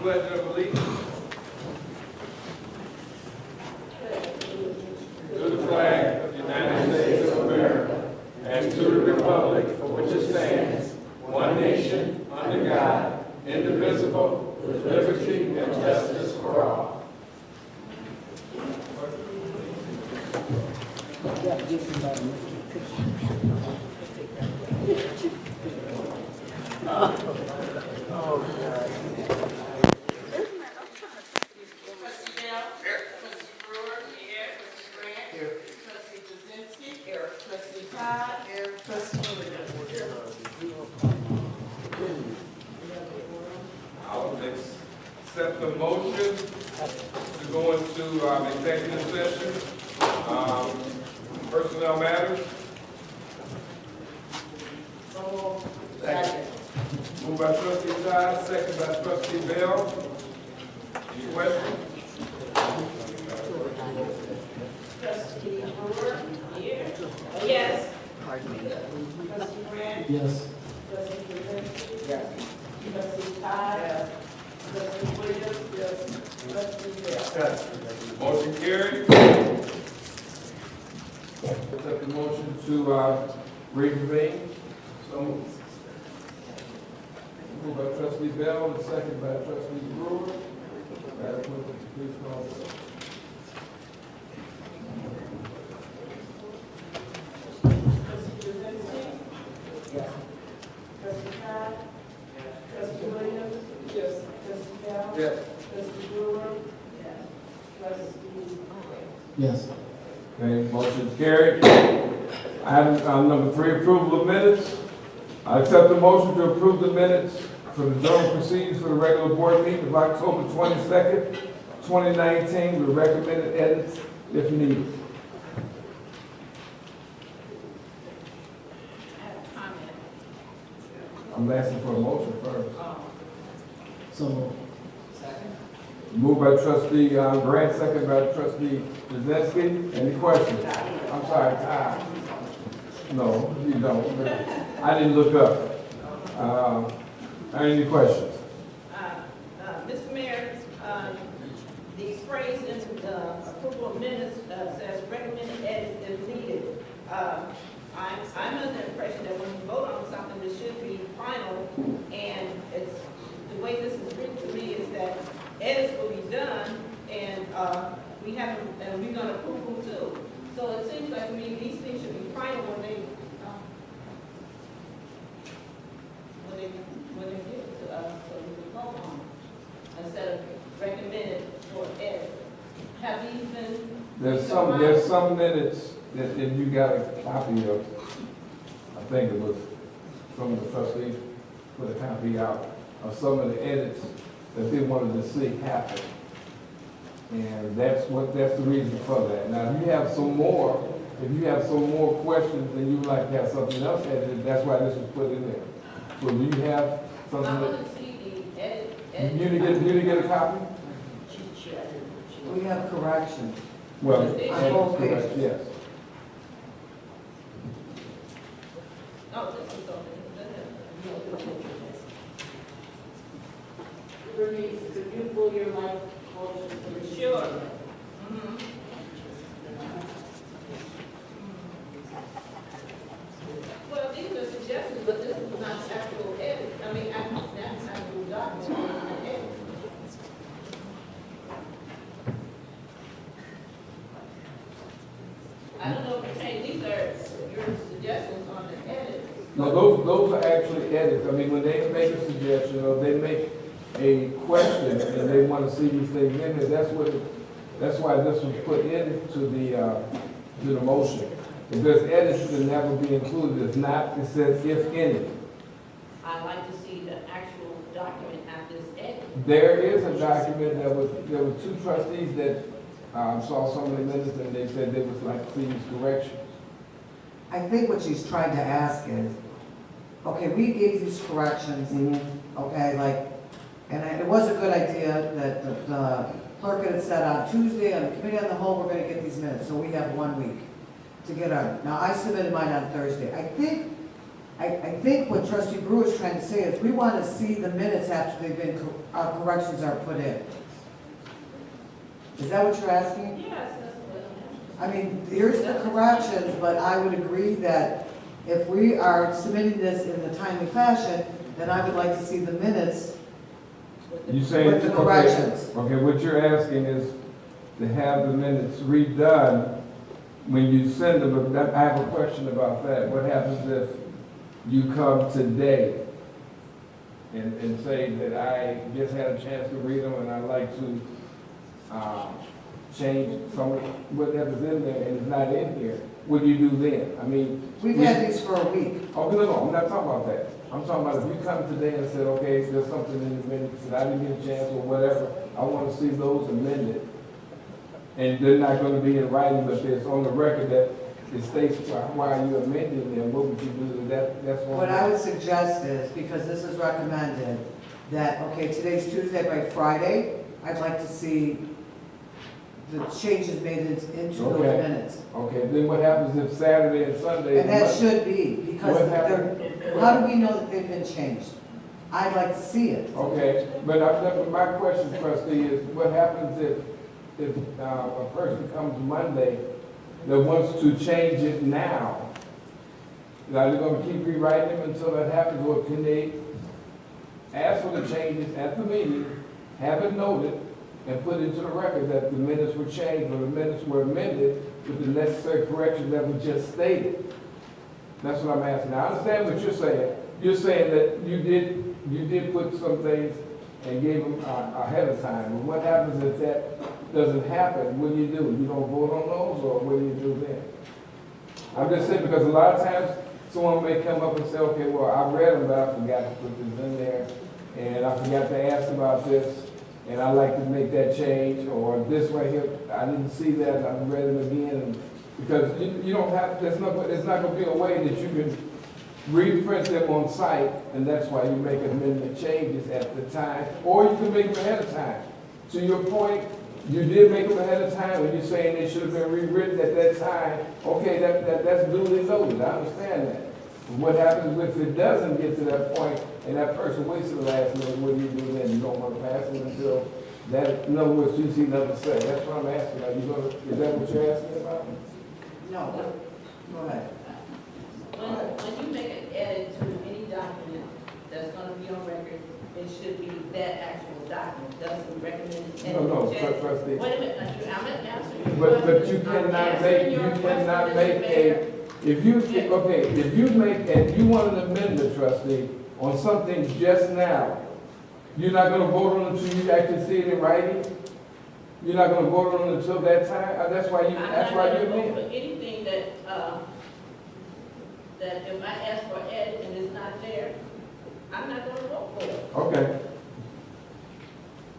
pledge of allegiance. To the flag of the United States of America and to the republic for which it stands, one nation, under God, indivisible, with liberty and justice for all. I'll accept the motion to go into executive session. Personnel matters. Second. Moved by trustee Todd, second by trustee Bell. Any questions? Trustee Brewer? Here. Yes. Trustee Grant? Yes. Trustee Krasinski? Yes. Trustee Todd? Yes. Trustee Williams? Yes. Trustee Bell? Yes. Motion carried. Accept the motion to reconvene. So moved. Moved by trustee Bell and second by trustee Brewer. Madam Clerk, please call the roll. Trustee Krasinski? Yes. Trustee Todd? Yes. Trustee Williams? Yes. Trustee Bell? Yes. Trustee Brewer? Yes. Trustee Yes. Okay, motion is carried. Item number 3, approval of minutes. I accept the motion to approve the minutes for the joint proceedings for the regular board meeting of October 22nd, 2019, with recommended edits if needed. I'm asking for a motion first. So moved. Moved by trustee Grant, second by trustee Krasinski. Any questions? I'm sorry, Ty. No, you don't. I didn't look up. Any questions? Mr. Mayor, the phrase in the approval of minutes says recommended edits if needed. I'm under the impression that when you vote on something, it should be final, and it's, the way this is written to me is that edits will be done, and we have, and we're gonna approve them too. So it seems like to me, these things should be final when they give it to us, so we can vote on it, instead of recommended for edit. Have these been? There's some minutes that you got a copy of. I think it was some of the trustees put a copy out of some of the edits that they wanted to see happen. And that's the reason for that. Now, if you have some more questions and you would like to have something else edited, that's why this was put in there. So do you have something I that, want to see the edit. you didn't get a copy? We have correction. Well, On both correct, pages. yes. Oh, this is something. Bernice, could you pull your mic closer to the... Sure. Mhm. Well, these are suggestions, but this is not actual edit. I mean, that's actual document, it's not edit. I don't know if these are your suggestions on the edit. No, those are actually edits. I mean, when they make a suggestion or they make a question and they want to see these things in there, that's why this was put into the motion. If there's edits, it should never be included. If not, it says if any. I'd like to see the actual document at this edit. There is a document there were 2 trustees that saw some of the minutes and they said they would like to see these corrections. I think what she's trying to ask is, okay, we gave these corrections, okay, like, and it was a good idea that the clerk had said on Tuesday, on the committee on the whole, we're gonna get these minutes, so we have 1 week to get our, now I submitted mine on Thursday. I think I think what trustee Brewer is trying to say is we want to see the minutes after they've been, corrections are put in. Is that what you're asking? Yes, that's what I mean, here's the corrections, but I would agree that if we are submitting this in a timely fashion, then I would like to see the minutes You saying, with the corrections. Okay, what you're asking is to have the minutes redone when you send them. But I have a question about that. What happens if you come today and say that I just had a chance to read them and I'd like to change some of whatever's in there and it's not in here? What do you do then? I mean, We've had these for a week. oh, no, I'm not talking about that. I'm talking about if you come today and said, okay, there's something in the minutes that I didn't get a chance or whatever, I want to see those amended. And they're not going to be in writing, but it's on the record that it states why are you amending them, what would you do to that? That's one. What I would suggest is, because this is recommended, that, okay, today's Tuesday, by Friday, I'd like to see the changes made into those Okay. minutes. Okay, then what happens if Saturday and Sunday? And that should be, because What they're, how do we know that they've been changed? I'd like to see it. Okay, but my question, trustee, is what happens if a person comes Monday that wants to change it now? Are they gonna keep rewriting them until that happens, or can they ask for the changes at the meeting, have it noted, and put into the record that the minutes were changed or the minutes were amended with the necessary corrections that were just stated? That's what I'm asking. I understand what you're saying. You're saying that you did put some things and gave them ahead of time. But what happens if that doesn't happen? What do? You don't vote on those, or what do you do then? I'm just saying because a lot of times someone may come up and say, okay, well, I read them, but I forgot to put this in there, and I forgot to ask about this, and I'd like to make that change, or this right here, I didn't see that, and I read it again, and because you don't have, there's not going to be a way that you can reprint them on site, and that's why you make amendment changes at the time, or you can make them ahead of time. To your point, you did make them ahead of time, and you're saying they should have been rewritten at that time. Okay, that's duly noted, I understand that. But what happens if it doesn't get to that point, and that person waits to the last minute, what do you do then? You don't want to pass it until that, in other words, you see nothing to say. That's what I'm asking. Are you gonna, is that what you're asking about? No, go ahead. When you make an edit to any document that's gonna be on record, it should be that actual document, doesn't recommend edit. No, Just- trustee. Wait a minute, I'm gonna answer you. But you cannot make, if you make, and you want an amendment, trustee, on something just now, you're not gonna vote on it until you actually see it in writing? You're not gonna vote on it until that time? That's why you I'm not amend. gonna vote for anything that if I ask for edit and it's not there, I'm not gonna vote for it. Okay.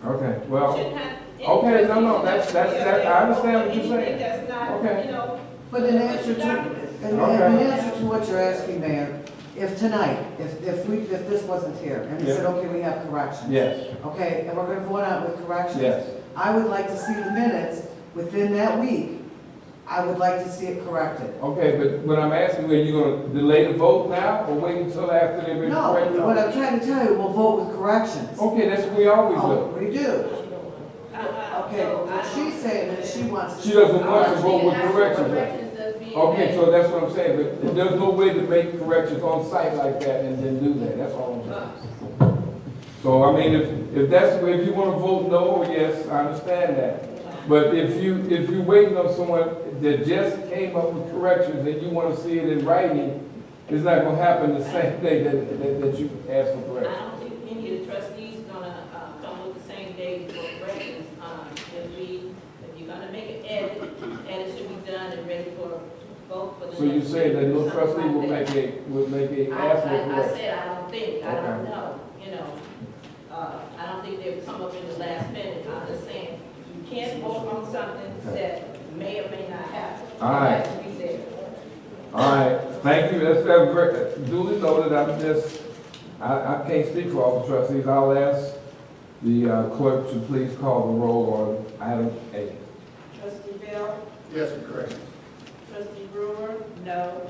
Okay, well, Shouldn't have any okay, no, trustee that's, I understand what you're anything saying. that's not, Okay. you know. But in answer to what you're asking, Mayor, if tonight, if this wasn't here, and we Yeah. said, okay, we have corrections. Yes, Okay, and we're gonna vote on it with corrections. yes. I would like to see the minutes within that week. I would like to see it corrected. Okay, but what I'm asking, are you gonna delay the vote now, or wait until after they've been No, corrected? what I'm trying to tell you, we'll vote with corrections. Okay, that's what we always Oh, do. we do. Okay, what she's saying is she wants to. She doesn't want to vote with corrections. That's being Okay, made. so that's what I'm saying, but there's no way to make corrections on site like that and then do that, that's all I'm saying. So, I mean, if that's, if you wanna vote no or yes, I understand that. But if you're waiting on someone that just came up with corrections and you wanna see it in writing, it's not gonna happen the same day that you ask for I corrections. don't think any of the trustees gonna come with the same day for corrections. If you're gonna make an edit should be done and ready for vote for the. So you next say that no meeting, trustee something will like make a that. ask for I corrections? said, I don't think, I Okay. don't know, you know. I don't think they would come up in the last minute. I'm just saying, you can't vote on something that may or may not happen. All right. It has to be there. All right, thank you, that's very duly noted. I can't speak for all the trustees. I'll ask the clerk to please call the roll on item A. Trustee Bell? Yes, correct. Trustee Brewer? No.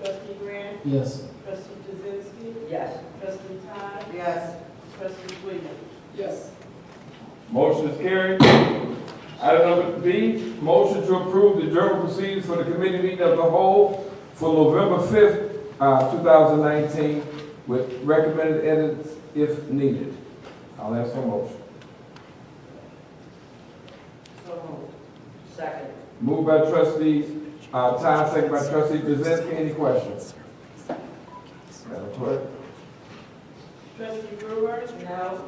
Trustee Grant, Yes. trustee Jazinski, Yes. trustee Todd, Yes. trustee Williams. Yes. Motion is carried. Item number B, motion to approve the journal proceedings for the committee meeting of the whole for November 5th, 2019, with recommended edits if needed. I'll ask for a motion. So moved. Second. Moved by trustee Todd, second by trustee Jazinski. Any questions? Madam Clerk? Trustee Brewer, No.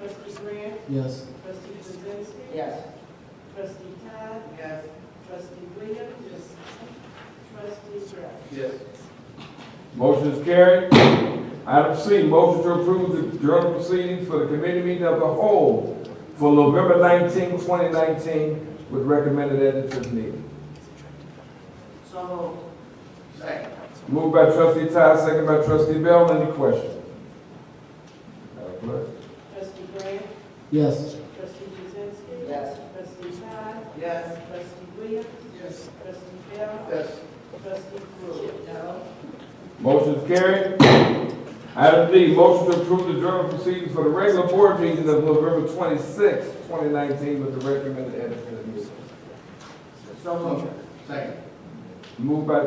trustee Grant, Yes. trustee Jazinski, Yes. trustee Todd, Yes. trustee Williams, trustee Grant. Yes. Motion is carried. Item C, motion to approve the journal proceedings for the committee meeting of the whole for November 19, 2019, with recommended edits if needed. So moved. Second. Moved by trustee Todd, second by trustee Bell. Any questions? Madam Clerk? Trustee Grant, Yes. trustee Jazinski, Yes. trustee Todd, Yes. trustee Williams, Yes. trustee Bell, Yes. trustee Brewer. No. Motion is carried. Item D, motion to approve the journal proceedings for the regular board meeting of November 26, 2019, with the recommended edits if needed. So moved. Second. Moved by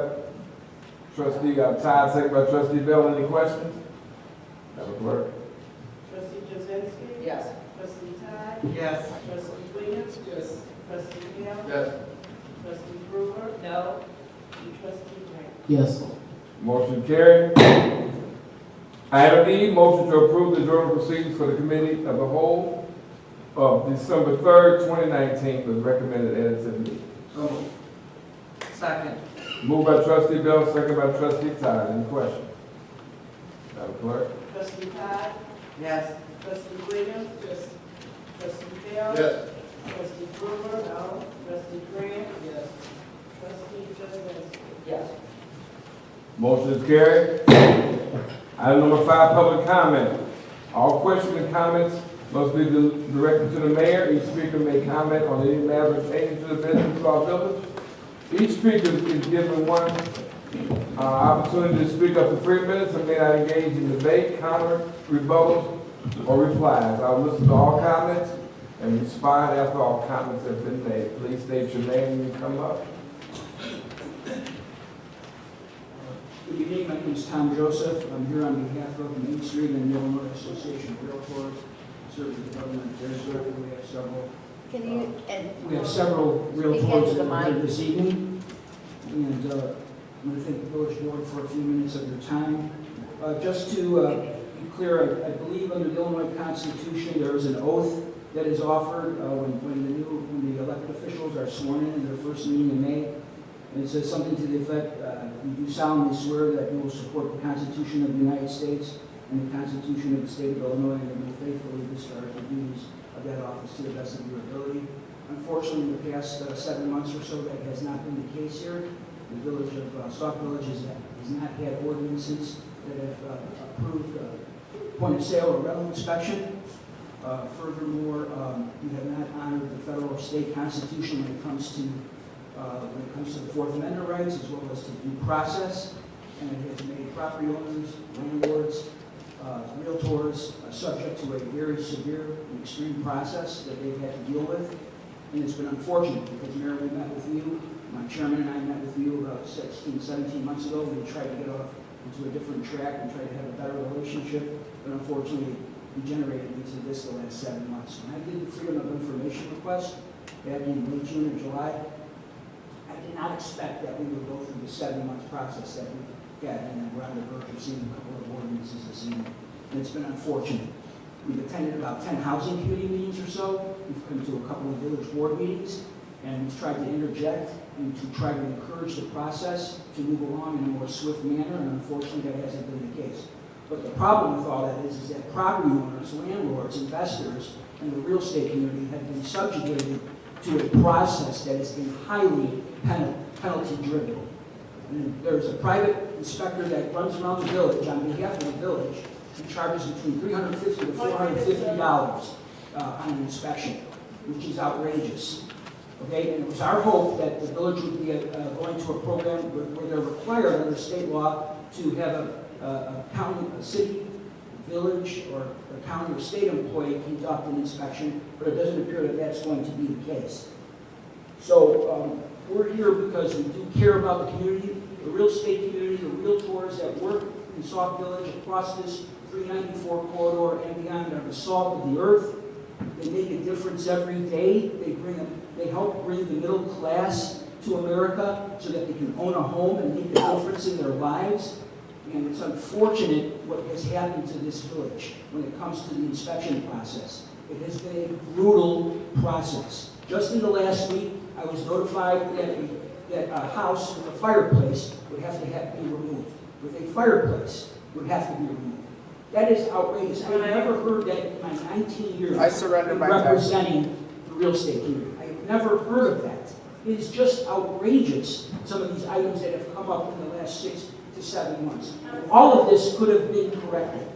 trustee Todd, second by trustee Bell. Any questions? Madam Clerk? Trustee Jazinski, Yes. trustee Todd, Yes. trustee Williams, Yes. trustee Bell, Yes. trustee Brewer, No. and trustee Grant. Yes. Motion carried. Item E, motion to approve the journal proceedings for the committee of the whole of December 3rd, 2019, with recommended edits if needed. So moved. Second. Moved by trustee Bell, second by trustee Todd. Any questions? Madam Clerk? Trustee Todd, Yes. trustee Williams, trustee Bell, trustee Brewer, no, trustee Grant, trustee Jazinski. Yes. Motion is carried. Item number 5, public comment. All questions and comments must be directed to the mayor. Each speaker may comment on any matter pertaining to the business of our village. Each speaker is given one opportunity to speak up to 3 minutes and may not engage in debate, counter, rebuttals, or replies. I will listen to all comments and respond after all comments have been made. Please state your name when you come up. Good evening, my name is Tom Joseph. I'm here on behalf of the Main Street and Illinois Association of Realtors, serve as the government affairs director. We have several realtors that are here this evening. And I'm going to thank the village board for a few minutes of your time. Just to be clear, I believe under the Illinois Constitution, there is an oath that is offered when the elected officials are sworn in their first meeting in May. And it says something to the effect, you do solemnly swear that you will support the Constitution of the United States and the Constitution of the State of Illinois, and that you will faithfully discharge the duties of that office to the best of your ability. Unfortunately, in the past 7 months or so, that has not been the case here. The village of Sauk Village has not had ordinances that have approved point of sale or rental inspection. Furthermore, you have not honored the federal or state constitution when it comes to the Fourth Amendment rights, as well as to due process, and it has made property owners, landlords, realtors subject to a very severe and extreme process that they've had to deal with. And it's been unfortunate because, Mayor, we met with you, my chairman and I met with you about 16, 17 months ago. We tried to get off into a different track and try to have a better relationship, but unfortunately degenerated into this the last 7 months. When I did the Freedom of Information request back in late June or July, I did not expect that we would go through the 7-month process that we had, and then we're on the verge of seeing a couple of ordinances this evening. And it's been unfortunate. We've attended about 10 housing committee meetings or so. We've come to a couple of village board meetings, and we've tried to interject and to try to encourage the process to move along in a more swift manner, and unfortunately that hasn't been the case. But the problem with all that is that property owners, landlords, investors, and the real estate community have been subjugated to a process that has been highly penalty-driven. And there's a private inspector that runs around the village on behalf of the village and charges between $350 to $450 on an inspection, which is outrageous. Okay, and it was our hope that the village would be going to a program where they're required under state law to have a county, a city, village, or a county or state employee conduct an inspection, but it doesn't appear that that's going to be the case. So we're here because we do care about the community, the real estate community, the realtors that work in Sauk Village across this 394 corridor and beyond are the salt of the earth. They make a difference every day. They help bring the middle class to America so that they can own a home and make a difference in their lives. And it's unfortunate what has happened to this village when it comes to the inspection process. It has been a brutal process. Just in the last week, I was notified that a house with a fireplace would have to be removed. With a fireplace would have to be removed. That is outrageous. I've never heard that in my 19 years representing the real estate community. I've never heard of that. It is just outrageous, some of these items that have come up in the last 6 to 7 months. All of this could have been corrected.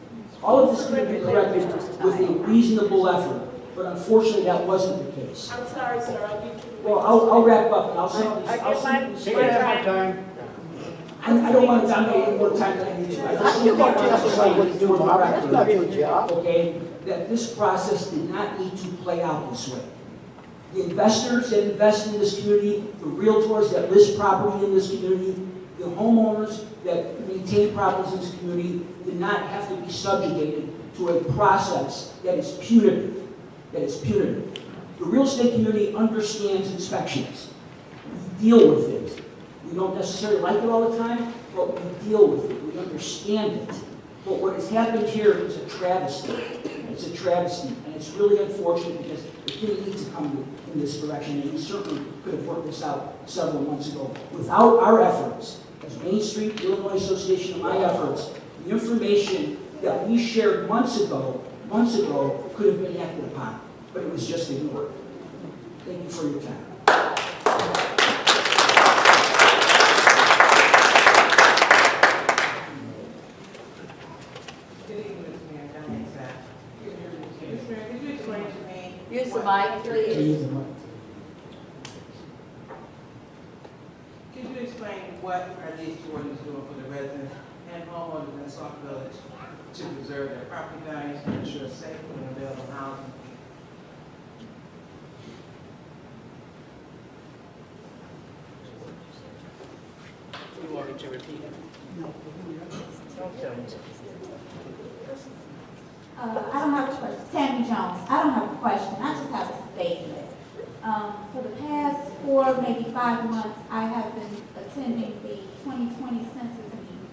All of this could have been corrected with a reasonable effort, but unfortunately that wasn't the case. I'm sorry, sir, I'll give you. Well, I'll wrap up and I'll send these. I don't want to dominate any more time than I need to. I just want to say for the record, okay, that this process did not need to play out this way. The investors that invest in this community, the realtors that list property in this community, the homeowners that maintain properties in this community did not have to be subjugated to a process that is punitive. The real estate community understands inspections. We deal with it. We don't necessarily like it all the time, but we deal with it. We understand it. But what has happened here is a travesty. It's a travesty, and it's really unfortunate because it didn't need to come in this direction, and we certainly could have worked this out several months ago. Without our efforts, as Main Street, Illinois Association, and my efforts, the information that we shared months ago could have been acted upon, but it was just ignored. Thank you for your time. Good evening, Mr. Mayor. My name's Zach. Mr. Mayor, could you explain to me? Use the mic, please. Use the mic. Could you explain what are these two ordinances doing for the residents and homeowners in Sauk Village to preserve their property values and ensure safe and available housing? You want me to repeat it? No. Don't tell me. I don't have a question. Tammy Jones. I don't have a question. I just have a statement. For the past 4, maybe 5 months, I have been attending the 2020 census meeting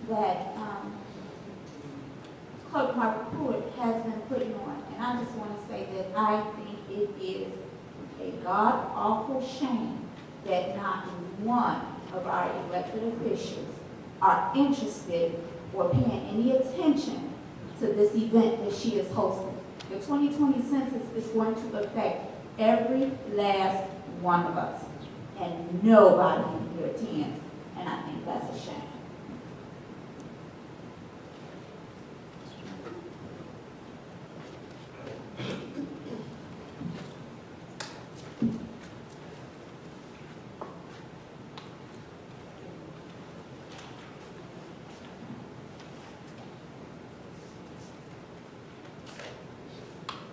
that Clerk Margaret Pruitt has been putting on. And I just want to say that I think it is a god-awful shame that not one of our elected officials are interested or paying any attention to this event that she is hosting. The 2020 census is going to affect every last one of us, and nobody in here attends, and I think that's a shame.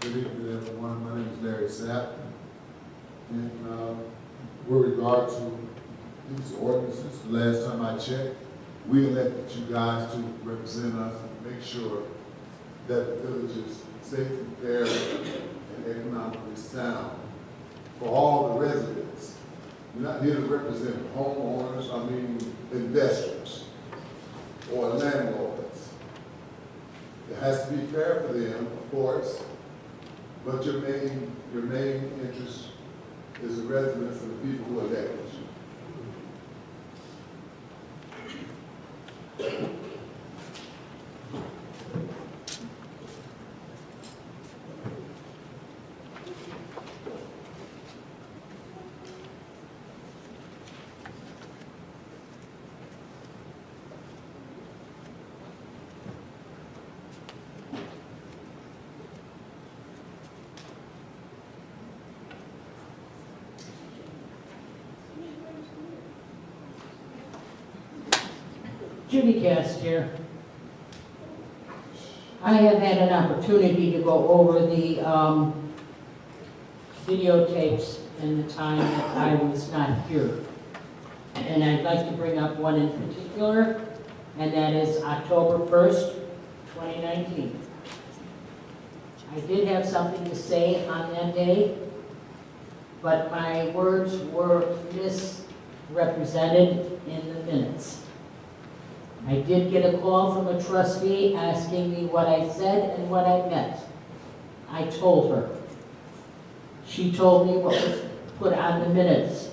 Good evening, everyone. My name is Larry Sapp. And with regard to these ordinances, the last time I checked, we elected you guys to represent us and make sure that the village is safe and fair and economically sound for all the residents. We're not here to represent homeowners, investors or landlords. It has to be fair for them, of course, but your main interest is the residents and the people who elected you. Judy Cast here. I have had an opportunity to go over the videotapes in the time that I was not here. And I'd like to bring up one in particular, and that is October 1st, 2019. I did have something to say on that day, but my words were misrepresented in the minutes. I did get a call from a trustee asking me what I said and what I meant. I told her. She told me what was put on the minutes,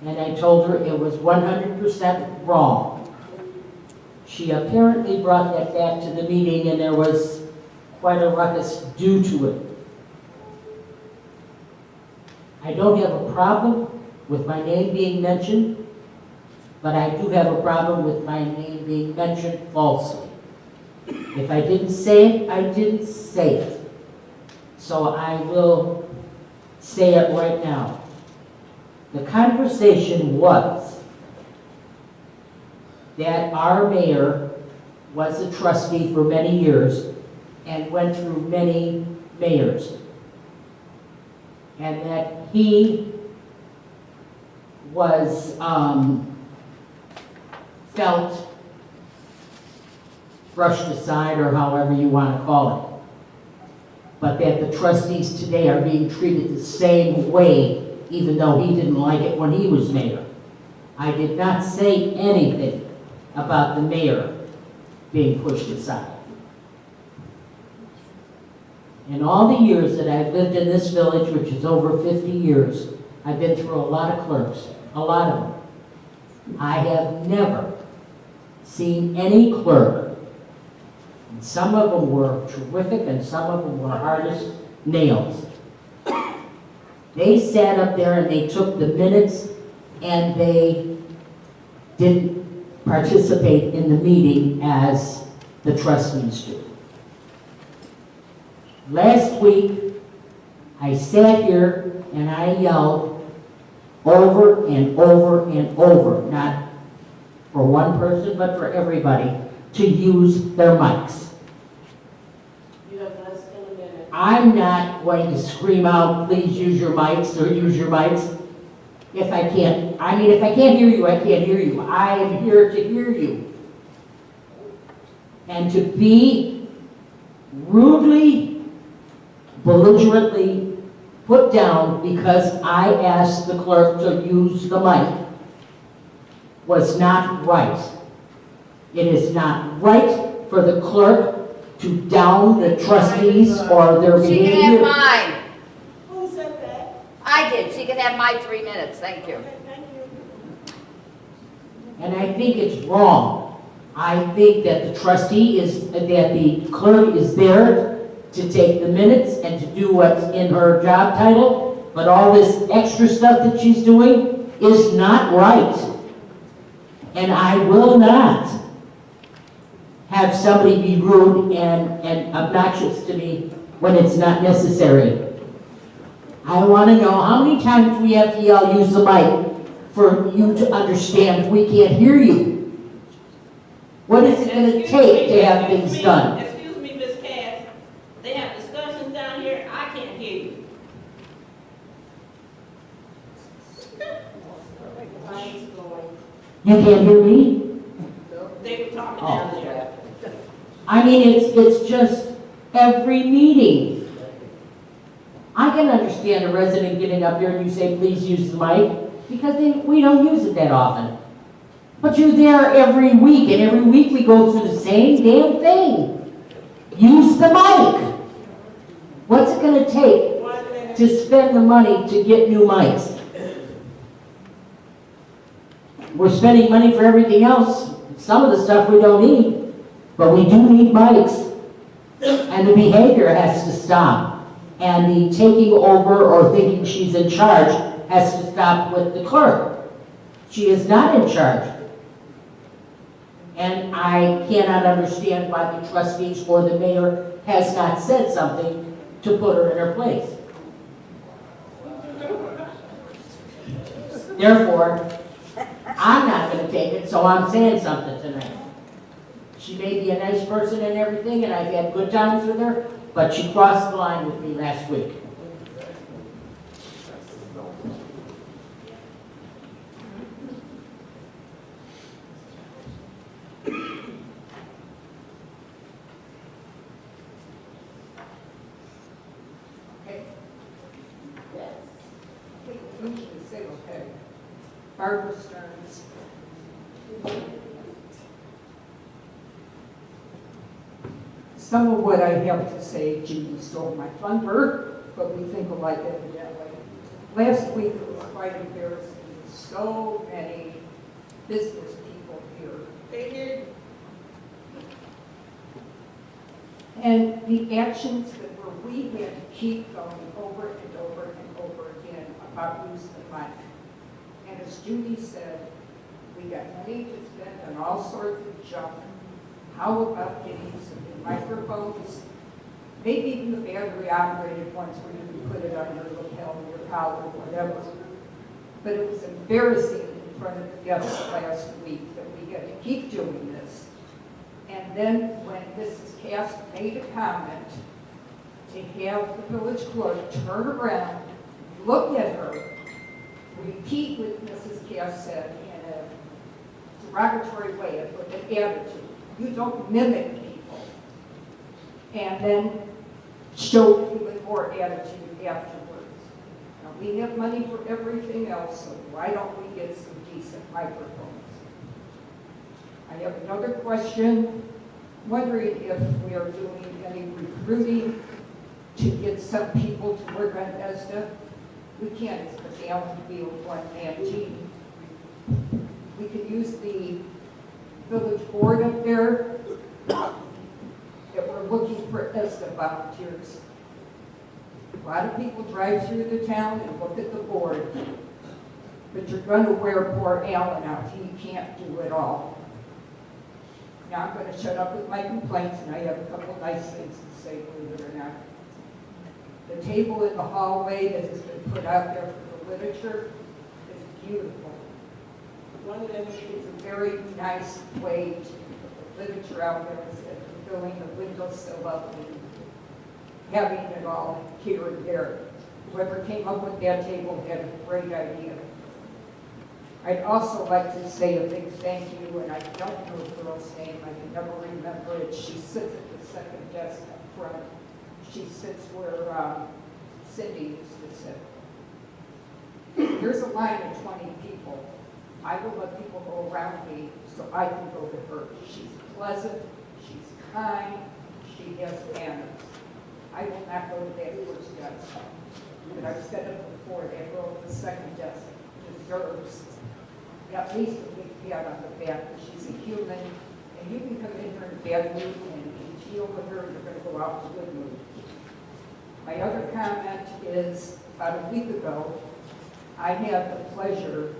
and I told her it was 100% wrong. She apparently brought that back to the meeting, and there was quite a ruckus due to it. I don't have a problem with my name being mentioned, but I do have a problem with my name being mentioned falsely. If I didn't say it, I didn't say it. So I will say it right now. The conversation was that our mayor was a trustee for many years and went through many mayors. And that he was, felt brushed aside, or however you want to call it. But that the trustees today are being treated the same way, even though he didn't like it when he was mayor. I did not say anything about the mayor being pushed aside. In all the years that I've lived in this village, which is over 50 years, I've been through a lot of clerks, a lot of them. I have never seen any clerk, and some of them were terrific and some of them were hard as nails. They sat up there and they took the minutes and they didn't participate in the meeting as the trustees do. Last week, I sat here and I yelled over and over and over, not for one person, but for everybody, to use their mics. You have less than a minute. I'm not going to scream out, please use your mics or use your mics. If I can't, if I can't hear you, I can't hear you. I am here to hear you. And to be rudely, belligerently put down because I asked the clerk to use the mic was not right. It is not right for the clerk to down the trustees or their She behavior. can have mine. Who said that? I did. She can have my 3 minutes. Thank you. Okay, thank you. And I think it's wrong. I think that the trustee that the clerk is there to take the minutes and to do what's in her job title, but all this extra stuff that she's doing is not right. And I will not have somebody be rude and obnoxious to me when it's not necessary. I want to know how many times we have to yell, use the mic, for you to understand we can't hear you. What is it going to take to have things done? Excuse me, Ms. Cass. They have discussions down here. I can't hear you. You can't hear me? They were talking down there. It's just every meeting. I can understand a resident getting up here and you say, please use the mic, because we don't use it that often. But you're there every week, and every week we go through the same damn thing. Use the mic. What's it going to take to spend the money to get new mics? We're spending money for everything else. Some of the stuff we don't need, but we do need mics. And the behavior has to stop. And the taking over or thinking she's in charge has to stop with the clerk. She is not in charge. And I cannot understand why the trustees or the mayor has not said something to put her in her place. Therefore, I'm not going to take it, so I'm saying something tonight. She may be a nice person and everything, and I've had good times with her, but she crossed the line with me last week. Usually say, okay, Barbara Stearns. Some of what I have to say, Judy stole my thunder, but we think alike evidently. Last week it was quite embarrassing. So many business people here. They did. And the actions that we had to keep going over and over and over again about using the money. And as Judy said, we got money to spend on all sorts of junk. How about getting some new microphones? Maybe even the battery operated ones where you can put it on your lapel or your collar or whatever. But it was embarrassing in front of the guests last week that we had to keep doing this. And then when Mrs. Cass made a comment, to have the village clerk turn around, look at her, repeat what Mrs. Cass said in a derogatory way, with an attitude. You don't mimic people. And then show even more attitude afterwards. Now, we have money for everything else, so why don't we get some decent microphones? I have another question. Wondering if we are doing any recruiting to get some people to work on ESDA. We can't, it's a gallon field, one-man team. We could use the village board up there that we're looking for ESDA volunteers. A lot of people drive through the town and look at the board, but you're going to wear poor Alan out. He can't do it all. Now I'm going to shut up with my complaints, and I have a couple of nice things to say, believe it or not. The table in the hallway that has been put out there for the literature is beautiful. One of them is a very nice way to put the literature out there instead of filling the windowsill up and having it all here and there. Whoever came up with that table had a great idea. I'd also like to say a big thank you, and I don't know the girl's name, I can never remember it. She sits at the second desk up front. She sits where Cindy used to sit. Here's a line of 20 people. I will let people go around me so I can go to her. She's pleasant, she's kind, she has manners. I will not go to that first desk. But I've said it before, that girl at the second desk deserves at least a big pat on the back, because she's a human, and you can come in here in a bad mood and deal with her, and you're going to go out in a good mood. My other comment is, about a week ago, I had the pleasure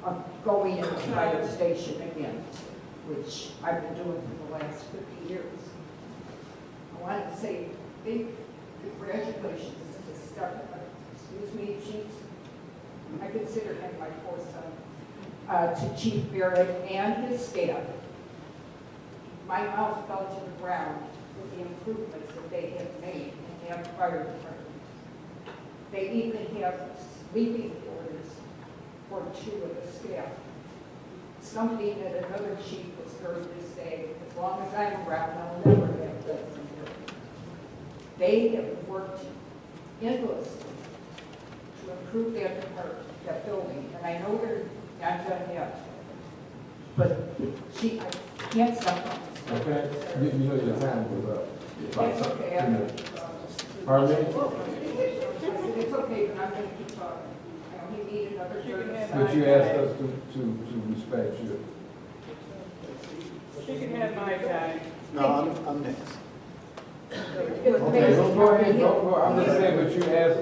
of going into the fire station again, which I've been doing for the last 50 years. I want to say big congratulations to Chief, I consider him my fourth son, to Chief Barrett and his staff. My mouth fell to the ground with the improvements that they have made in their fire department. They even have sleeping quarters for 2 of the staff. Something that another chief was heard to say, as long as I'm around, I'll never have this in here. They have worked endlessly to improve that department, that building, and I know they're not done yet. But I can't stop on this. Okay, you know your time was up. It's okay. Pardon me? It's okay, but I'm going to keep talking. I only need another 30 seconds. But you asked us to respect you. She can have my time. No, I'm next. Okay, go ahead, go, I'm just saying, but you asked,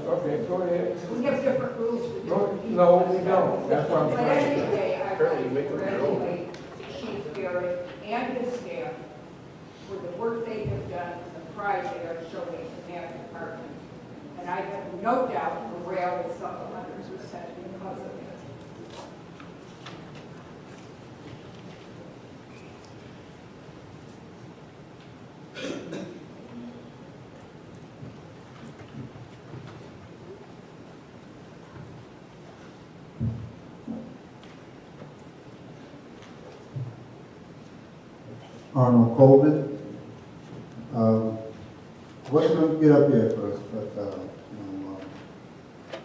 okay, go ahead. We have different rules for different people. No, we don't, that's what I'm But trying to say. anyway, I want to congratulate Chief Barrett and his staff for the work they have done and the pride they are showing in that department. And I have no doubt morale is up 100% because of it. Arnold Colvin. Wasn't going to get up here first, but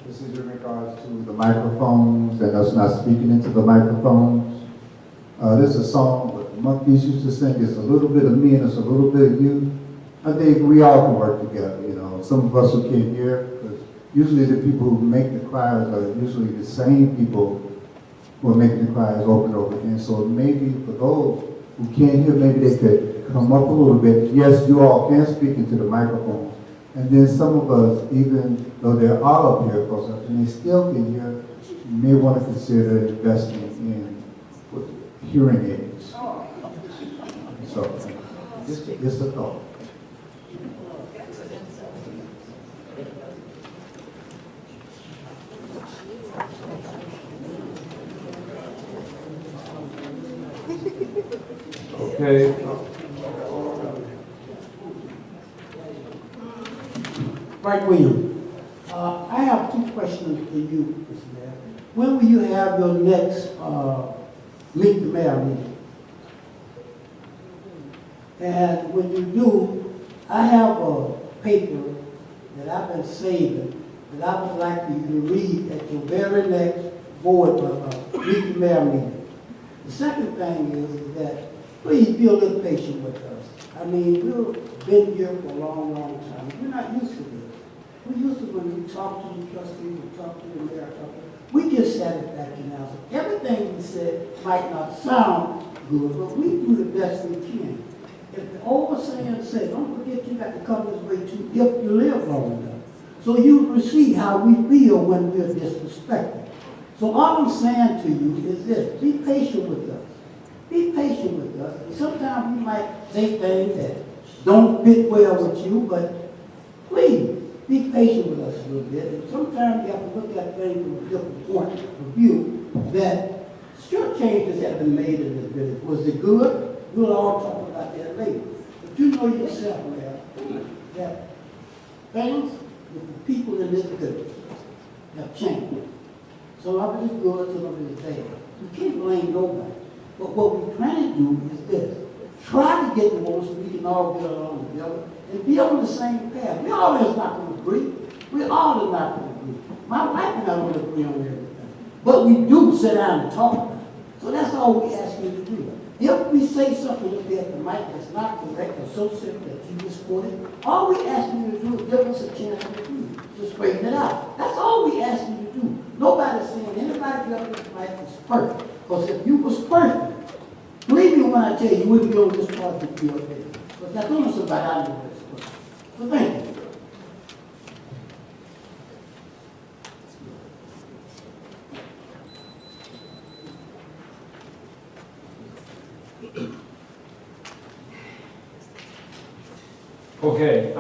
this is in regards to the microphones and us not speaking into the microphones. This is a song that the Monkeys used to sing. It's a little bit of me and it's a little bit of you. I think we all can work together, you know. Some of us who can't hear, because usually the people who make the choirs are usually the same people who are making the choirs over and over again. So maybe for those who can't hear, maybe they could come up a little bit. Yes, you all can speak into the microphone. And then some of us, even though they're all up here close up and they still can hear, you may want to consider investing in hearing aids. So, just a thought. Okay. Right, William. I have two questions for you, Mr. Mayor. When will you have your next Meet the Mayor meeting? And when you do, I have a paper that I've been saving that I would like for you to read at your very next board Meet the Mayor meeting. The second thing is that please be a little patient with us. I mean, we've been here for a long, long time. We're not used to this. We're used to when we talk to the trustees, we talk to the mayor, we just satisfaction now. So everything we said might not sound good, but we do the best we can. If the old saying says, don't forget you got to come this way too if you live long enough. So you receive how we feel when we're disrespected. So all I'm saying to you is this, be patient with us. Be patient with us. And sometimes we might say things that don't fit well with you, but please be patient with us a little bit. And sometimes you have to look at things from a different point of view that sure changes have been made in this village. Was it good? We'll all talk about that later. But you know yourself, Mayor, that things with the people in this village have changed. Some of it is good, some of it is bad. We can't blame nobody. But what we're trying to do is this. Try to get the most so we can all get along together and be on the same path. We all is not going to agree. We all are not going to agree. My wife and I don't agree on everything. But we do sit down and talk about it. So that's all we ask you to do. If we say something up there at the mic that's not correct or so simple that you misquoted, all we ask you to do is give us a chance to straighten it out. That's all we ask you to do. Nobody's saying anybody up this mic is perfect. Because if you was perfect, believe me when I tell you, you wouldn't be on this part to be okay. But that's almost about how to do this. So thank you. Okay,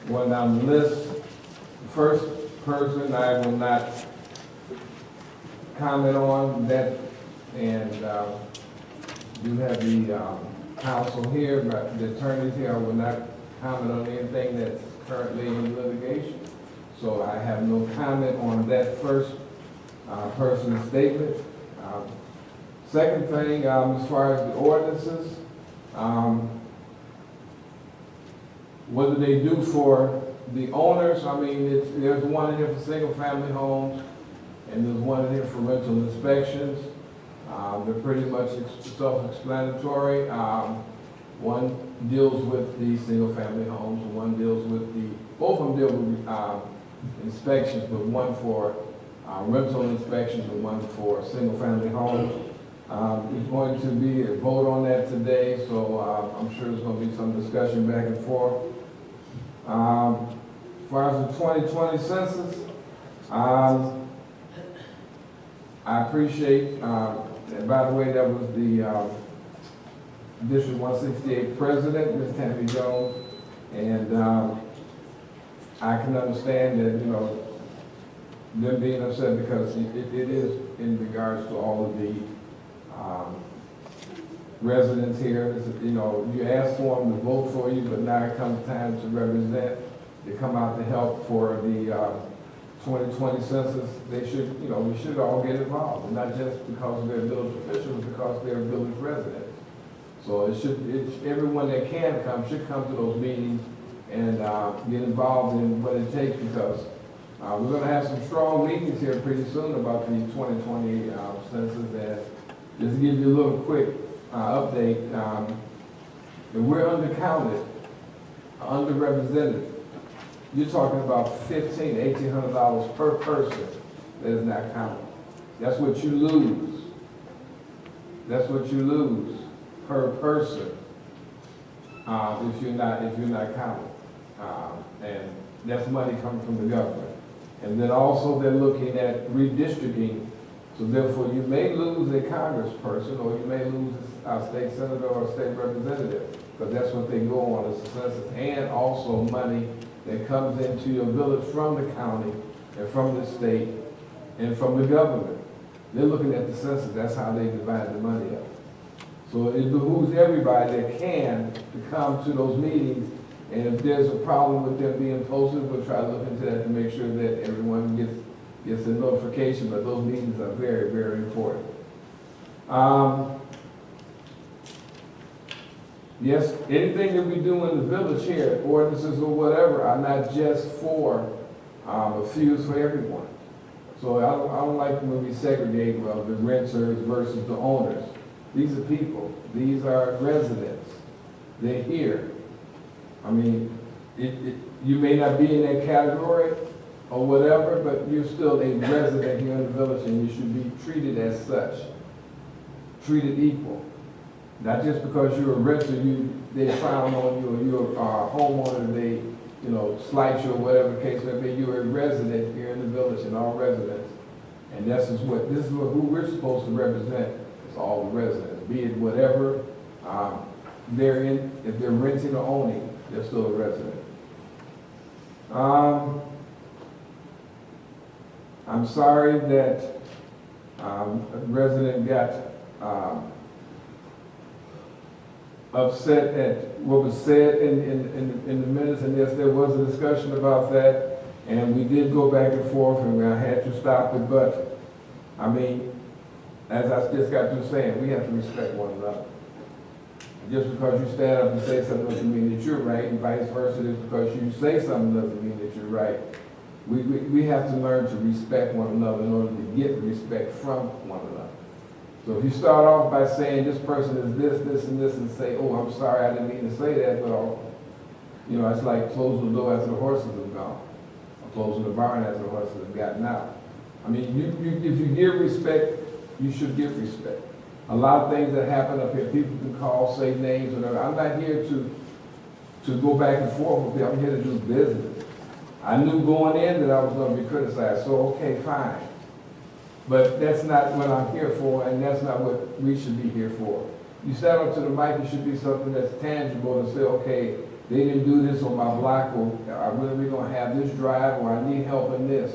when I list the first person, I will not comment on that, and you have the counsel here, but the attorneys here, I will not comment on anything that's currently in litigation. So I have no comment on that first person's statement. Second thing, as far as the ordinances, what do they do for the owners? I mean, there's one in here for single-family homes, and there's one in here for rental inspections. They're pretty much self-explanatory. One deals with the single-family homes, and one deals with both of them deal with inspections, but one for rental inspections and one for single-family homes. There's going to be a vote on that today, so I'm sure there's going to be some discussion back and forth. As far as the 2020 census, I appreciate, and by the way, that was the District 168 President, Ms. Tammy Jones, and I can understand that, you know, them being upset because it is in regards to all of the residents here. You know, you ask for them to vote for you, but now it comes time to represent, to come out to help for the 2020 census, they should, you know, we should all get involved, and not just because they're village officials, because they're village residents. So everyone that can come should come to those meetings and get involved in what it takes, because we're going to have some strong meetings here pretty soon about the 2020 census. And just to give you a little quick update, if we're undercounted, underrepresented, you're talking about $1,500 to $1,800 per person that is not counted. That's what you lose. That's what you lose per person if you're not counted. And that's money coming from the government. And then also they're looking at redistricting. So therefore you may lose a congressperson, or you may lose a state senator or a state representative, because that's what they go on as a census. And also money that comes into your village from the county and from the state and from the government. They're looking at the census. That's how they divide the money up. So it behooves everybody that can to come to those meetings. And if there's a problem with them being posted, we'll try to look into that to make sure that everyone gets a notification. But those meetings are very, very important. Yes, anything that we do in the village here, ordinances or whatever, are not just for a few, it's for everyone. So I don't like when we segregate the renters versus the owners. These are people. These are residents. They're here. I mean, you may not be in that category or whatever, but you're still a resident here in the village, and you should be treated as such, treated equal. Not just because you're a renter, they frown on you, or you're a homeowner, they, slight you or whatever the case may be. You're a resident here in the village, and all residents, and this is who we're supposed to represent. It's all the residents, be it whatever they're in. If they're renting or owning, they're still a resident. I'm sorry that a resident got upset at what was said in the minutes, and yes, there was a discussion about that, and we did go back and forth, and I had to stop it, but, I mean, as I just got through saying, we have to respect one another. Just because you stand up and say something doesn't mean that you're right, and vice versa, just because you say something doesn't mean that you're right. We have to learn to respect one another in order to get respect from one another. So if you start off by saying this person is this, this, and this, and say, oh, I'm sorry, I didn't mean to say that, well, it's like closing the door after the horses have gone, or closing the barn after the horses have gotten out. I mean, if you give respect, you should give respect. A lot of things that happen up here, people can call, say names, whatever. I'm not here to go back and forth with people. I'm here to do business. I knew going in that I was going to be criticized, so okay, fine. But that's not what I'm here for, and that's not what we should be here for. You stand up to the mic, it should be something that's tangible to say, okay, they didn't do this on my block, or when are we going to have this drive, or I need help in this.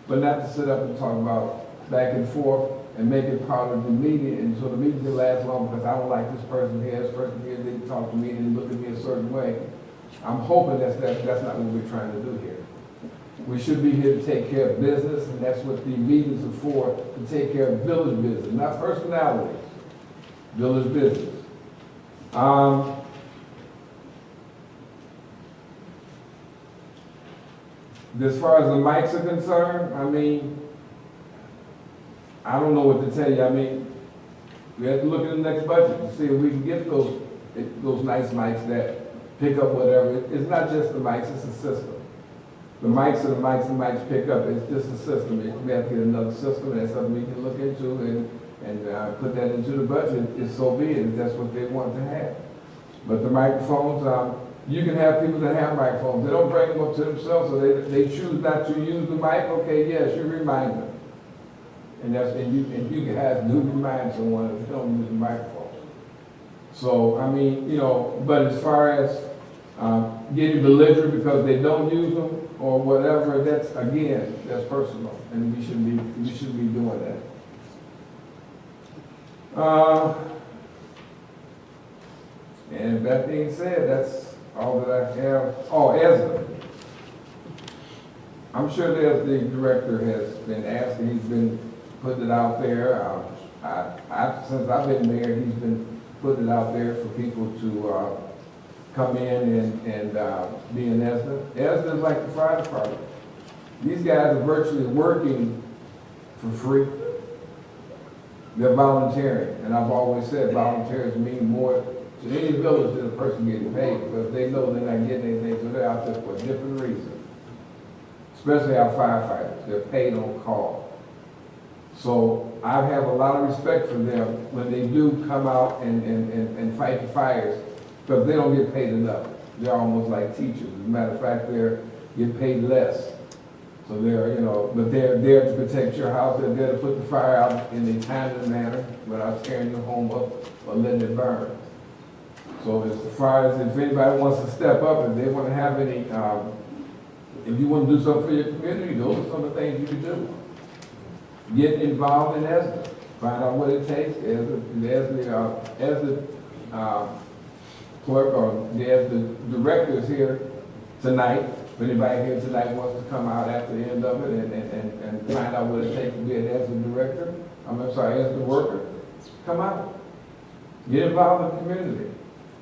But not to sit up and talk about back and forth and make it part of the meeting, and so the meeting can last long because I don't like this person here, they didn't talk to me, they didn't look at me a certain way. I'm hoping that's not what we're trying to do here. We should be here to take care of business, and that's what the meetings are for, to take care of village business, not personalities, village business. As far as the mics are concerned, I mean, I don't know what to tell you. I mean, we have to look at the next budget to see if we can get those nice mics that pick up whatever. It's not just the mics, it's a system. The mics are the mics, the mics pick up. It's just a system. We have to get another system, and that's something we can look into and put that into the budget. If so be it, if that's what they want to have. But the microphones, you can have people that have microphones. They don't bring them up to themselves, so they choose not to use the mic. Okay, yes, you remind them. And you guys do remind someone if they don't use the microphone. So, I mean, but as far as getting belligerent because they don't use them or whatever, that's personal, and we shouldn't be doing that. And that being said, that's all that I have. Oh, Ezra. I'm sure that the director has been asking, he's been putting it out there. Since I've been mayor, he's been putting it out there for people to come in and be in ESDA. ESDA is like the fire department. These guys are virtually working for free. They're volunteering, and I've always said volunteers mean more to any village than a person getting paid, because they know they're not getting anything, so they're out there for a different reason. Especially our firefighters, they're paid on call. So I have a lot of respect for them when they do come out and fight the fires, because they don't get paid enough. They're almost like teachers. As a matter of fact, they're get paid less. So they're, but they're there to protect your house. They're there to put the fire out in a timely manner without tearing your home up or letting it burn. So as far as if anybody wants to step up, if they want to have any, if you want to do something for your community, those are some of the things you can do. Get involved in ESDA. Find out what it takes as the clerk or as the director is here tonight. If anybody here tonight wants to come out after the end of it and find out what it takes to be an ESDA director, ESDA worker, come out. Get involved in the community.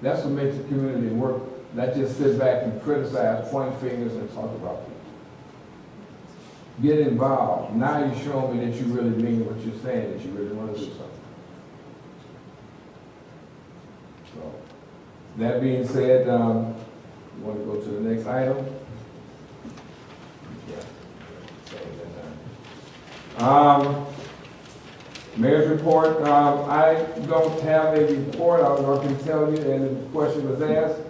That's what makes the community work. Not just sit back and criticize, point fingers, and talk about people. Get involved. Now you're showing me that you really mean what you're saying, that you really want to do something. So, that being said, you want to go to the next item? Yeah. Mayor's report. I don't have a report. I can tell you, and the question was asked.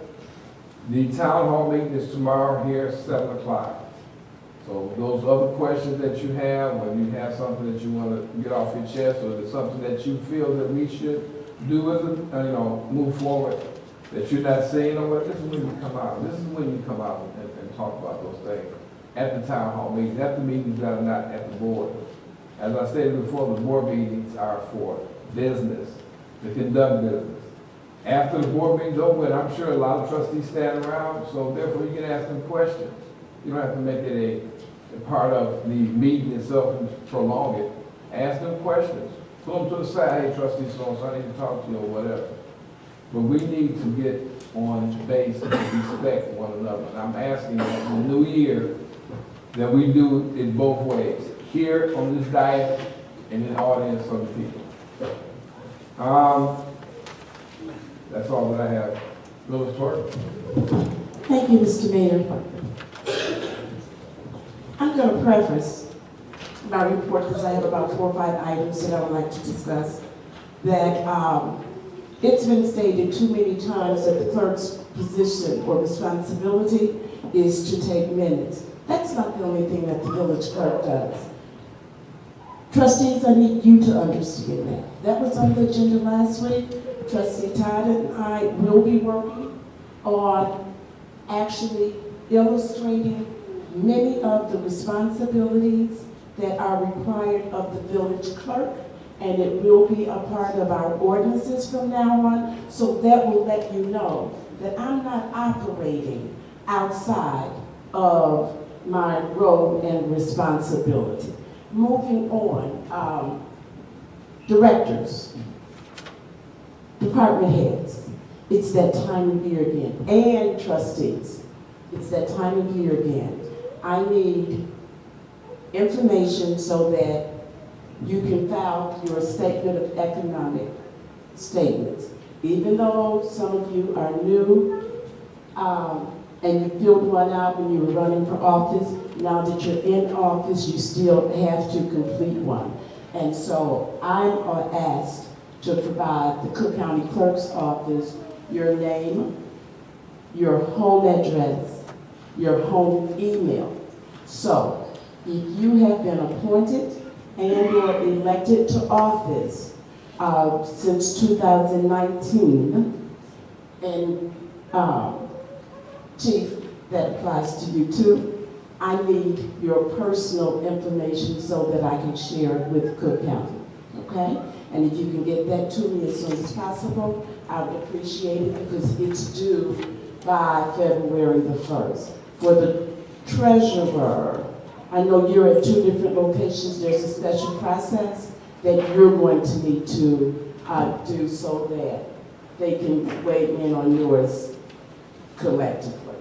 The town hall meeting is tomorrow here at 7 o'clock. So those other questions that you have, when you have something that you want to get off your chest, or there's something that you feel that we should do as a, move forward, that you're not saying, this is when you come out. This is when you come out and talk about those things at the town hall meetings, at the meetings that are not at the board. As I stated before, the board meetings are for business, to conduct business. After the board meeting's over, and I'm sure a lot of trustees stand around, so therefore you can ask them questions. You don't have to make it a part of the meeting itself and prolong it. Ask them questions. Pull them to the side, hey, trustee so-and-so, I need to talk to you, or whatever. But we need to get on base and respect one another. And I'm asking that in the new year that we do it both ways. Here on this diet and in the audience from the people. That's all that I have. Louis Tork. Thank you, Mr. Mayor. I'm going to preface my report, because I have about 4 or 5 items that I would like to discuss, that it's been stated too many times that the clerk's position or responsibility is to take minutes. That's not the only thing that the village clerk does. Trustees, I need you to understand that. That was on the agenda last week. Trustee Todd and I will be working on actually illustrating many of the responsibilities that are required of the village clerk, and it will be a part of our ordinances from now on. So that will let you know that I'm not operating outside of my role and responsibility. Moving on, directors, department heads, it's that time of year again, and trustees, it's that time of year again. I need information so that you can file your statement of economic statements. Even though some of you are new, and you filled one out when you were running for office, now that you're in office, you still have to complete one. And so I'm asked to provide the Cook County Clerk's Office your name, your home address, your home email. So if you have been appointed and or elected to office since 2019, and Chief, that applies to you too, I need your personal information so that I can share it with Cook County, okay? And if you can get that to me as soon as possible, I would appreciate it, because it's due by February the 1st. For the treasurer, I know you're at 2 different locations. There's a special process that you're going to need to do so that they can weigh in on yours collectively.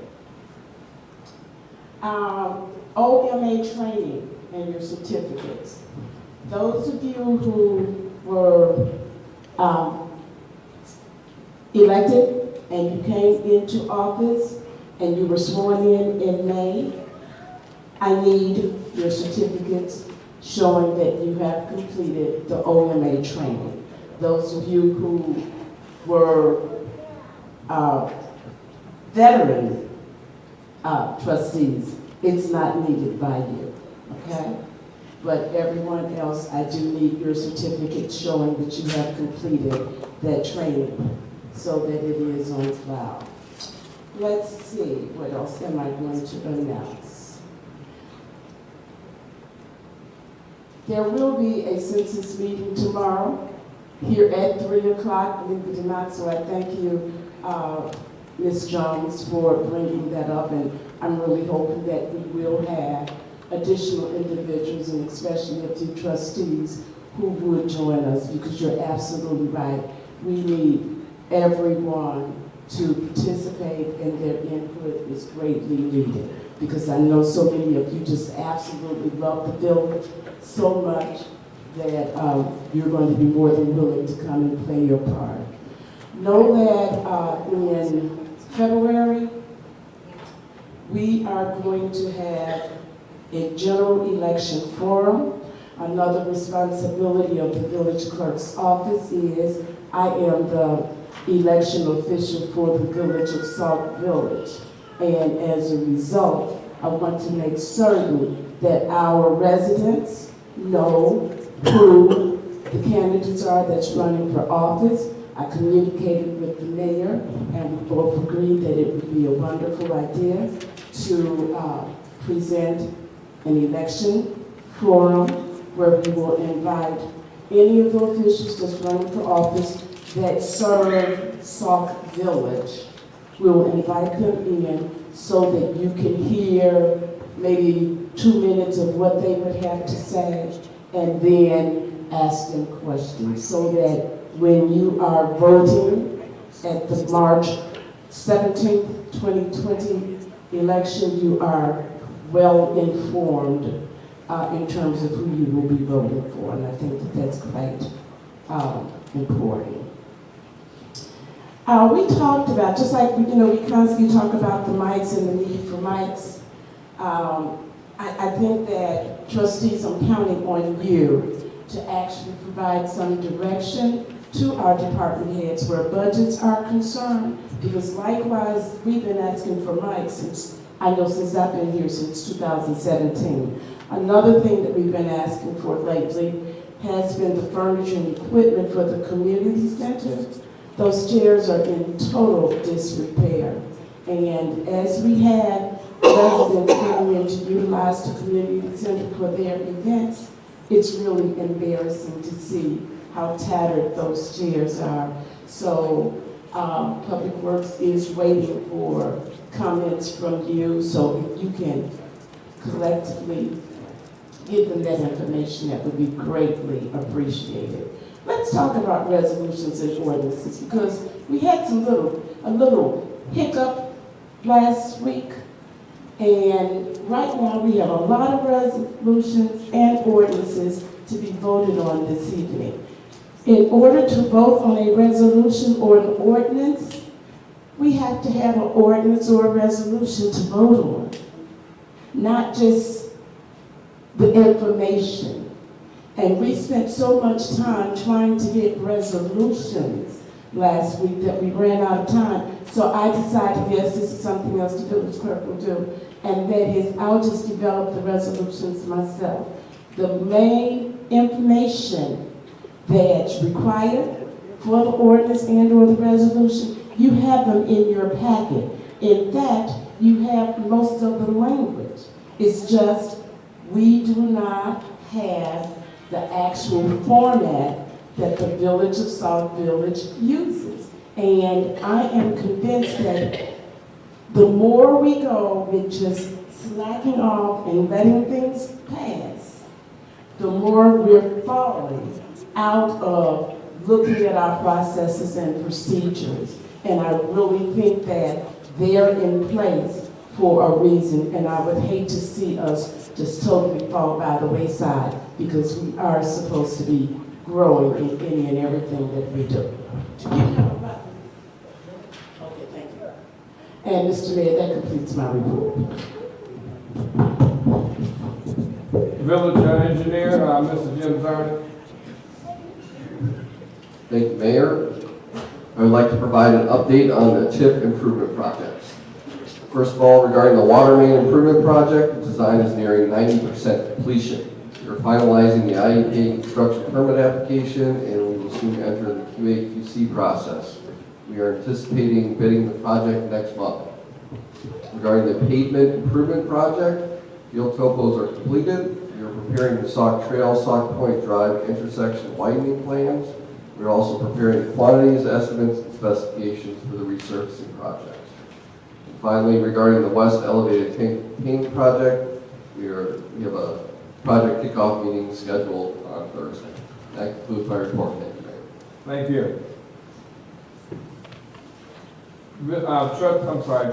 OMA training and your certificates. Those of you who were elected and you came into office and you were sworn in May, I need your certificates showing that you have completed the OMA training. Those of you who were veteran trustees, it's not needed by you, okay? But everyone else, I do need your certificate showing that you have completed that training so that it is on file. Let's see, what else am I going to announce? There will be a census meeting tomorrow here at 3 o'clock, believe it or not, so I thank you, Ms. Jones, for bringing that up, and I'm really hoping that we will have additional individuals, and especially a few trustees, who would join us, because you're absolutely right. We need everyone to participate, and their input is greatly needed, because I know so many of you just absolutely love the village so much that you're going to be more than willing to come and play your part. Know that in February, we are going to have a general election forum. Another responsibility of the village clerk's office is I am the election official for the village of Sauk Village. And as a result, I want to make certain that our residents know who the candidates are that's running for office. I communicated with the mayor, and we both agreed that it would be a wonderful idea to present an election forum where we will invite any of the officials that's running for office that serve Sauk Village. We will invite them in so that you can hear maybe 2 minutes of what they would have to say, and then ask them questions, so that when you are voting at the March 17th, 2020 election, you are well informed in terms of who you will be voting for, and I think that that's quite important. We talked about, just like we constantly talk about the mics and the need for mics. I think that trustees, I'm counting on you to actually provide some direction to our department heads where budgets are concerned, because likewise, we've been asking for mics since I've been here since 2017. Another thing that we've been asking for lately has been the furniture and equipment for the community center. Those chairs are in total disrepair. And as we have residents coming in to utilize the community center for their events, it's really embarrassing to see how tattered those chairs are. So Public Works is waiting for comments from you, so if you can collectively give them that information, that would be greatly appreciated. Let's talk about resolutions and ordinances, because we had a little hiccup last week, and right now we have a lot of resolutions and ordinances to be voted on this evening. In order to vote on a resolution or an ordinance, we have to have an ordinance or a resolution to vote on, not just the information. And we spent so much time trying to get resolutions last week that we ran out of time. So I decided, yes, this is something else the village clerk will do, and that is I'll just develop the resolutions myself. The main information that's required for the ordinance and or the resolution, you have them in your packet. In fact, you have most of the language. It's just we do not have the actual format that the village of Sauk Village uses. And I am convinced that the more we go with just slacking off and letting things pass, the more we're falling out of looking at our processes and procedures. And I really think that they're in place for a reason, and I would hate to see us just totally fall by the wayside, because we are supposed to be growing in any and everything that we do. Okay, thank you. And Mr. Mayor, that completes my report. Village engineer, Mr. Jim Zarni. Thank you, Mayor. I would like to provide an update on the TIF improvement projects. First of all, regarding the water main improvement project, the design is nearing 90% completion. We are finalizing the IEP construction permit application, and we will soon enter the QA/QC process. We are anticipating bidding the project next month. Regarding the pavement improvement project, field topos are completed. We are preparing the Sauk Trail, Sauk Point Drive intersection widening plans. We are also preparing quantities, estimates, and specifications for the resurfacing projects. And finally, regarding the west elevated tank paint project, we have a project kickoff meeting scheduled on Thursday. That concludes my report. Thank you, Mayor. Thank you.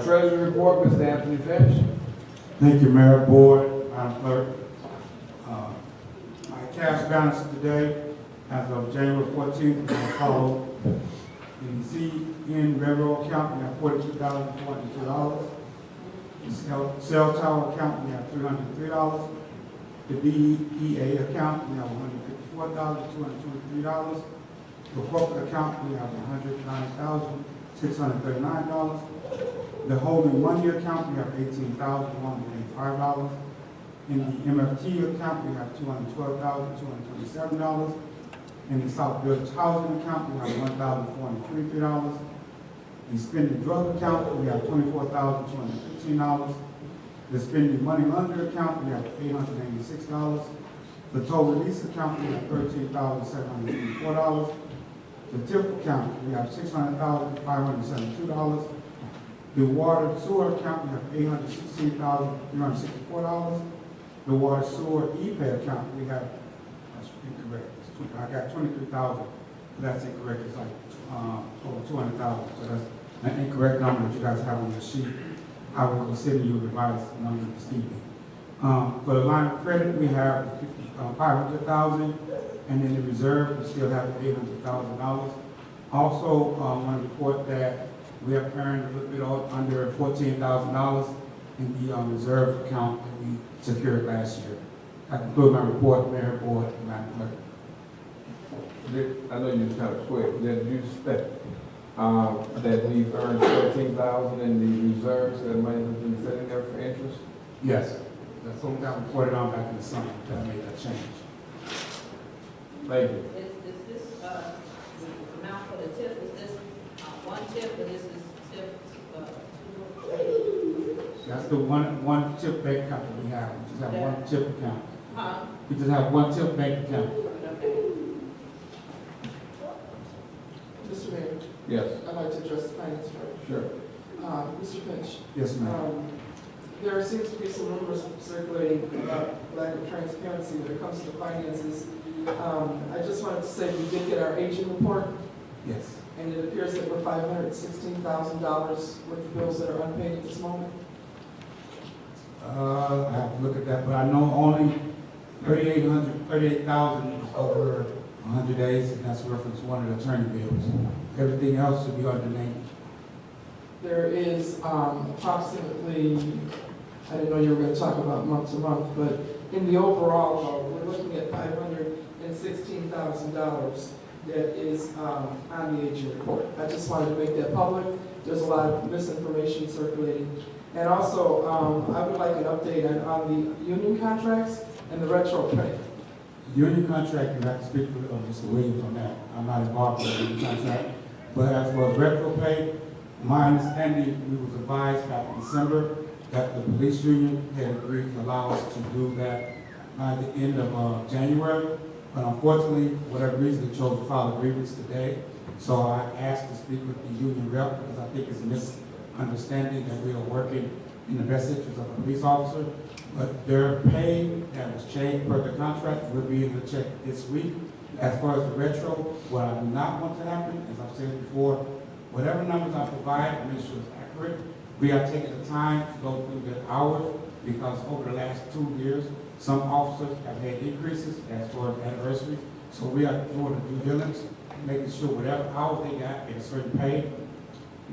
Treasury report, Mr. Anthony Finch. Thank you, Mayor, Board, Madam Clerk. My cash balance today, as of January 14th, is as follows. In the CN Railroad account, we have $42,402. The cell tower account, we have $303. The DEA account, we have $154,223. The corporate account, we have $109,639. The holding money account, we have $18,185. In the MFT account, we have $212,227. In the South Village Housing account, we have $1,423. The spending drug account, we have $24,215. The spending money laundry account, we have $886. The total lease account, we have $13,724. The TIF account, we have $600,572. The water and sewer account, we have $816,364. The water sewer e-pay account, we have, that's incorrect, I got 23,000, that's incorrect, it's like over 200,000, so that's an incorrect number that you guys have on your sheet. I will be sending you a revised number this evening. For the line of credit, we have 500,000, and in the reserve, we still have $800,000. Also, I want to report that we have earned a little bit under $14,000 in the reserve account that we secured last year. I conclude my report, Mayor, Board, and Madam Clerk. I know you was kind of quick. Did you expect that we've earned $13,000 in the reserves, that money has been sitting there for interest? Yes, that's what got reported on back in the summer that I made that change. Thank you. Is this, the amount for the tip, is this one tip, or this is tip, two? That's the one tip bank account that we have. We just have one tip account. Huh? We just have one tip bank account. Okay. Mr. Mayor, Yes. I'd like to address the finance first. Sure. Mr. Finch. Yes, ma'am. There seems to be some rumors circulating about lack of transparency when it comes to finances. I just wanted to say we did get our aging report, Yes. and it appears that we're $516,000 worth of bills that are unpaid at this moment. I have to look at that, but I know only 38,000 is over 100 days, and that's reference one of the attorney bills. Everything else should be underneath. There is approximately, I didn't know you were going to talk about month to month, but in the overall, we're looking at $516,000 that is on the aging report. I just wanted to make that public. There's a lot of misinformation circulating. And also, I would like an update on the union contracts and the retro pay. Union contract, you have to speak with Mr. Williams on that. I'm not involved in the union contract. But as for retro pay, my understanding, we was advised back in December that the police union had agreed to allow us to do that by the end of January. But unfortunately, for whatever reason, they chose to file a grievance today. So I asked to speak with the union rep because I think it's a misunderstanding that we are working in the best interest of a police officer. But their pay that was changed per the contract will be in the check this week. As far as the retro, what I do not want to happen, as I've said before, whatever numbers I provide, make sure it's accurate. We are taking the time to go through the hours, because over the last 2 years, some officers have had increases as far as anniversary. So we are doing the due diligence, making sure whatever hours they got get a certain pay.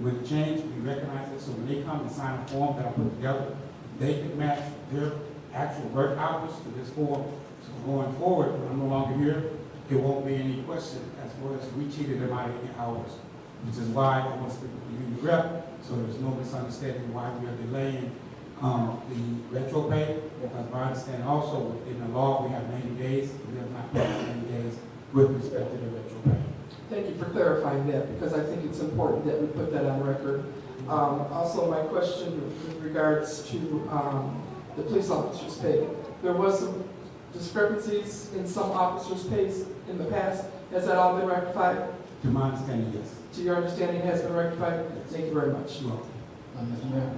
When it change, we recognize it, so when they come and sign a form that I put together, they can match their actual work hours to this form. So going forward, when I'm no longer here, there won't be any question as far as we cheated them out of any hours, which is why I want to speak with the union rep, so there's no misunderstanding why we are delaying the retro pay, because my understanding also, in the law, we have 90 days, we have not passed 90 days with respect to the retro pay. Thank you for clarifying that, because I think it's important that we put that on record. Also, my question with regards to the police officers' pay. There was some discrepancies in some officers' pays in the past. Has that all been rectified? To my understanding, yes. To your understanding, it has been rectified? Yes. Thank you very much. You're welcome. Mr. Mayor,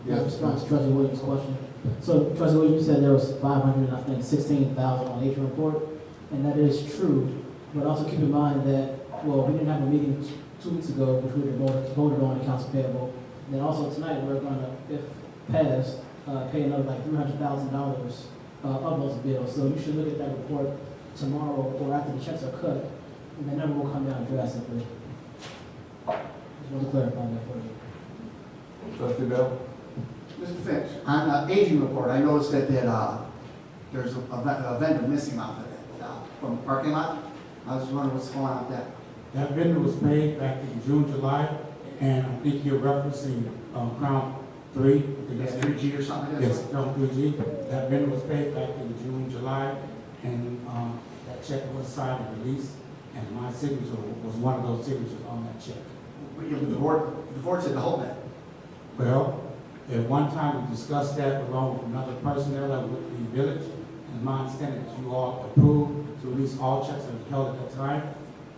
may I respond to Trustee Williams' question? So, Trustee Williams, you said there was 516,000 on the H report, and that is true. But also keep in mind that, well, we didn't have a meeting 2 weeks ago, which we voted on in council payable. And then also tonight, we're going to, if passed, pay another like $300,000 of those bills. So you should look at that report tomorrow or after the checks are cut, and the number will come down drastically. Just want to clarify that for you. Trustee Bell? Mr. Finch, on the aging report, I noticed that there's a vendor missing off of it from the parking lot. I was wondering what's going on with that. That vendor was paid back in June, July, and I think you're referencing Crown 3. I think that's 3G or something like that? Yes, Crown 3G. That vendor was paid back in June, July, and that check was signed and released, and my signature was one of those signatures on that check. The board said to hold that. Well, at one time we discussed that along with another personnel that was with the village, and my understanding is you all approved to release all checks that was held at that time.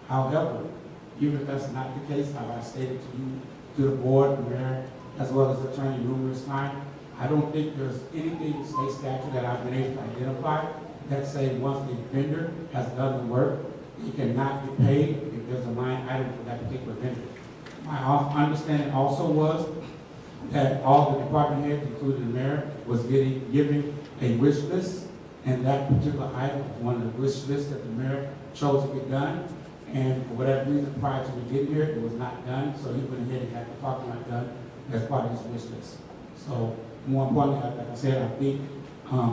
However, even if that's not the case, as I stated to you, to the board, the mayor, as well as the attorney numerous times, I don't think there's anything in state statute that I've been able to identify that say once the vendor has done the work, he cannot get paid if there's a line item for that particular vendor. My understanding also was that all the department heads, including the mayor, was giving a wish list, and that particular item was one of the wish lists that the mayor chose to get done. And for whatever reason, prior to me getting here, it was not done, so he went ahead and had the parking lot done as part of his wish list. So more importantly, like I said, I think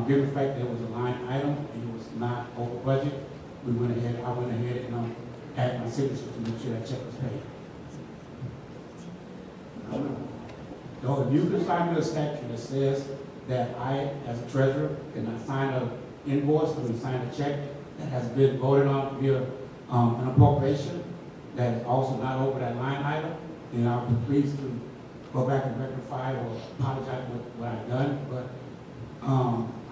given the fact that it was a line item and it was not over budget, I went ahead and added my signature to make sure that check was paid. So if you can find me a statute that says that I, as a treasurer, cannot sign an invoice or sign a check that has been voted on via an appropriation that is also not over that line item, then I'll be pleased to go back and rectify or apologize for what I've done. But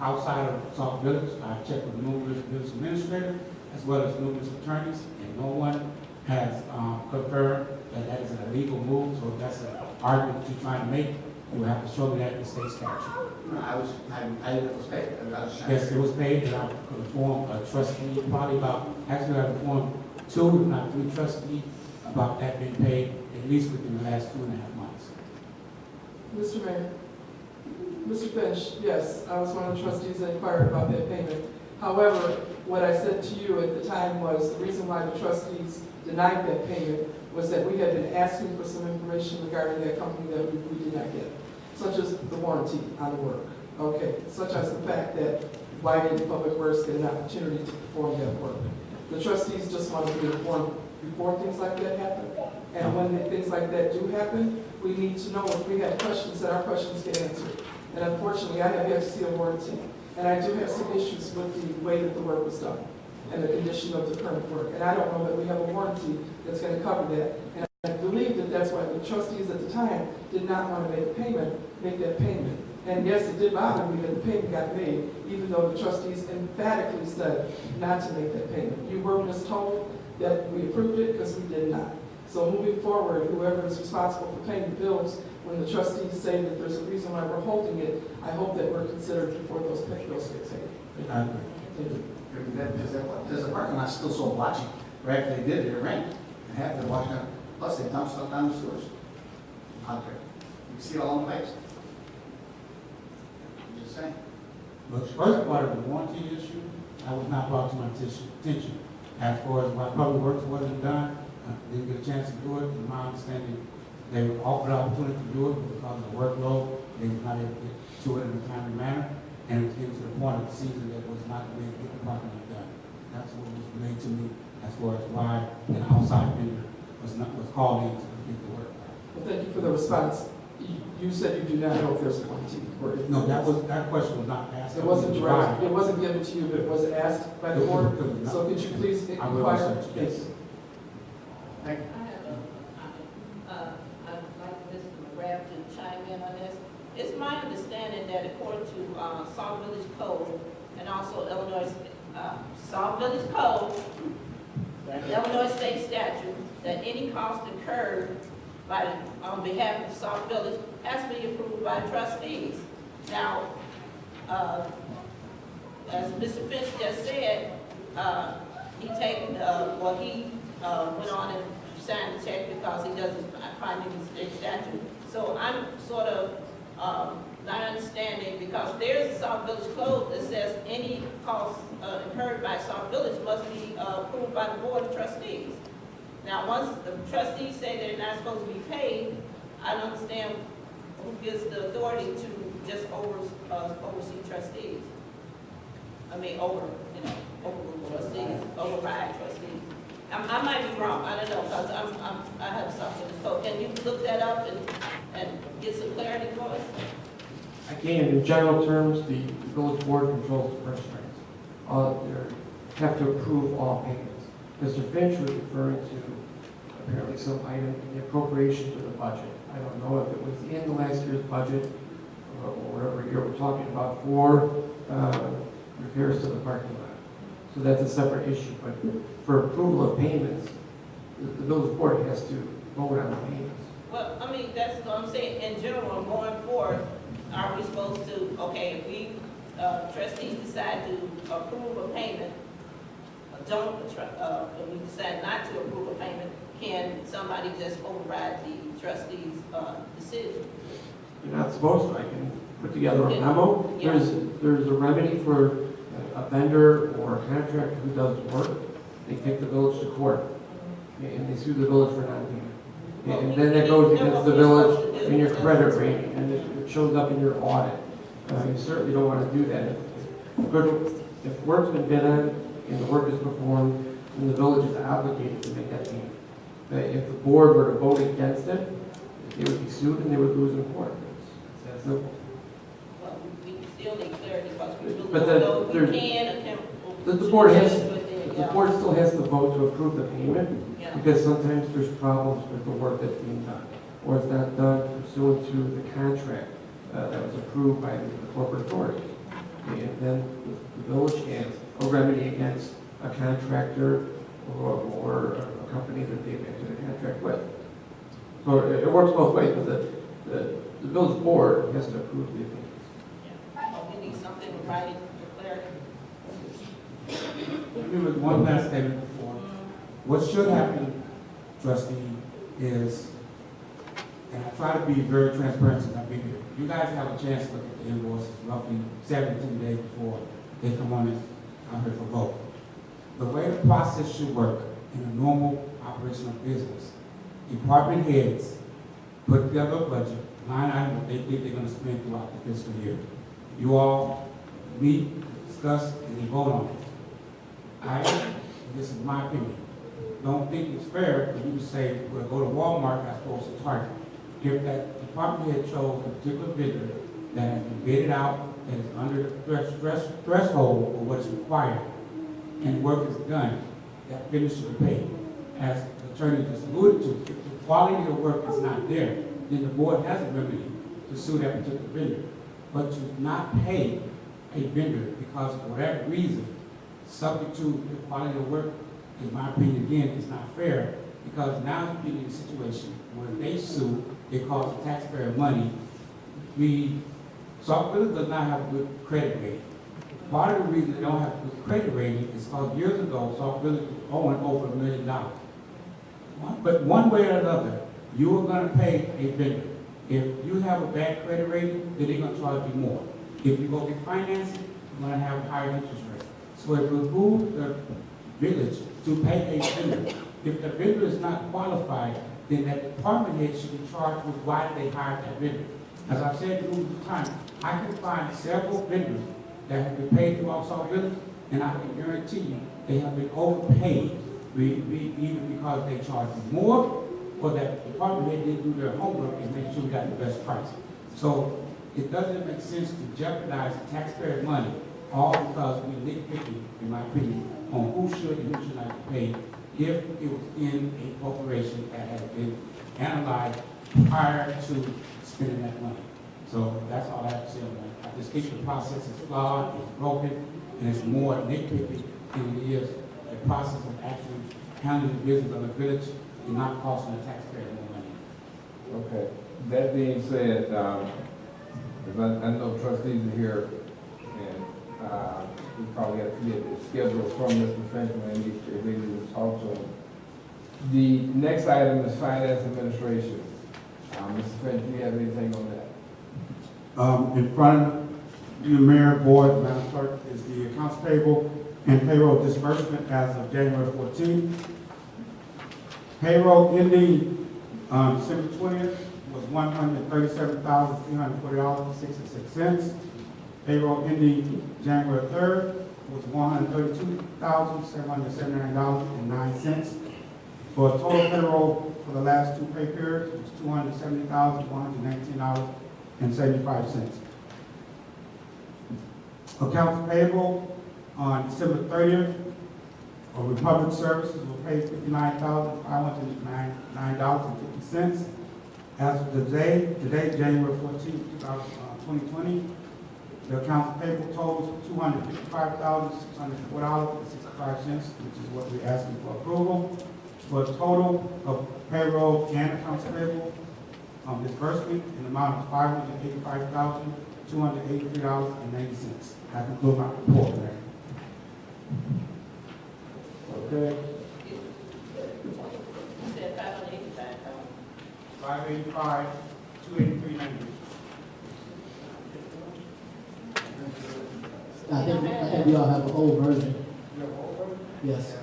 outside of Sauk Village, I've checked with numerous village administrators as well as numerous attorneys, and no one has confirmed that that is an illegal move. So if that's an argument that you're trying to make, you have to show me that in the state statute. No, I didn't know it was paid. Yes, it was paid, and I could inform a trustee, probably actually I informed 2, if not 3 trustees about that being paid, at least within the last 2.5 months. Mr. Mayor, Mr. Finch, yes, I was one of the trustees that inquired about that payment. However, what I said to you at the time was the reason why the trustees denied that payment was that we had been asking for some information regarding that company that we did not get, such as the warranty on the work, okay, such as the fact that why didn't Public Works get an opportunity to perform that work. The trustees just want to be informed before things like that happen, and when things like that do happen, we need to know if we have questions, that our questions get answered. And unfortunately, I have yet to see a warranty, and I do have some issues with the way that the work was done and the condition of the current work. And I don't know that we have a warranty that's going to cover that. And I believe that that's why the trustees at the time did not want to make that payment. And yes, it did bother me that the payment got made, even though the trustees emphatically said not to make that payment. You were mistold that we approved it because we did not. So moving forward, whoever is responsible for paying the bills when the trustees say that there's a reason why we're holding it, I hope that we're considered before those bills get taken. I agree. Thank you. There's a parking lot still so watching, right after they did it, it rained, and half the wash down, plus they dumped stuff down the sewers. Out there, you can see it all on the pipes. I'm just saying. But the first part of the warranty issue, that was not brought to my attention. As far as why public works wasn't done, didn't get a chance to do it, in my understanding, they were offered the opportunity to do it, but because of the workload, they were not able to get to it in a timely manner, and it was getting to the point of the season that was not going to get the parking lot done. That's what was relayed to me as far as why an outside vendor was called in to complete the work. Well, thank you for the response. You said you do not know if there's a warranty. No, that question was not asked. It wasn't direct, it wasn't given to you, but it was asked by the board. So could you please I will inquire? research, yes. Thank you. I'd like Mr. McGrath to chime in on this. It's my understanding that according to Sauk Village Code and also Illinois, Sauk Village Code, Illinois State Statute, that any cost incurred on behalf of Sauk Village has to be approved by trustees. Now, as Mr. Finch just said, he went on and signed the check because he doesn't find it in the state statute. So I'm sort of not understanding, because there's a Sauk Village Code that says any cost incurred by Sauk Village must be approved by the Board of Trustees. Now, once the trustees say they're not supposed to be paid, I don't understand who gives the authority to just oversee trustees. I mean, overrule trustees, override trustees. I might be wrong, I don't know, because I have something in the code. Can you look that up and get some clarity for us? I can. In general terms, the village board controls the purse strings. They have to approve all payments. Mr. Finch was referring to apparently some item in the appropriation to the budget. I don't know if it was in the last year's budget or whatever year we're talking about for repairs to the parking lot. So that's a separate issue. But for approval of payments, the village board has to vote on the payments. Well, I mean, that's what I'm saying. In general, going forward, are we supposed to, okay, if we, trustees decide to approve a payment, if we decide not to approve a payment, can somebody just override the trustee's decision? You're not supposed to. I can put together a memo. Yeah. There's a remedy for a vendor or a contractor who does work. They take the village to court, and they sue the village for non-payment. And then that goes against the village and your credit rating, and it shows up in your audit. You certainly don't want to do that. If work's been bid on and the work is performed, then the village is obligated to make that payment. If the board were to vote against it, they would be sued and they would lose in court. It's that simple. Well, we still need clarity because we really But don't know if we can or can't. The board still has to vote to approve the payment, because sometimes there's problems with the work that's being done, or it's not done pursuant to the contract that was approved by the corporate authority. And then the village has a remedy against a contractor or a company that they've entered a contract with. So it works both ways, but the village board has to approve the payments. We need something in writing for clarity. Let me make one last statement before. What should happen, trustee, is, and I try to be very transparent since I've been here. You guys have a chance to look at the invoices roughly 17 days before they come on this out here for vote. The way the process should work in a normal operation of business, department heads put together a budget, line item what they think they're going to spend throughout the fiscal year. You all meet, discuss, and you vote on it. This is my opinion, don't think it's fair for you to say, well, go to Walmart as opposed to Target. If that department head chose a particular vendor that has been bidded out, that is under the threshold of what is required, and work is done, that vendor should be paid. As the attorney just alluded to, if the quality of the work is not there, then the board has a remedy to sue that particular vendor. But to not pay a vendor because of whatever reason, subject to the quality of work, in my opinion, again, is not fair because now you're getting in a situation where they sue, it costs the taxpayer money. Sauk Village does not have a good credit rating. Part of the reason they don't have a good credit rating is because years ago, Sauk Village was owing over $1 million. But one way or another, you are gonna pay a vendor. If you have a bad credit rating, then they're gonna charge you more. If you go refinance it, you're gonna have a higher interest rate. So it behooves the village to pay a vendor. If the vendor is not qualified, then that department head should be charged with why they hired that vendor. As I've said numerous times, I can find several vendors that have been paid through Sauk Village, and I can guarantee you they have been overpaid, either because they charge you more, or that the department head didn't do their homework and make sure we got the best price. So it doesn't make sense to jeopardize taxpayer money, all because we nitpicking, in my opinion, on who should and who should not be paid if it was in a corporation that had been analyzed prior to spending that money. So that's all I have to say on that. I just think the process is flawed, it's broken, and it's more nitpicking than it is the process of actually handling the business of the village and not costing the taxpayer more money. Okay, that being said, 'cause I know trustees are here, and we probably have to get a schedule from Mr. Finchman if they need to talk to him. The next item is finance administration. Mr. Finch, do you have anything on that? In front of you, Mayor, Board, Madam Clerk, is the accounts payable and payroll disbursement as of January 14th. Payroll ending December 20th was $137,340.66. Payroll ending January 3rd was $132,779.09. For a total payroll for the last two pay periods was $270,119.75. Accounts payable on December 30th for Republic Services will pay $59,509.50. As of today, January 14th, 2020, the accounts payable totals $255,604.65, which is what we're asking for approval. For a total of payroll and accounts payable disbursement in the amount of $585,283.90. That concludes my report, Mayor. Okay. You said $585,000? 585, 283.90. I think we all have an old version. Yes.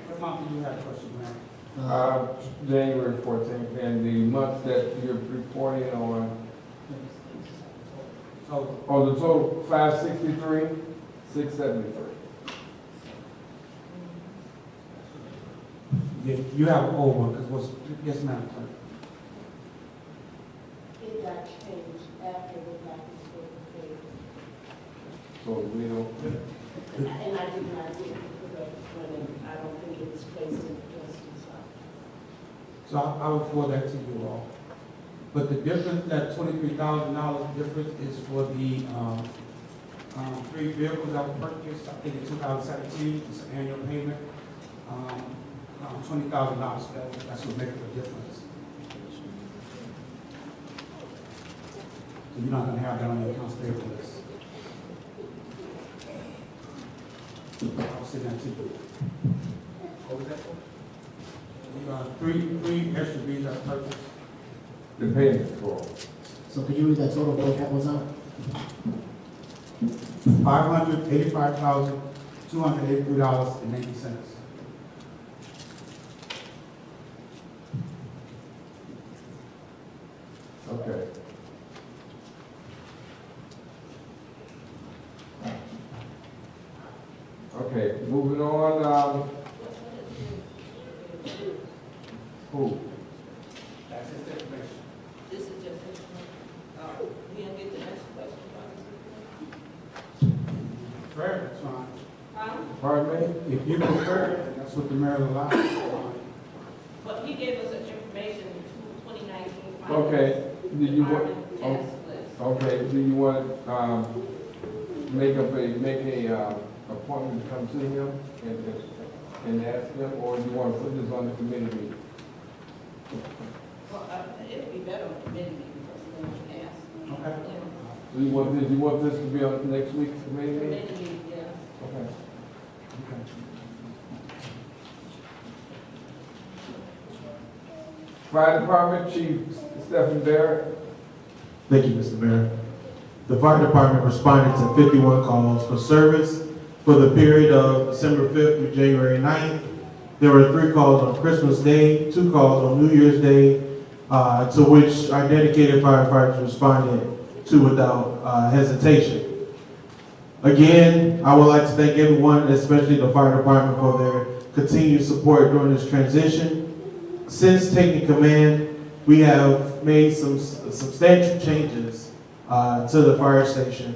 What month do you have questions, ma'am? January 14th, and the months that you're reporting on, the total 563, 673. Yeah, you have an old one, because what's, yes, Madam Clerk. It got changed after the black was paid. So we don't. And I did not get the correct one, I don't think it was placed in the trustee's office. So I will forward that to you all. But the difference, that $23,000 difference is for the 3 vehicles that were purchased, I think in 2017, it's an annual payment, $20,000, so that's what makes the difference. So you're not gonna have that on your accounts payable list. I'll send that to you. What was that for? Three SUVs that's purchased. The payment for. So could you read that total for us one more time? $585,283.80. Okay. Okay, moving on, who? That's his information. This is just, we didn't get the next question. Fair, that's fine. Pardon me? If you prefer, that's what the mayor allows. But he gave us information in 2019. Okay, do you want, Task list. okay, do you want, make a appointment to come see him? And and ask them, or you want to put this on the committee meeting? Well, it'd be better on the committee meeting, because then we can ask. Okay. So you want this to be on next week's committee meeting? Committee meeting, yeah. Okay. Fire Department Chief Stephen Barrett. Thank you, Mr. Mayor. The fire department responded to 51 calls for service for the period of December 5th through January 9th. There were 3 calls on Christmas Day, 2 calls on New Year's Day, to which our dedicated firefighters responded to without hesitation. Again, I would like to thank everyone, especially the fire department, for their continued support during this transition. Since taking command, we have made some substantial changes to the fire station,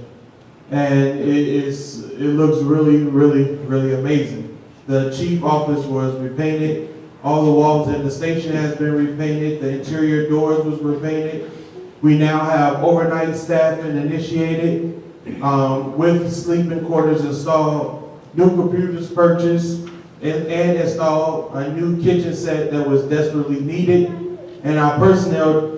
and it looks really amazing. The chief office was repainted. All the walls in the station has been repainted. The interior doors was repainted. We now have overnight staffing initiated, with sleeping quarters installed, new computers purchased, and installed, a new kitchen set that was desperately needed, and our personnel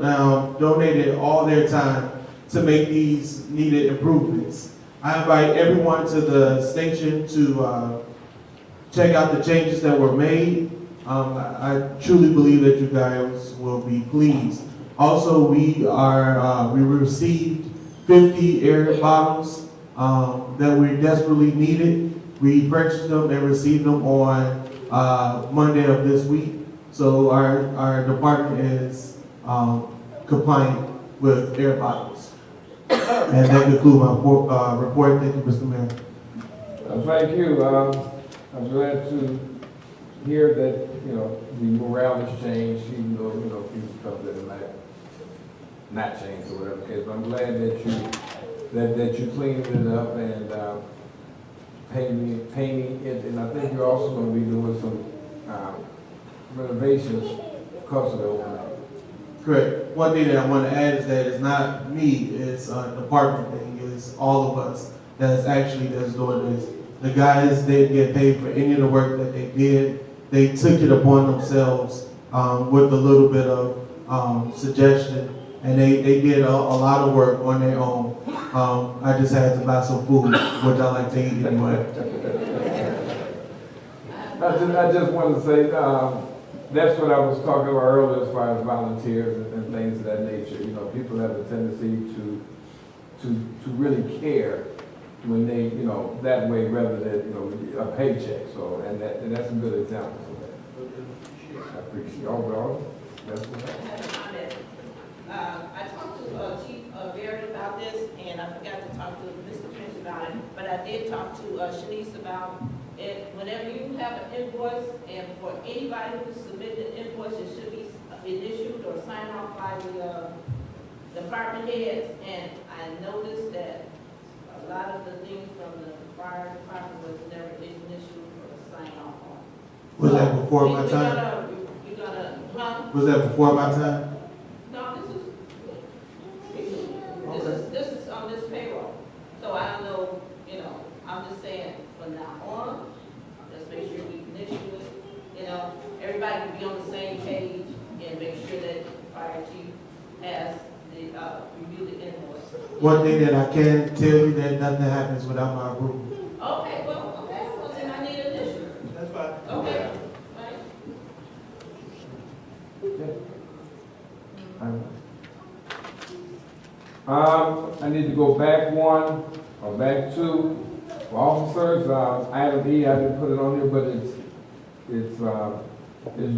donated all their time to make these needed improvements. I invite everyone to the station to check out the changes that were made. I truly believe that you guys will be pleased. Also, we received 50 air bottles that we desperately needed. We purchased them and received them on Monday of this week. So our department is compliant with air bottles. And that concludes my report. Thank you, Mr. Mayor. Thank you. I'm glad to hear that, the morale has changed, even though, people felt that it might not change or whatever case. But I'm glad that you cleaned it up and painting it. And I think you're also going to be doing some renovations because of the overnight. Correct. One thing that I want to add is that it's not me, it's a department thing. It's all of us that's doing this. The guys didn't get paid for any of the work that they did. They took it upon themselves with a little bit of suggestion, and they did a lot of work on their own. I just had to buy some food, which I like to eat anyway. I just want to say, that's what I was talking about earlier as far as volunteers and things of that nature. People have a tendency to really care when they, that way rather than, a paycheck. So, and that's a good example for that. I appreciate overall. That's what I had a comment. I talked to Chief Barrett about this, and I forgot to talk to Mr. Finch about it, but I did talk to Shanice about it. Whenever you have an invoice, and for anybody who submitted an invoice, it should be issued or signed off by the department heads. And I noticed that a lot of the things from the fire department was never issued or signed off on. Was that before my time? Was that before my time? No, this is on this payroll. So I don't know, I'm just saying from now on, let's make sure we can issue it. Everybody can be on the same page and make sure that the fire chief has reviewed the invoice. One thing that I can tell you that nothing happens without my approval. Okay, well, then I need an issue. That's fine. Okay. I need to go back one or back two. For officers, item E, I didn't put it on here, but it's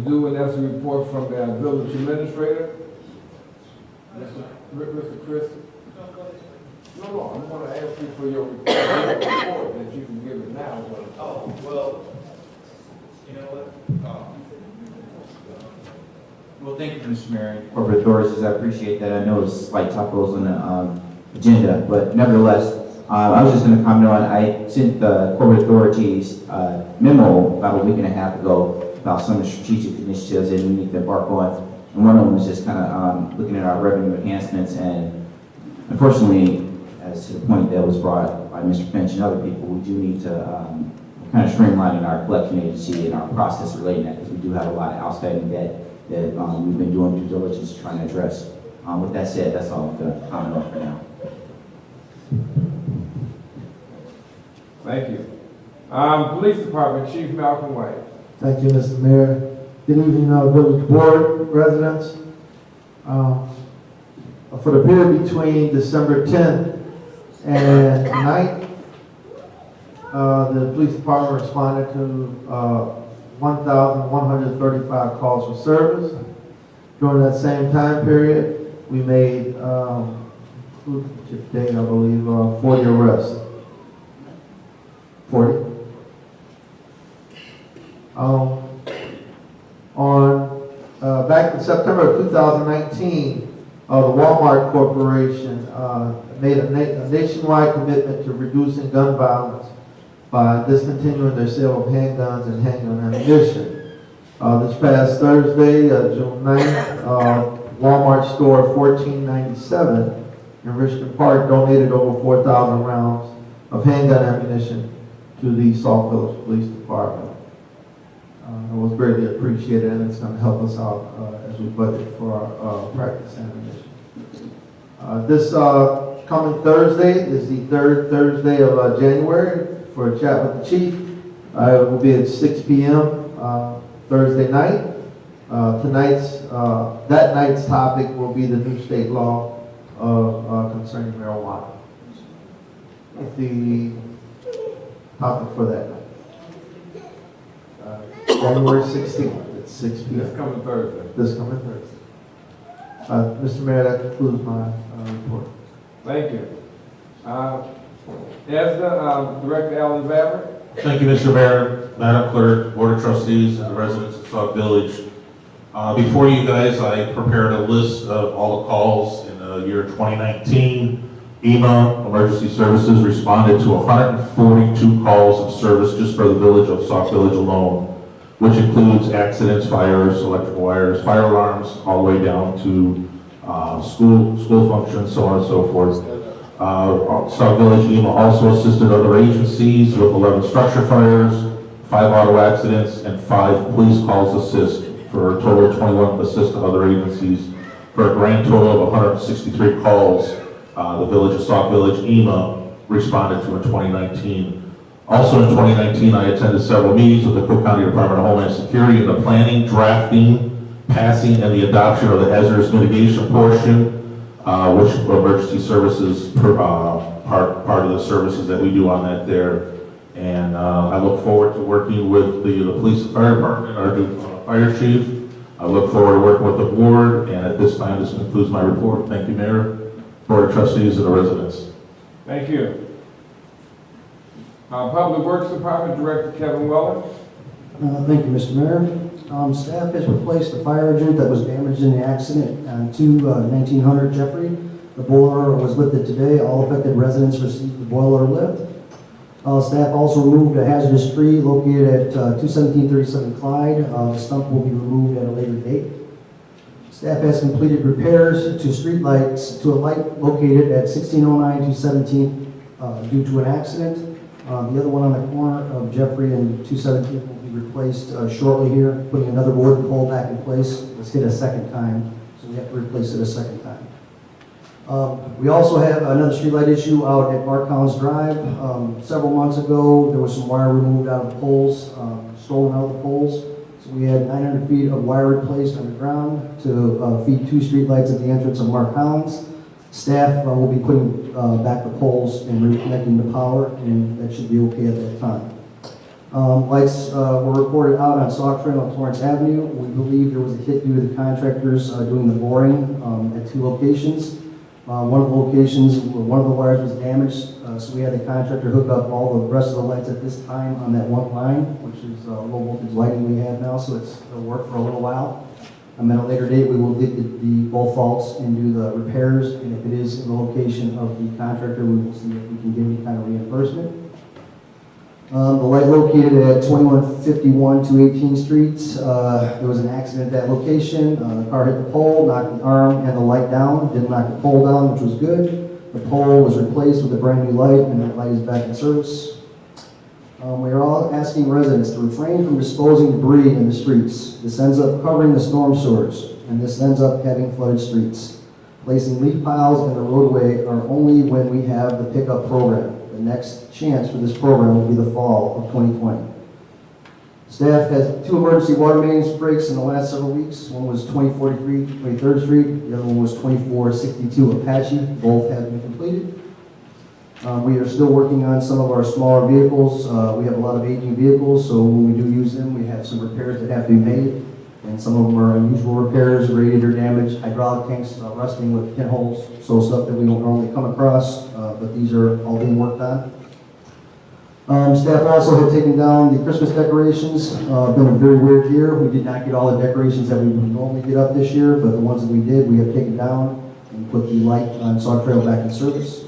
due, and that's a report from the village administrator. Mr. Chris. No, I'm going to ask you for your report that you can give it now. Oh, well, you know what? Well, thank you, Mr. Mayor. Corporate authorities, I appreciate that. I know it's slight typos on the agenda, but nevertheless, I was just going to comment on, I sent the corporate authorities memo about a week and a half ago about some of the strategic initiatives that we need to embark on. And one of them was just kind of looking at our revenue enhancements, and unfortunately, as to the point that was brought by Mr. Finch and other people, we do need to kind of streamlining our collection agency and our process relating that, because we do have a lot of outstanding debt that we've been doing due diligence trying to address. With that said, that's all I'm going to comment on for now. Thank you. Police Department, Chief Malcolm White. Thank you, Mr. Mayor. Good evening, Village Board residents. For the period between December 10th and 9th, the police department responded to 1,135 calls for service. During that same time period, we made, today I believe, 40 arrests. 40. Back in September of 2019, the Walmart Corporation made a nationwide commitment to reducing gun violence by discontinuing their sale of handguns and handgun ammunition. This past Thursday, June 9th, Walmart store 1497 in Richmond Park donated over 4,000 rounds of handgun ammunition to the Sauk Village Police Department. It was greatly appreciated, and it's going to help us out as we budget for our practice ammunition. This coming Thursday is the third Thursday of January for a chat with the chief. It will be at 6 p.m. Thursday night. That night's topic will be the new state law concerning marijuana. The topic for that night. January 16th at 6 p.m. This coming Thursday. This coming Thursday. Mr. Mayor, that concludes my report. Thank you. ESNA, Director Allen Barrett. Thank you, Mr. Mayor, Madam Clerk, Board of Trustees, and the residents of Sauk Village. Before you guys, I prepared a list of all the calls in the year 2019. EMA, Emergency Services, responded to 142 calls of service just for the village of Sauk Village alone, which includes accidents, fires, electrical wires, fire alarms, all the way down to school functions, so on and so forth. Sauk Village EMA also assisted other agencies with 11 structure fires, 5 auto accidents, and 5 police calls assist, for a total of 21 assist to other agencies, for a grand total of 163 calls the village of Sauk Village EMA responded to in 2019. Also in 2019, I attended several meetings with the Cook County Department of Homeland Security in the planning, drafting, passing, and the adoption of the hazardous mitigation portion, which emergency services, part of the services that we do on that there. And I look forward to working with the police and fire department, our new fire chief. I look forward to working with the board, and at this time, this concludes my report. Thank you, Mayor, Board of Trustees, and the residents. Thank you. Public Works Department Director Kevin Weller. Thank you, Mr. Mayor. Staff has replaced the fire hydrant that was damaged in the accident on 1900 Jeffrey. The boiler was lifted today. All affected residents received the boiler lift. Staff also removed a hazardous tree located at 21737 Clyde. The stump will be removed at a later date. Staff has completed repairs to street lights, to a light located at 1609 to 17th due to an accident. The other one on the corner of Jeffrey and 217th will be replaced shortly here, putting another wood pole back in place. It was hit a second time, so we have to replace it a second time. We also have another streetlight issue out at Mark Collins Drive. Several months ago, there was some wire removed out of the poles, stolen out of the poles. So we had 900 feet of wire replaced underground to feed 2 streetlights at the entrance of Mark Collins. Staff will be putting back the poles and reconnecting the power, and that should be okay at that time. Lights were reported out on Sauk Trail on Torrance Avenue. We believe there was a hit due to the contractors doing the boring at 2 locations. One of the locations, one of the wires was damaged, so we had the contractor hook up all the rest of the lights at this time on that one line, which is low voltage lighting we have now, so it'll work for a little while. At a later date, we will dig both faults and do the repairs, and if it is in the location of the contractor, we will see if we can get any kind of reimbursement. The light located at 2151 to 18th Street, there was an accident at that location. The car hit the pole, knocked the arm and the light down. Didn't knock the pole down, which was good. The pole was replaced with a brand new light, and that light is back in service. We are all asking residents to refrain from disposing debris in the streets. This ends up covering the storm sewers, and this ends up having flooded streets. Placing leaf piles in the roadway are only when we have the pickup program. The next chance for this program will be the fall of 2020. Staff has 2 emergency water mains breaks in the last several weeks. One was 2043 23rd Street. The other one was 2462 Apache. Both have been completed. We are still working on some of our smaller vehicles. We have a lot of aging vehicles, so when we do use them, we have some repairs that have to be made. And some of them are unusual repairs, radiator damage, hydraulic tanks rusting with pinholes, so stuff that we don't normally come across, but these are all being worked on. Staff also have taken down the Christmas decorations. Been a very weird year. We did not get all the decorations that we would normally get up this year, but the ones that we did, we have taken down and put the light on Sauk Trail back in service.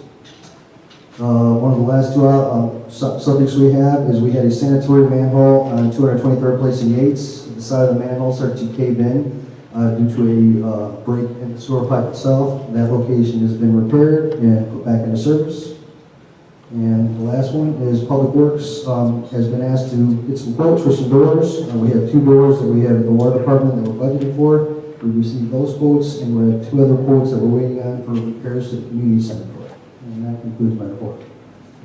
One of the last 2 subjects we have is we had a sanitary manhole on 223rd Place in Yates. The side of the manhole started to cave in due to a break in the sewer pipe itself. That location has been repaired and put back into service. And the last one is Public Works has been asked to get some quotes for some doors. We have 2 doors that we have at the water department that we're budgeted for. We received those quotes, and we have 2 other quotes that we're waiting on for repairs to the community center. And that concludes my report.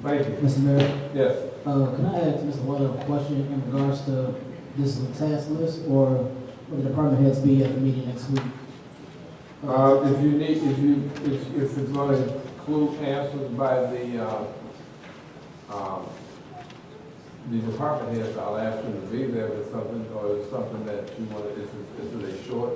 Thank you. Mr. Mayor? Yes. Can I ask Mr. Weller a question in regards to this task list, or will the department heads be at the meeting next week? If you need, if it's going to include answers by the department heads, I'll ask them to be there with something, or is something that you want to, is it a short,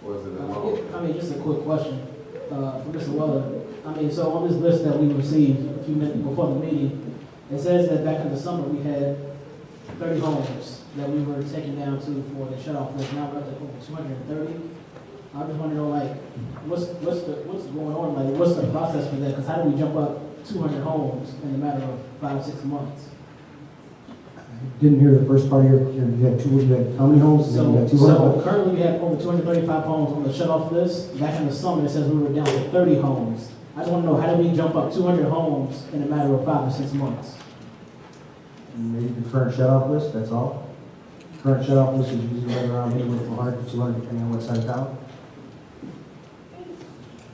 or is it a long? I mean, just a quick question for Mr. Weller. I mean, so on this list that we received a few minutes before the meeting, it says that back in the summer we had 30 homes that we were taking down to for the shut-off list. Now we're up to over 230. I just want to know, like, what's going on? Like, what's the process for that? Because how do we jump up 200 homes in a matter of 5-6 months? Didn't hear the first part of you had how many homes? So, you had 200? so currently we have over 235 homes on the shut-off list. Back in the summer, it says we were down to 30 homes. I just want to know, how do we jump up 200 homes in a matter of 5 or 6 months? Maybe the current shut-off list, that's all. Current shut-off list is usually right around anywhere from 100 to 200, depending on what side of town.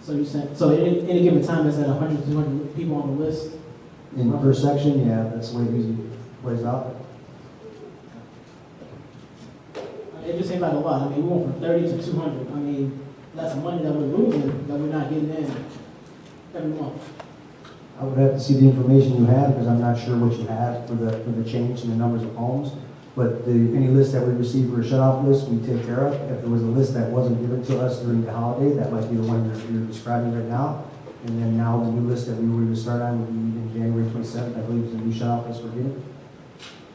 So you said, so any given time, there's at 100 to 200 people on the list? In the first section, yeah, that's the way it usually plays out. It just seems like a lot. I mean, we went from 30 to 200. I mean, that's money that we're losing, that we're not getting in every month. I would have to see the information you have, because I'm not sure what you have for the change in the numbers of homes. But any list that we receive for a shut-off list, we take care of. If there was a list that wasn't given to us during the holiday, that might be the one you're describing right now. And then now the new list that we were going to start on would be in January 27th, I believe, is the new shut-off list we're getting.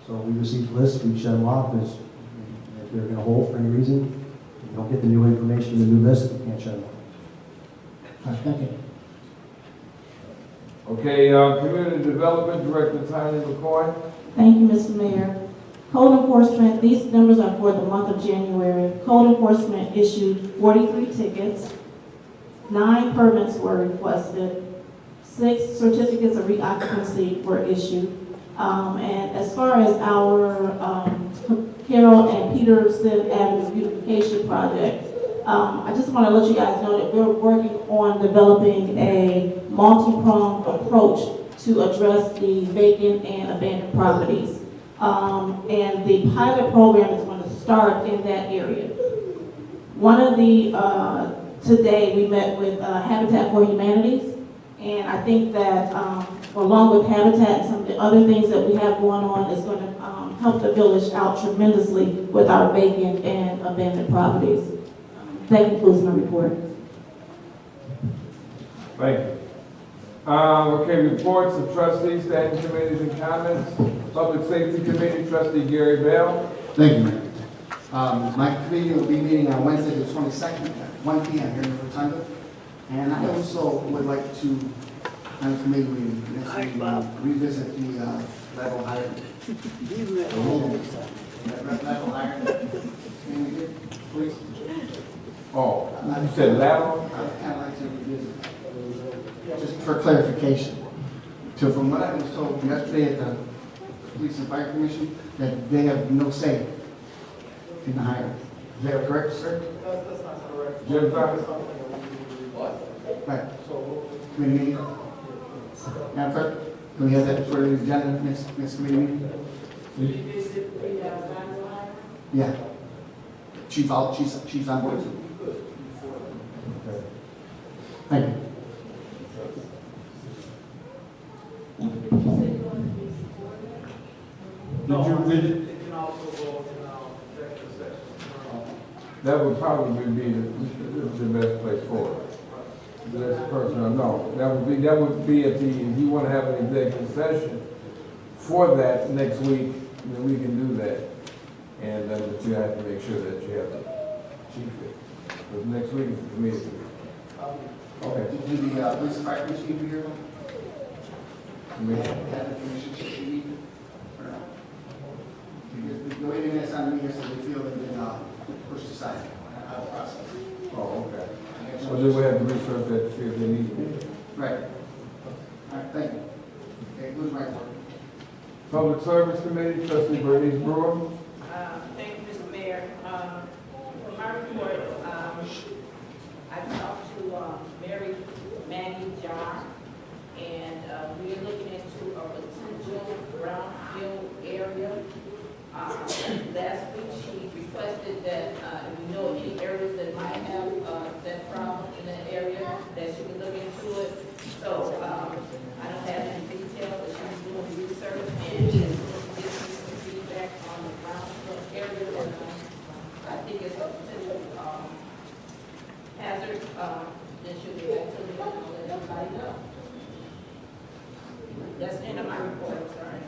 So we receive lists, we shut them off. If they're going to hold for any reason, if you don't get the new information, the new list, you can't shut them off. All right, thank you. Okay, Community Development Director Tanya McCoy. Thank you, Mr. Mayor. Code enforcement, these numbers are for the month of January. Code enforcement issued 43 tickets, 9 permits were requested, 6 certificates of reoccupancy were issued. And as far as our Carroll and Peterson Avenue beautification project, I just want to let you guys know that we're working on developing a multi-pronged approach to address the vacant and abandoned properties. And the pilot program is going to start in that area. One of the, today we met with Habitat for Humanities, and I think that along with Habitat and some of the other things that we have going on is going to help the village out tremendously with our vacant and abandoned properties. That concludes my report. Thank you. Okay, reports of trustees, standing committees and comments. Public Safety Committee, Trustee Gary Bell. Thank you, Mayor. My committee will be meeting on Wednesday the 22nd at 1 p.m. here in Rotunda. And I also would like to, on the committee meeting next week, revisit the level higher. Level higher. Can we get, please? Oh, you said lateral? I'd kind of like to revisit, just for clarification. So from what I was told yesterday at the Police and Fire Commission, that they have no say in the hiring. Is that correct, sir? That's not correct. Jim Fox? Right. Committee meeting? Madam Clerk, can we have that for the agenda for next committee meeting? Yeah. Chief's on board too. Thank you. That would probably be the best place for it. That's personal, no. That would be at the, if you want to have an executive session for that next week, then we can do that. And but you have to make sure that you have the chief there. Because next week is the committee. Okay. Do the police and fire commission be here? Commission. Have the commission check the meeting? Or not? Because the waiting minutes on the meeting, so they feel they've been pushed aside out of the process. Oh, okay. So then we have to research that to see if they need it. Right. All right, thank you. Okay, who's my report? Public Service Committee, Trustee Bernice Brewer. Thank you, Mr. Mayor. For my report, I talked to Mary Maggie John, and we're looking into a potential brownfield area. Last week, she requested that if we know any areas that might have that problem in that area, that she can look into it. So I don't have any details, but she's doing research, and she's going to give me some feedback on the brownfield area. And I think it's a potential hazard. Then she'll get back to me and I'll let everybody know. That's the end of my report, sorry.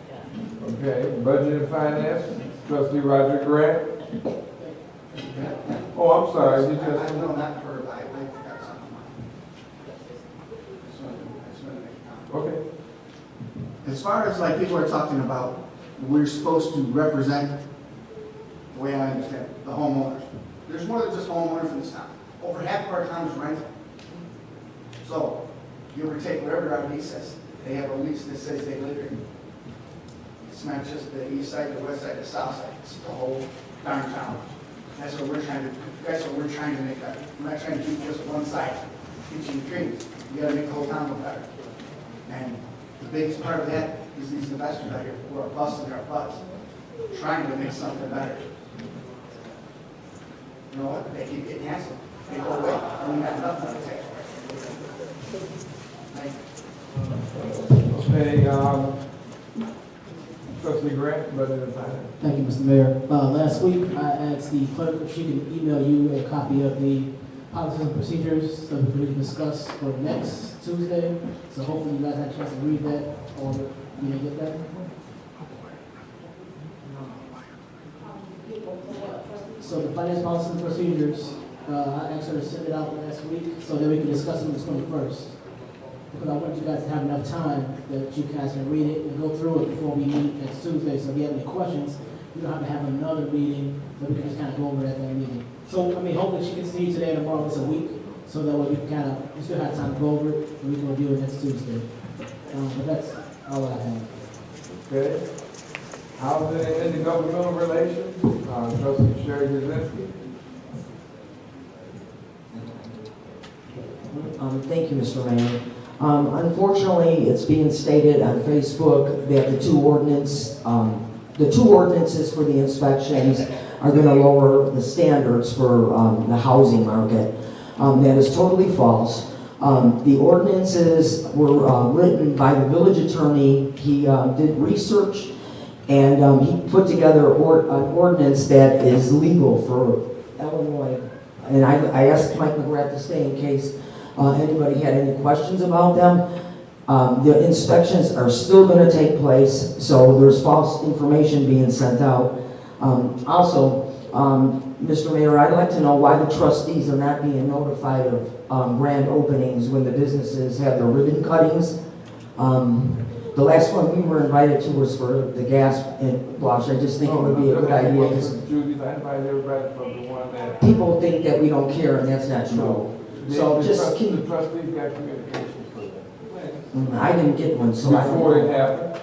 Okay, Budget and Finance, Trustee Roger Grant. Oh, I'm sorry, you just. I know not for, I forgot something. I just wanted to make a comment. Okay. As far as like people are talking about, we're supposed to represent, the way I understand it, the homeowners. There's more than just homeowners in this town. Over half of our town is rental. So, you ever take whatever our lease says, they have a lease that says they live here. It's not just the east side, the west side, the south side, it's the whole darn town. That's what we're trying to make that. We're not trying to keep just one side, teaching dreams. You gotta make the whole town look better. And the biggest part of that is these investors out here who are busting their butts, trying to make something better. You know what? They keep getting canceled. They go away, and we got nothing on the tax rate. Thank you. Okay, Trustee Grant, Budget and Finance. Thank you, Mr. Mayor. Last week, I asked the clerk if she can email you a copy of the policies and procedures that we can discuss for next Tuesday. So hopefully you guys had a chance to read that, or you didn't get that. So the finance policies and procedures, I asked her to send it out last week so that we can discuss them on the 21st. Because I want you guys to have enough time that you guys can read it and go through it before we meet next Tuesday. So if you have any questions, you don't have to have another meeting, so we can just kind of go over it at that meeting. So, I mean, hopefully she can see you today and tomorrow, it's a week, so that way we can kind of, we still have time to go over it, and we can review it next Tuesday. But that's all I have. Okay. Housing and Intergovernmental Relations, Trustee Sherry Jazinski. Thank you, Mr. Mayor. Unfortunately, it's being stated on Facebook that the two ordinances for the inspections are going to lower the standards for the housing market. That is totally false. The ordinances were written by the village attorney. He did research and he put together an ordinance that is legal for Illinois. And I asked Mike McGrath to stay in case anybody had any questions about them. The inspections are still going to take place, so there's false information being sent out. Also, Mr. Mayor, I'd like to know why the trustees are not being notified of grand openings when the businesses have their ribbon cuttings. The last one we were invited to was for the gas wash. I just think it would be a good idea because people think that we don't care, and that's not true. So just the trustees got communications for that. I didn't get one, so I don't Before it know. happened?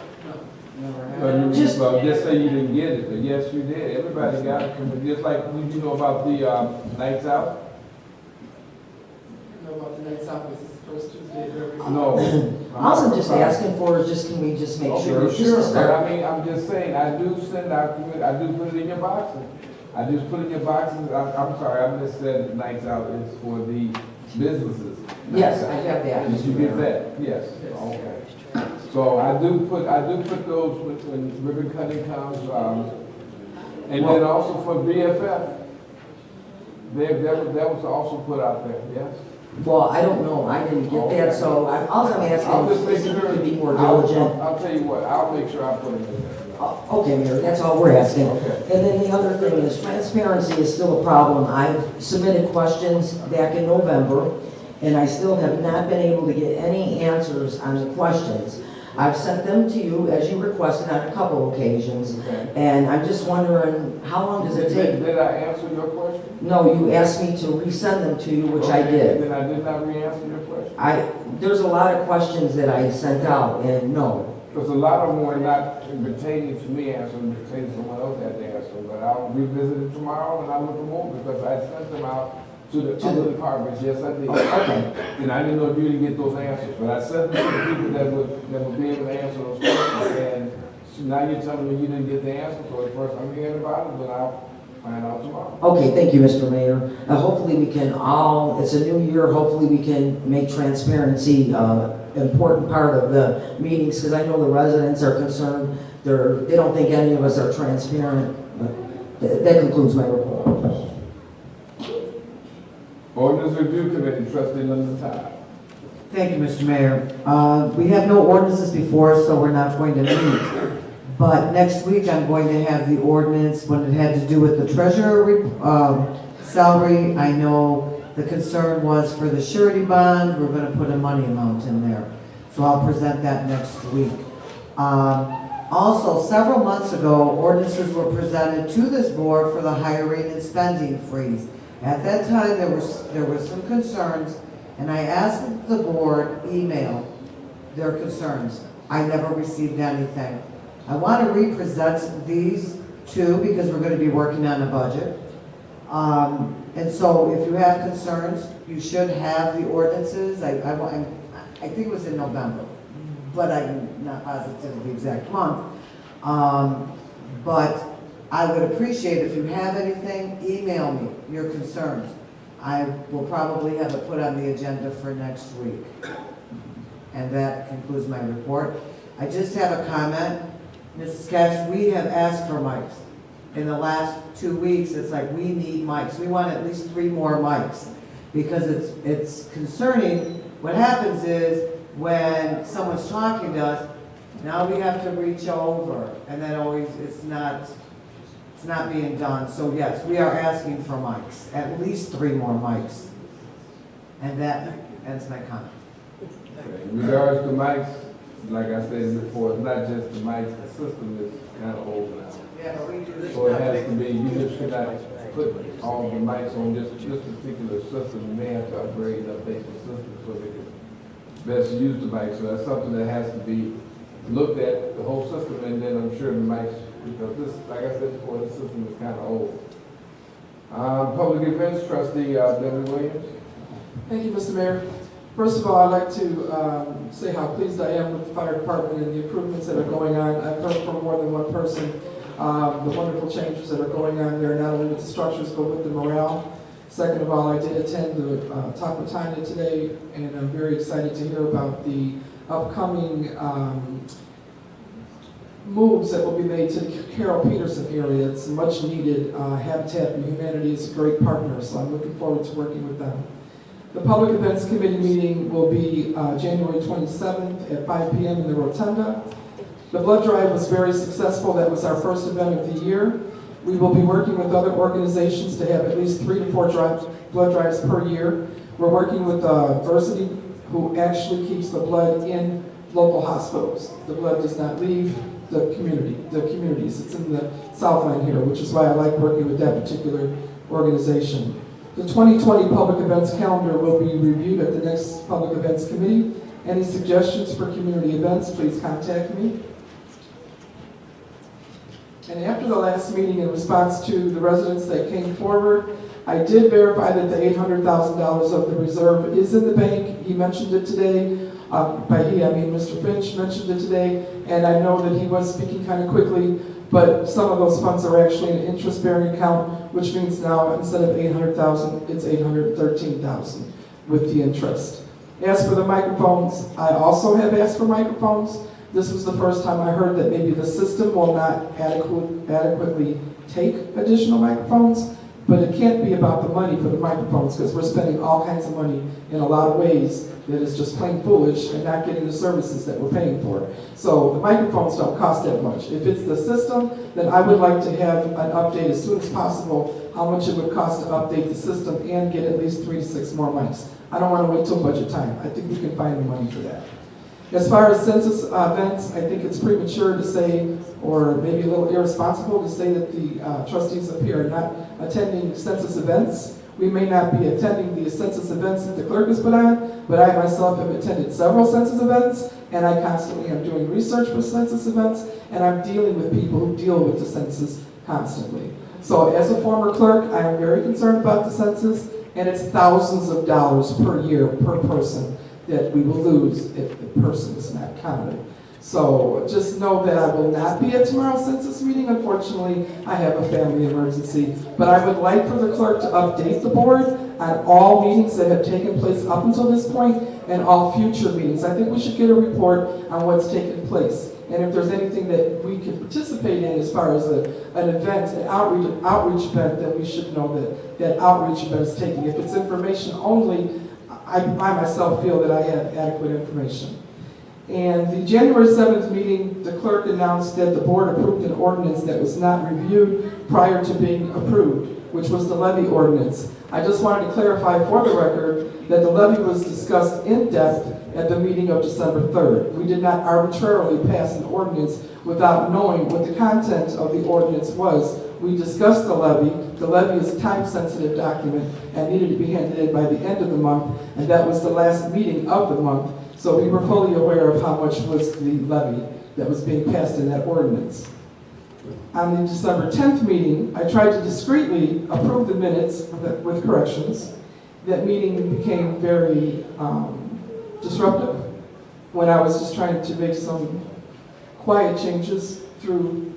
Just say you didn't get it, but yes, you did. Everybody got it. Just like, you know about the nights out? You know about the nights out, it's the first Tuesday of every month. No. All I'm just asking for is just, can we just make sure? Okay, sure, but I mean, I'm just saying, I do send out, I do put it in your boxes. I just put it in your boxes, I'm sorry, I just said nights out is for the businesses. Yes, I have that. Did you get that? Yes, okay. So I do put those when ribbon cutting comes, and then also for BFF. That was also put out there, yes? Well, I don't know, I didn't get that, so all I'm I'll just asking make is if you sure. could be more diligent. I'll tell you what, I'll make sure I put it in there. Okay, Mayor, that's all we're asking. Okay. And then the other thing is transparency is still a problem. I've submitted questions back in November, and I still have not been able to get any answers on the questions. I've sent them to you as you requested on a couple occasions, and I'm just wondering, how long does it take? Did I answer your question? No, you asked me to resend them to you, which I did. Then I did not re-answer your question? There's a lot of questions that I sent out, and no. Because a lot of them were not pertaining to me answering, pertaining to someone else had to answer them. But I'll revisit it tomorrow and I'll look them over because I sent them out to the other departments. Yes, I did. Okay. And I didn't know if you didn't get those answers, but I sent them to the people that would be able to answer those questions. And so now you're telling me you didn't get the answer, so the first I'm hearing about it, but I'll find out tomorrow. Okay, thank you, Mr. Mayor. Hopefully we can it's a new year, hopefully we can make transparency important part of the meetings, because I know the residents are concerned. They don't think any of us are transparent. That concludes my report. Ordinance Review Committee, Trustee Linda Todd. Thank you, Mr. Mayor. We have no ordinances before us, so we're not going to meet. But next week, I'm going to have the ordinance when it had to do with the treasurer salary. I know the concern was for the surety bond. We're going to put a money amount in there. So I'll present that next week. Also, several months ago, ordinances were presented to this board for the hiring and spending freeze. At that time, there was some concerns, and I asked the board email their concerns. I never received anything. I want to represent these two because we're going to be working on a budget. And so if you have concerns, you should have the ordinances. I think it was in November, but I'm not positive of the exact month. But I would appreciate if you have anything, email me your concerns. I will probably have it put on the agenda for next week. And that concludes my report. I just have a comment. Mrs. Cash, we have asked for mics. In the last 2 weeks, it's like we need mics. We want at least 3 more mics because it's concerning. What happens is when someone's talking to us, now we have to reach over, and that always it's not being done. So yes, we are asking for mics, at least 3 more mics, and that ends my comment. In regards to mics, like I said before, it's not just the mics, the system is kind of old now. Yeah, but we do this. So it has to be, you just cannot put all the mics on this particular system. You may have to upgrade and update the system so they can best use the mics. So that's something that has to be looked at, the whole system, and then I'm sure the mics, because this, like I said before, this system is kind of old. Public Events Trustee, Debbie Williams. Thank you, Mr. Mayor. First of all, I'd like to say how pleased I am with the fire department and the improvements that are going on. I've heard from more than one person the wonderful changes that are going on there, not only with the structures, but with the morale. Second of all, I did attend the Talk with Tanya today, and I'm very excited to hear about the upcoming moves that will be made to the Carroll Peterson area. It's much needed. Habitat for Humanity is a great partner, so I'm looking forward to working with them. The Public Events Committee meeting will be January 27th at 5 p.m. in the Rotunda. The blood drive was very successful. That was our first event of the year. We will be working with other organizations to have at least 3 to 4 blood drives per year. We're working with Versity, who actually keeps the blood in local hospitals. The blood does not leave the communities. It's in the Southland here, which is why I like working with that particular organization. The 2020 Public Events Calendar will be reviewed at the next Public Events Committee. Any suggestions for community events, please contact me. And after the last meeting, in response to the residents that came forward, I did verify that the $800,000 of the reserve is in the bank. He mentioned it today. By he, I mean Mr. Finch mentioned it today, and I know that he was speaking kind of quickly, but some of those funds are actually in an interest-bearing account, which means now instead of $800,000, it's $813,000 with the interest. As for the microphones, I also have asked for microphones. This was the first time I heard that maybe the system will not adequately take additional microphones, but it can't be about the money for the microphones because we're spending all kinds of money in a lot of ways that is just plain foolish and not getting the services that we're paying for. So the microphones don't cost that much. If it's the system, then I would like to have an update as soon as possible, how much it would cost to update the system and get at least 3 to 6 more mics. I don't want to wait till budget time. I think we can find the money for that. As far as census events, I think it's premature to say, or maybe a little irresponsible to say that the trustees up here are not attending census events. We may not be attending the census events that the clerk has put on, but I myself have attended several census events, and I constantly am doing research for census events, and I'm dealing with people who deal with the census constantly. So as a former clerk, I am very concerned about the census, and it's thousands of dollars per year per person that we will lose if the person is not counted. So just know that I will not be at tomorrow's census meeting. Unfortunately, I have a family emergency. But I would like for the clerk to update the board on all meetings that have taken place up until this point and all future meetings. I think we should get a report on what's taken place. And if there's anything that we can participate in as far as an event, an outreach event, then we should know that that outreach event is taking. If it's information only, I myself feel that I have adequate information. And the January 7th meeting, the clerk announced that the board approved an ordinance that was not reviewed prior to being approved, which was the levy ordinance. I just wanted to clarify for the record that the levy was discussed in depth at the meeting of December 3rd. We did not arbitrarily pass an ordinance without knowing what the content of the ordinance was. We discussed the levy. The levy is a time-sensitive document and needed to be handed in by the end of the month, and that was the last meeting of the month. So we were fully aware of how much was the levy that was being passed in that ordinance. On the December 10th meeting, I tried to discreetly approve the minutes with corrections. That meeting became very disruptive when I was just trying to make some quiet changes through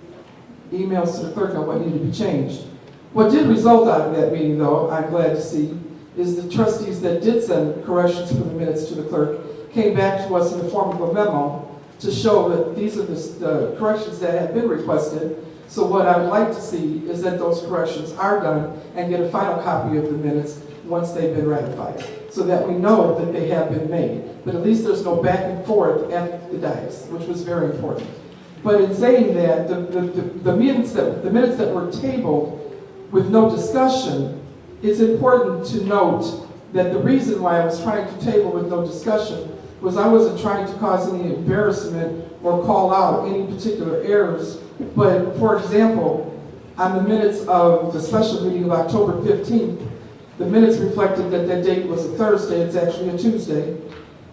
emails to the clerk on what needed to be changed. What did result out of that meeting, though, I'm glad to see, is the trustees that did send corrections for the minutes to the clerk came back to us in the form of a memo to show that these are the corrections that have been requested. So what I would like to see is that those corrections are done and get a final copy of the minutes once they've been ratified, so that we know that they have been made. But at least there's no back and forth at the dais, which was very important. But in saying that, the minutes that were tabled with no discussion, it's important to note that the reason why I was trying to table with no discussion was I wasn't trying to cause any embarrassment or call out any particular errors. But for example, on the minutes of the special meeting of October 15th, the minutes reflected that that date was a Thursday, it's actually a Tuesday.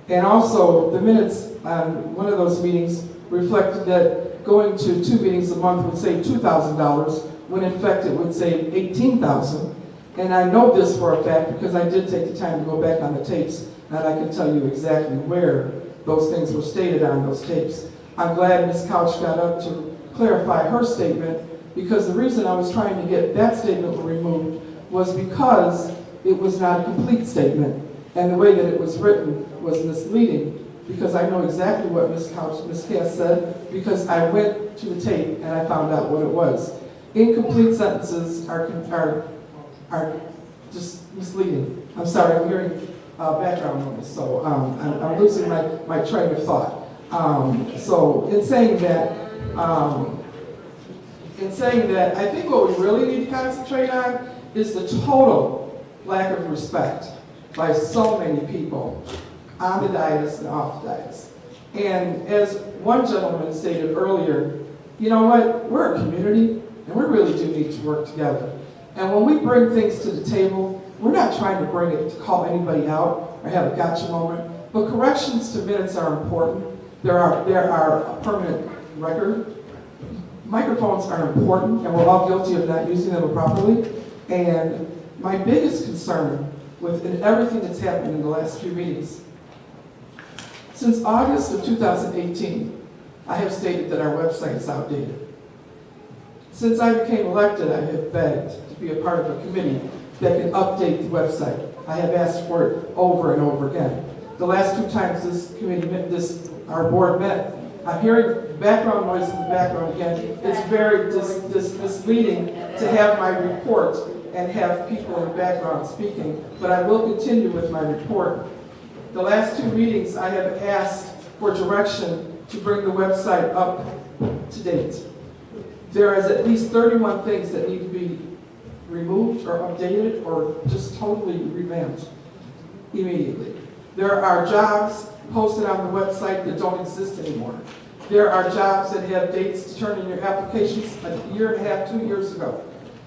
And also the minutes on one of those meetings reflected that going to 2 meetings a month would save $2,000, when in fact it would save $18,000. And I know this for a fact because I did take the time to go back on the tapes, and I can tell you exactly where those things were stated on those tapes. I'm glad Ms. Couch got up to clarify her statement, because the reason I was trying to get that statement removed was because it was not a complete statement, and the way that it was written was misleading, because I know exactly what Ms. Cass said, because I went to the tape and I found out what it was. Incomplete sentences are just misleading. I'm sorry, I'm hearing background noise, so I'm losing my train of thought. So in saying that, I think what we really need to concentrate on is the total lack of respect by so many people on the dais and off the dais. And as one gentleman stated earlier, you know what, we're a community and we really do need to work together. And when we bring things to the table, we're not trying to bring it to call anybody out or have a gotcha moment, but corrections to minutes are important. There are a permanent record. Microphones are important, and we're all guilty of not using them properly. And my biggest concern with everything that's happened in the last few meetings, since August of 2018, I have stated that our website is outdated. Since I became elected, I have begged to be a part of a committee that can update the website. I have asked for it over and over again. The last 2 times this committee met, our board met, I'm hearing background noise in the background again. It's very misleading to have my report and have people in the background speaking, but I will continue with my report. The last 2 meetings, I have asked for direction to bring the website up to date. There is at least 31 things that need to be removed or updated or just totally revamped immediately. There are jobs posted on the website that don't exist anymore. There are jobs that have dates to turn in your applications a year and a half, 2 years ago.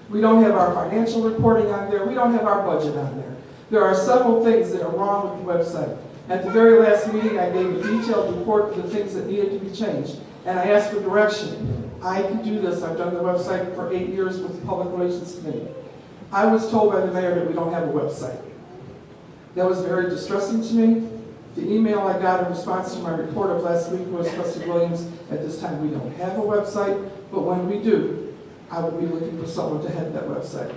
We don't have our financial reporting on there. We don't have our budget on there. There are several things that are wrong with the website. At the very last meeting, I gave a detailed report of the things that needed to be changed, and I asked for direction. I can do this. I've done the website for 8 years with the Public Relations Committee. I was told by the mayor that we don't have a website. That was very distressing to me. The email I got in response to my report of last week was, Trustee Williams, at this time we don't have a website, but when we do, I would be looking for someone to head that website.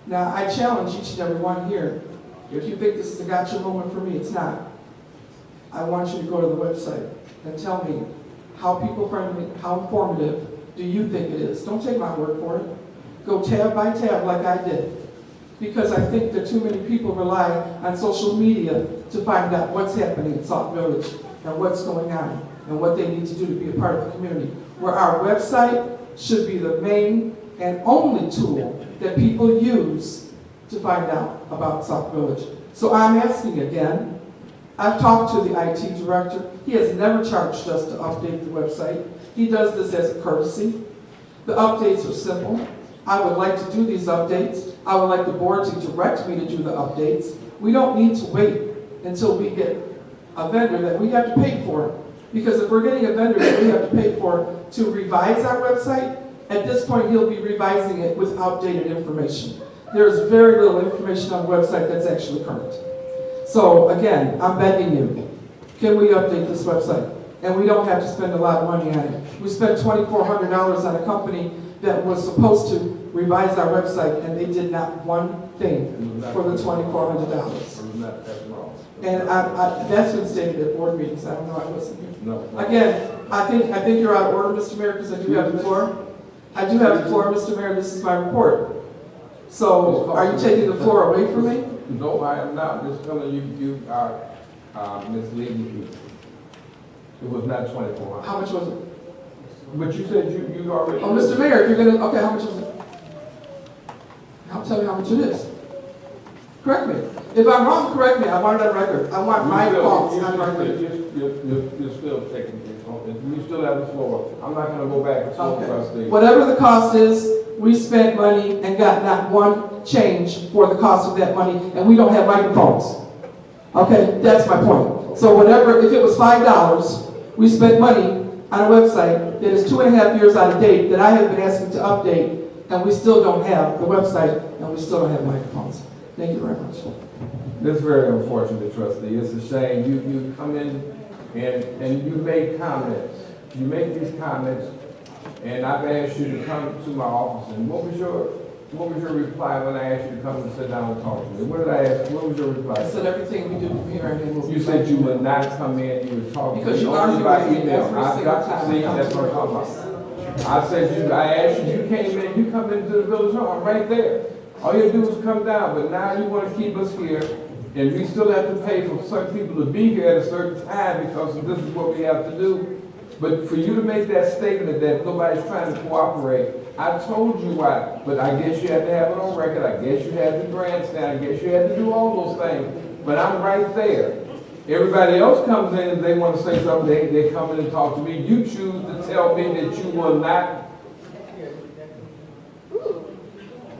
Now, I challenge each and every one here. If you think this is a gotcha moment for me, it's not. I want you to go to the website and tell me how people-friendly, how informative do you think it is. Don't take my word for it. Go tab by tab like I did. Because I think that too many people rely on social media to find out what's happening in Sauk Village and what's going on and what they need to do to be a part of the community. Where our website should be the main and only tool that people use to find out about Sauk Village. So I'm asking again, I've talked to the IT director. He has never charged us to update the website. He does this as a courtesy. The updates are simple. I would like to do these updates. I would like the board to direct me to do the updates. We don't need to wait until we get a vendor that we have to pay for. Because if we're getting a vendor that we have to pay for to revise our website, at this point he'll be revising it with outdated information. There's very little information on the website that's actually current. So again, I'm begging you, can we update this website? And we don't have to spend a lot of money on it. We spent $2,400 on a company that was supposed to revise our website, and they did not one thing for the $2,400. And that's been stated at board meetings. I don't know, I wasn't here. No. Again, I think you're out of order, Mr. Mayor, because I do have the floor. I do have the floor, Mr. Mayor. This is my report. So, are you taking the floor away from me? No, I am not. Just telling you, you are misleading people. It was not 2,400. How much was it? But you said you already. Oh, Mr. Mayor, if you're gonna, okay, how much was it? Tell me how much it is. Correct me. If I'm wrong, correct me. I want it on record. I want my faults on record. You're still taking this. You still have the floor. I'm not going to go back and forth, trustee. Whatever the cost is, we spent money and got not one change for the cost of that money, and we don't have microphones. Okay, that's my point. So whatever, if it was $5, we spent money on a website that is 2.5 years out of date that I have been asking to update, and we still don't have the website, and we still don't have microphones. Thank you very much. This is very unfortunate, trustee. It's a shame. You come in and you make comments. You make these comments, and I've asked you to come to my office. And what was your reply when I asked you to come and sit down and talk to me? What did I ask? What was your reply? I said everything we do from here and then we'll. You said you would not come in. You would talk because to me you only by argue with me email. every I've single got to time see. I come That's to what I'm your talking office. about. I said I asked you. You came in. You come into the village hall. I'm right there. All you do is come down. But now you want to keep us here. And we still have to pay for certain people to be here at a certain time because this is what we have to do. But for you to make that statement that nobody's trying to cooperate, I told you why. But I guess you had to have it on record. I guess you had to grandstand. I guess you had to do all those things. But I'm right there. Everybody else comes in and they want to say something. They come in and talk to me. You choose to tell me that you will not.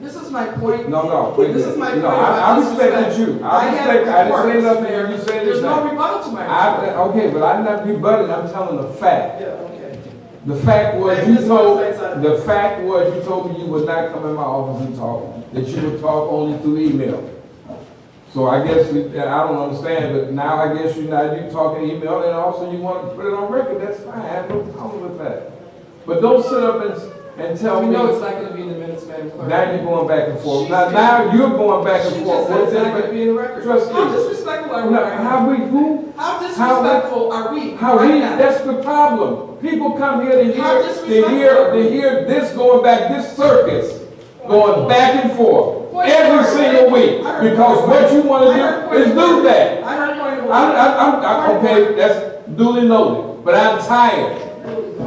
This is my point. No. Wait, this is my point. I respected you. I didn't say nothing. You said There's no rebuttal to my report. Okay, but I'm not rebutting. I'm telling the fact. Yeah, okay. The fact was Take you this told, website out of the fact was you told me you would not come in my office and talk, that you would talk only through email. So I guess, I don't understand, but now I guess you talking email and also you want to put it on record, that's fine, I have no problem with that. But don't sit up and tell We me. know it's not gonna be in the minutes, Madam Clerk. Now you're going back and forth. She Now said- you're going back and She forth. just said it's not gonna be in the record. Trustee. How disrespectful are we Now, right now? how we, who? How disrespectful are we How right we, now? that's the problem. People come here to How hear, disrespectful. to hear this going back, this circus, going back and forth every single week. Because what you want to do is do that. I heard point of order. I'm okay, that's duly noted. But I'm tired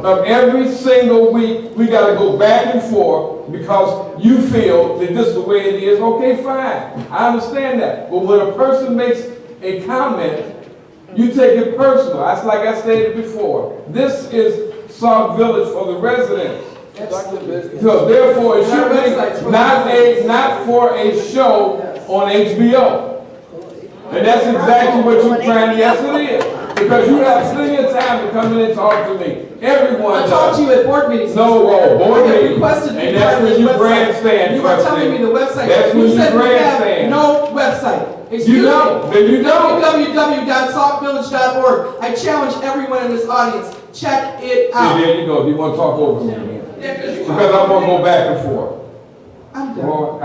of every single week, we gotta go back and forth because you feel that this is the way it is. Okay, fine, I understand that. But when a person makes a comment, you take it personal. That's like I stated before. This is Sauk Village for the residents. So therefore, it should be not for a show on HBO. And that's exactly what you're trying, yes it is. Because you have plenty of time to come in and talk to me. Everyone I does. talked to you at board meetings. No, board I have meetings. requested to be And part that's of when this you website. grandstand, You are telling me the website. That's when You you said we have grandstand. no website. Excuse You me. don't. Then you don't. www.saukvillage.org. I challenge everyone in this audience, check it out. See, there you go. You want to talk over me again. Yeah, 'cause you Because I'm going to go back and forth. I'm done. Well,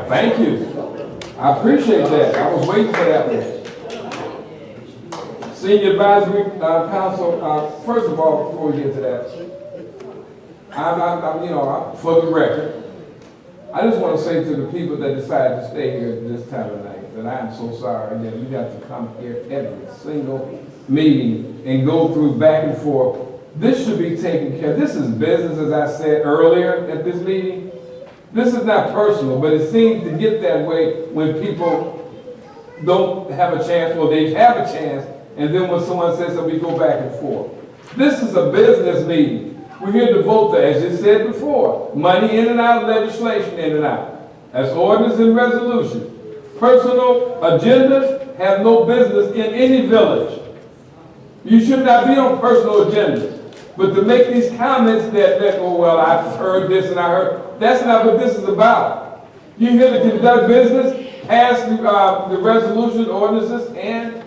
thank you. I appreciate that. I was waiting for that one. Senior Advisory Council, first of all, before we get to that, for the record, I just want to say to the people that decided to stay here this time of night, that I am so sorry that you got to come here every single meeting and go through back and forth. This should be taken care of. This is business, as I said earlier at this meeting. This is not personal, but it seems to get that way when people don't have a chance, or they have a chance, and then when someone says that, we go back and forth. This is a business meeting. We're here to vote, as you said before, money in and out, legislation in and out. That's ordinance and resolution. Personal agendas have no business in any village. You should not be on personal agendas. But to make these comments that oh, well, I've heard this and I heard, that's not what this is about. You're here to conduct business, pass the resolution, ordinances, and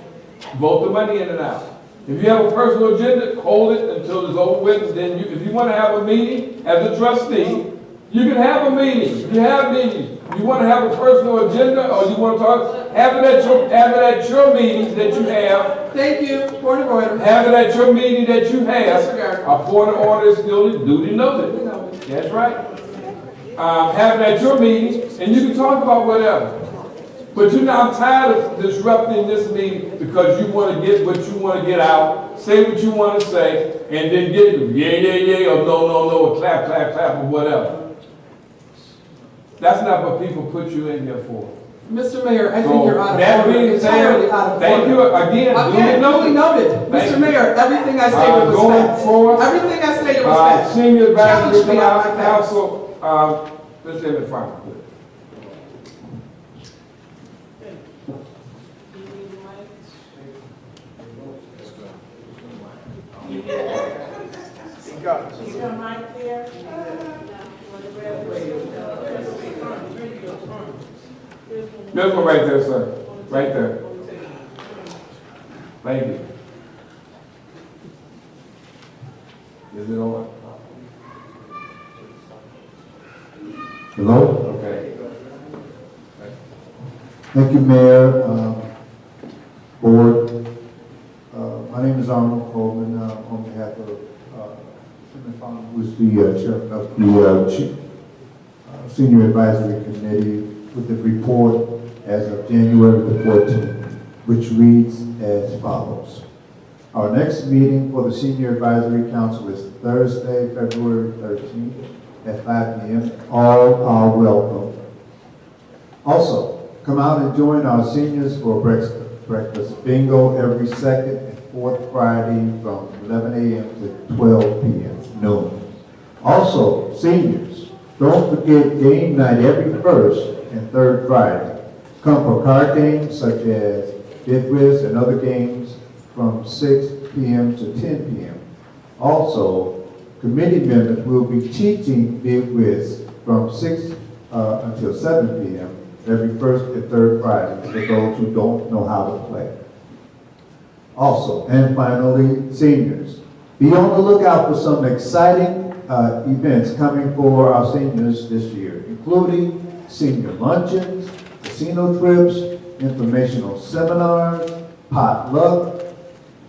vote the money in and out. If you have a personal agenda, hold it until it's over with. Then if you want to have a meeting as a trustee, you can have a meeting. You have meetings. You want to have a personal agenda, or you want to talk, have it at your meetings that you have. Thank you. Point of order. Have it at your meeting that you have. Disregard. A point of order is still duly noted. That's right. Have it at your meeting, and you can talk about whatever. But I'm tired of disrupting this meeting because you want to get what you want to get out, say what you want to say, and then get yeah, or no, or clap, or whatever. That's not what people put you in here for. Mr. Mayor, I So, think you're out of that order. being said, Entirely out of thank order. you again, duly noted. Thank Mr. you. Mayor, everything I stated was Going facts. forward, Everything I stated was facts. Senior Advisory Challenge me on my facts. Council, let's get it final. Is your mic there? This one right there, sir. Right there. Thank you. Is it on? Hello? Okay. Thank you, Mayor, Board. My name is Arnold Coleman, on behalf of Chairman Fong, who's the chairman of the Senior Advisory Committee, with the report as of January the 14th, which reads as follows. Our next meeting for the Senior Advisory Council is Thursday, February 13th at 5 p.m. All are welcome. Also, come out and join our seniors for breakfast bingo every second and fourth Friday from 11 a.m. to 12 p.m. noon. Also, seniors, don't forget game night every first and third Friday. Come for card games such as Bid Whiz and other games from 6 p.m. to 10 p.m. Also, committee members will be teaching bid whist from 6 until 7 p.m. every first and third Fridays for those who don't know how to play. Also, and finally, seniors. Be on the lookout for some exciting events coming for our seniors this year, including senior luncheons, casino trips, informational seminars, potluck,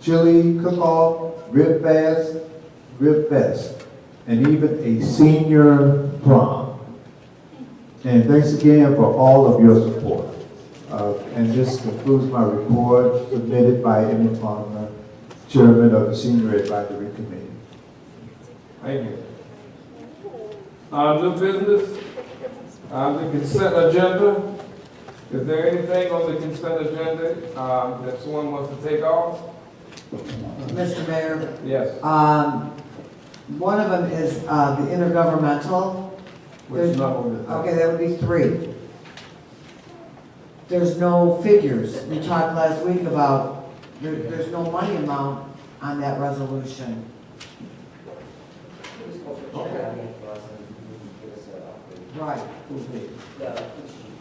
chili cook-off, rib fest, and even a senior prom. And thanks again for all of your support. And this concludes my report submitted by Emmett Palmer, Chairman of the Senior Advisory Committee. Thank you. New business, the consent agenda. Is there anything on the consent agenda that someone wants to take off? Mr. Mayor? Yes. One of them is the intergovernmental. Which number is that? Okay, that would be 3. There's no figures. We talked last week about, there's no money amount on that resolution. Right.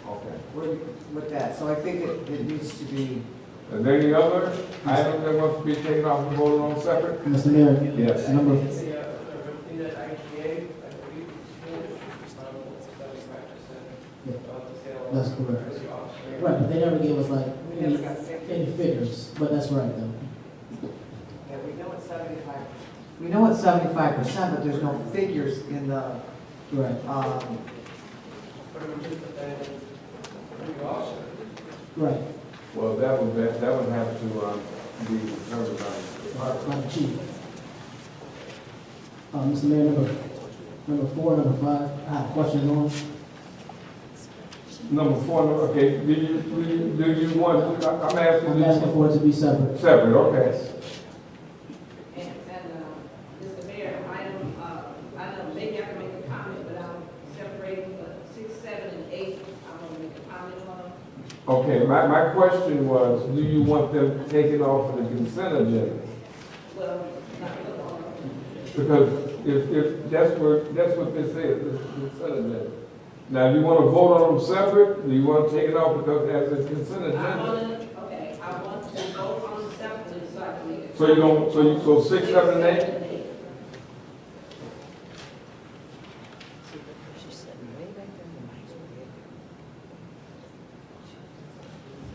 Okay. With that, so I think it needs to be. Is there any other item that wants to be taken off and voted on separate? Mr. Mayor? Yes. Number, that's correct. Right, but they never gave us like any figures, but that's right though. Yeah, we know it's 75. We know it's 75%, but there's no figures in the. Right. Right. Well, that would have to be determined by the chief. Mr. Mayor, number 4, number 5, I have questions on. Number 4, okay, do you want, I'm asking for it to be separate. Separate, okay. Mr. Mayor, I know maybe I can make a comment, but I'm separating 6, 7, and 8. I want to make a comment on them. Okay, my question was, do you want them taken off of the consent agenda? Well, not really. Because if that's what this is, this consent agenda. Now, do you want to vote on them separate? Do you want to take it off because as a consent agenda? I want to vote on them separately so I can make it. So you don't, so 6, 7, and 8?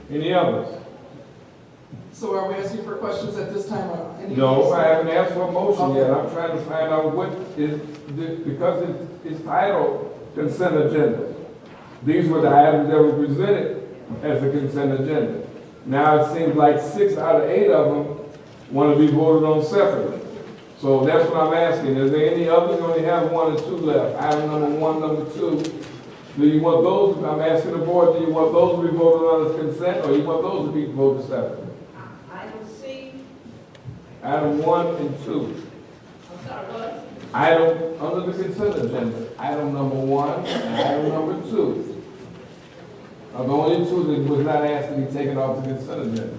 Any others? So are we asking for questions at this time? No, I haven't asked for a motion yet. I'm trying to find out what is, because it's titled consent agenda. These were the items that were presented as a consent agenda. Now it seems like 6 out of 8 of them want to be voted on separately. So that's what I'm asking. Is there any others? We only have 1 or 2 left. Item number 1, number 2. Do you want those, I'm asking the board, do you want those to be voted on as consent, or you want those to be voted separately? Item C. Item 1 and 2. I'm sorry, what? Item, under the consent agenda, item number 1 and item number 2 are the only 2 that was not asked to be taken off the consent agenda.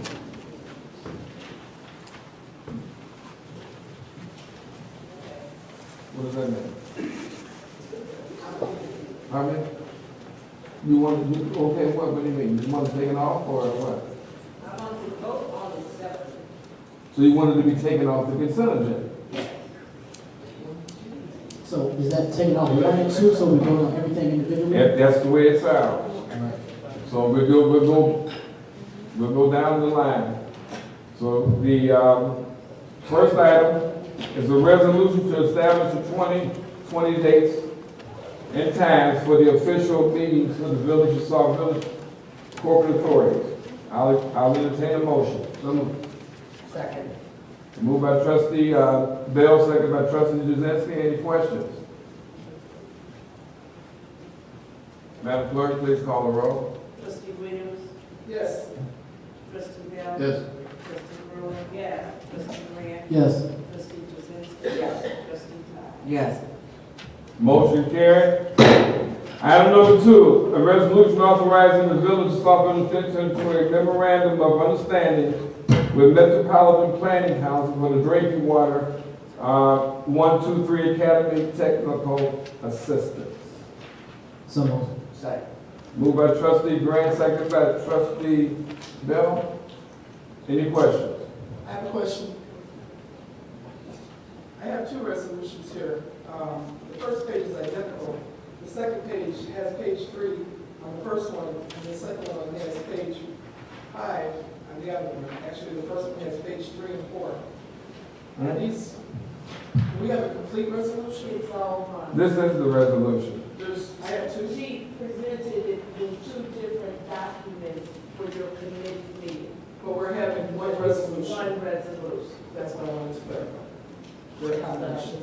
What does that mean? Pardon me? You want to, okay, what do you mean? You want to take it off or what? I want to vote on it separately. So you wanted to be taken off the consent agenda? So is that taking off 1 and 2, so we vote on everything individually? That's the way it sounds. So we'll go down the line. So the first item is a resolution to establish the 2020 dates and times for the official meetings of the Village of Sauk Village corporate authorities. I'll entertain a motion. So moved. Second. Moved by Trustee Bell, second by Trustee Jazinski. Any questions? Madam Clerk, please call the roll. Trustee Williams? Yes. Trustee Bell? Yes. Trustee Brewer? Yes. Trustee Grant? Yes. Trustee Jazinski? Yes. Trustee Todd? Yes. Motion carried. Item number 2, a resolution authorizing the Village of Sauk Village to enter into a memorandum of understanding with Metropolitan Planning Council for the drinking water 123 Academy Technical Assistance. So moved. Second. Moved by trustee Grant, seconded by trustee Bell. Any questions? I have a question. I have two resolutions here. The first page is identical. The second page has page 3 on the first one, and the second one has page 5 on the other one. Actually, the first one has page 3 and 4. Are these, do we have a complete resolution? It's all one. This is the resolution. I have two. She presented it in 2 different documents for your committee meeting. But we're having one resolution. One resolution. That's what I wanted to clarify. We're a combination.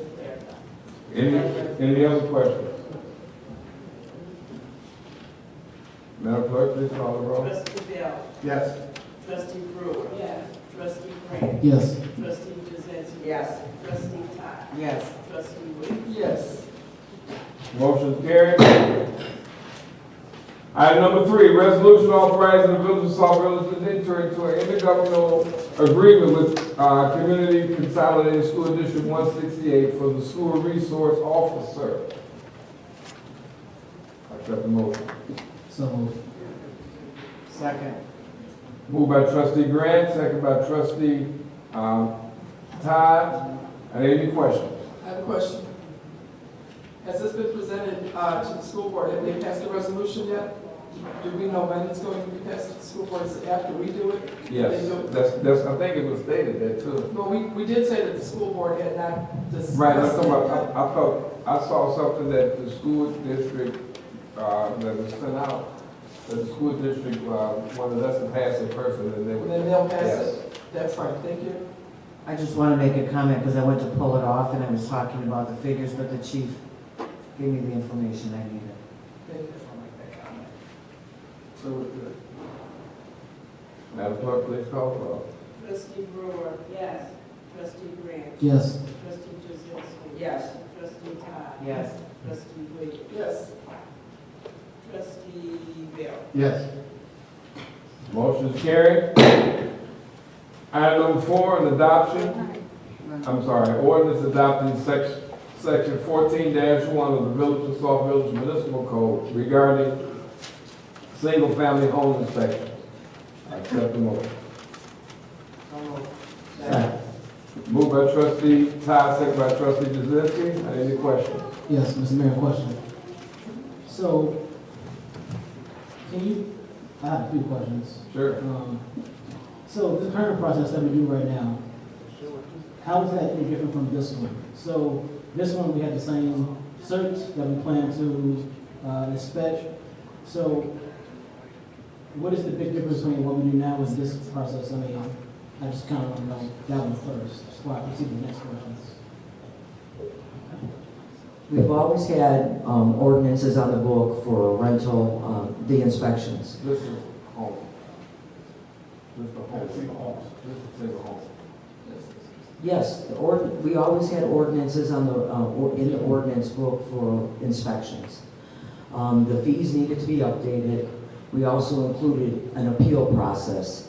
Any other questions? Madam Clerk, please call the roll. Trustee Bell. Yes. Trustee Brewer. Yes. Trustee Grant. Yes. Trustee Jazinski. Yes. Trustee Todd. Yes. Trustee Williams. Yes. Motion carried. Item number 3, resolution authorizing the Village of Sauk Village to enter into an intergovernmental agreement with Community Consolidated School District 168 for the school resource officer. Accept the motion. So moved. Second. Moved by trustee Grant, second by trustee Todd. Any questions? I have a question. Has this been presented to the school board? Have they passed the resolution yet? Do we know when it's going to be passed to the school board? Is it after we do it? Yes, They do it? that's, I think it was stated that too. Well, we did say that the school board had not discussed. Right, I it. thought, I saw something that the school district, that was sent out, that the school district, wanted us to pass it first and then they would. Then they'll pass Yes. it. That's fine, thank you. I just want to make a comment because I went to pull it off and I was talking about the figures, but the chief gave me the information I needed. Thank you. So we're good. Madam Clerk, please call the roll. Trustee Brewer. Yes. Trustee Grant. Yes. Trustee Jazinski. Yes. Trustee Todd. Yes. Trustee Williams. Yes. Trustee Bell. Yes. Motion is carried. Item number 4, an adoption, ordinance adopting section 14-1 of the Village of Sauk Village Municipal Code regarding single-family home inspection. I accept the motion. Second. Moved by trustee Todd, second by trustee Jazinski. Any questions? Yes, Mr. Mayor, question. So, I have a few questions. Sure. So the current process that we do right now, how is that any different from this one? So this one, we had the same search that we plan to inspect. So what is the big difference between what we do now and this process? I mean, I just kind of want to know that one first before I proceed to the next questions. We've always had ordinances on the book for rental, the inspections. This is home. This is the home. This is single home. Yes, we always had ordinances on the, in the ordinance book for inspections. The fees needed to be updated. We also included an appeal process.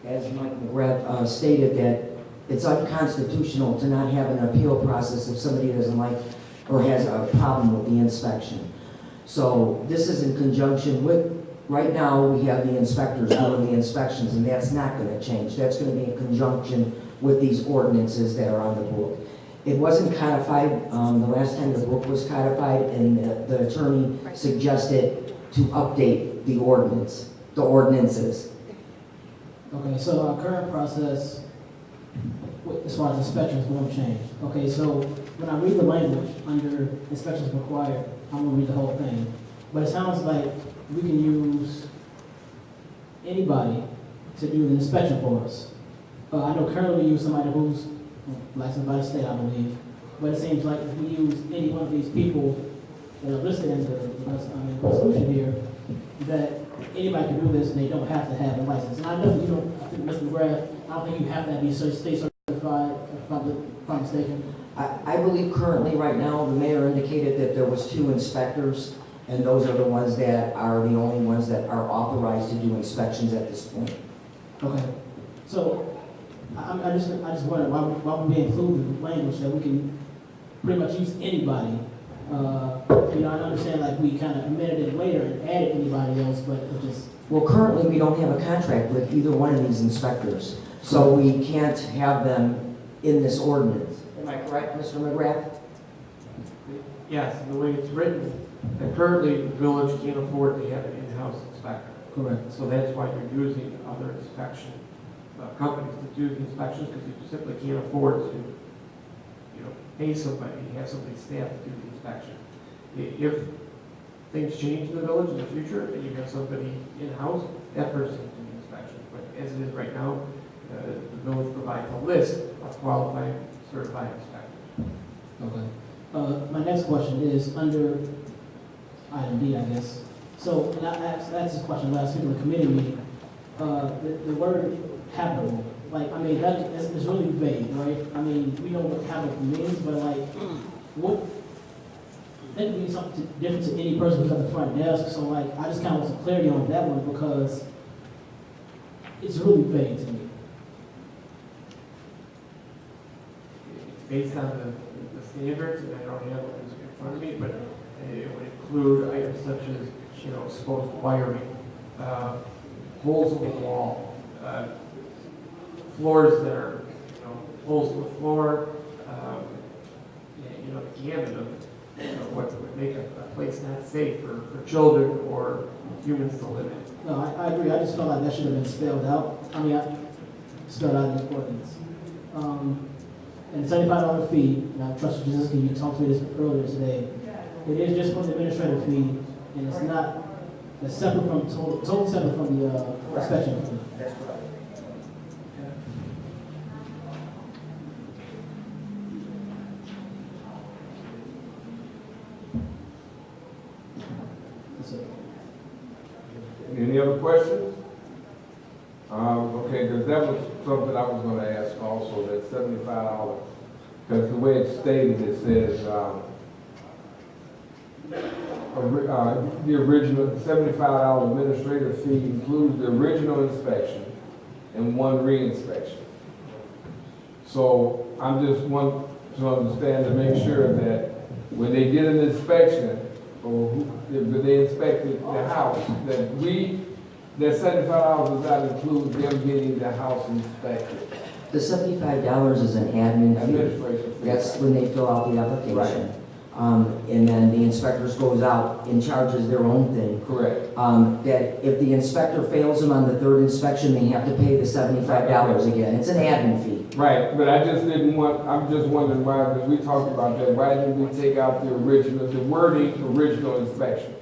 As Mike McGrath stated, that it's unconstitutional to not have an appeal process if somebody doesn't like or has a problem with the inspection. So this is in conjunction with, right now we have the inspectors doing the inspections, and that's not going to change. That's going to be in conjunction with these ordinances that are on the book. It wasn't codified the last time the book was codified, and the attorney suggested to update the ordinances. Okay, so our current process, as far as inspections, won't change. Okay, so when I read the language under inspections required, I'm gonna read the whole thing. But it sounds like we can use anybody to do the inspection for us. I know currently we use somebody who's licensed by the state, I believe. But it seems like if we use any one of these people that are listed in the resolution here, that anybody can do this and they don't have to have a license. And I know you don't, I think Mr. McGrath, I don't think you have to be state certified, if I'm mistaken. I believe currently, right now, the mayor indicated that there was 2 inspectors, and those are the ones that are the only ones that are authorized to do inspections at this point. Okay, so I just wonder why we include the language that we can pretty much use anybody. I understand like we kind of amended it later and added anybody else, but it just. Well, currently, we don't have a contract with either one of these inspectors, so we can't have them in this ordinance. Am I correct, Mr. McGrath? Yes, the way it's written, and currently the village can't afford to have an in-house inspector. Correct. So that's why you're using other inspection companies to do the inspections, because you simply can't afford to, pay somebody, have somebody staff to do the inspection. If things change in the village in the future and you have somebody in-house, that person can do the inspection. But as it is right now, the village provides a list of qualified, certified inspectors. Okay. My next question is under item D, I guess. So, and I asked this question last week in the committee meeting. The word habitable, like, I mean, it's really vague, right? I mean, we know what habitable means, but like, what, that could mean something different to any person who's at the front desk. So like, I just kind of want some clarity on that one because it's really vague to me. It's based on the standards, and I don't have it in front of me, but it would include items such as, exposed wiring, holes in the wall, floors that are, holes in the floor, the gamut of what would make a place not safe for children or humans to live in. No, I agree. I just felt like that should have been spelled out. I mean, spelled out in the ordinance. And $75 fee, now Trustee Jazinski, you talked to me this earlier today. It is just for the administrative fee, and it's not, it's separate from, totally separate from the inspection fee. That's correct. That's it. Any other questions? Okay, because that was something I was gonna ask also, that $75, because the way it's stated, it says, the original $75 administrative fee includes the original inspection and one re-inspection. So I'm just want to understand to make sure that when they did an inspection, or if they inspected the house, that $75 does not include them getting the house inspected. The $75 is an admin fee. Administration fee. That's when they fill out the application. Right. And then the inspectors goes out and charges their own thing. Correct. That if the inspector fails them on the third inspection, they have to pay the $75 again. It's an admin fee. Right, but I just didn't want, I'm just wondering why, because we talked about that, why didn't we take out the original, the wording, original inspection?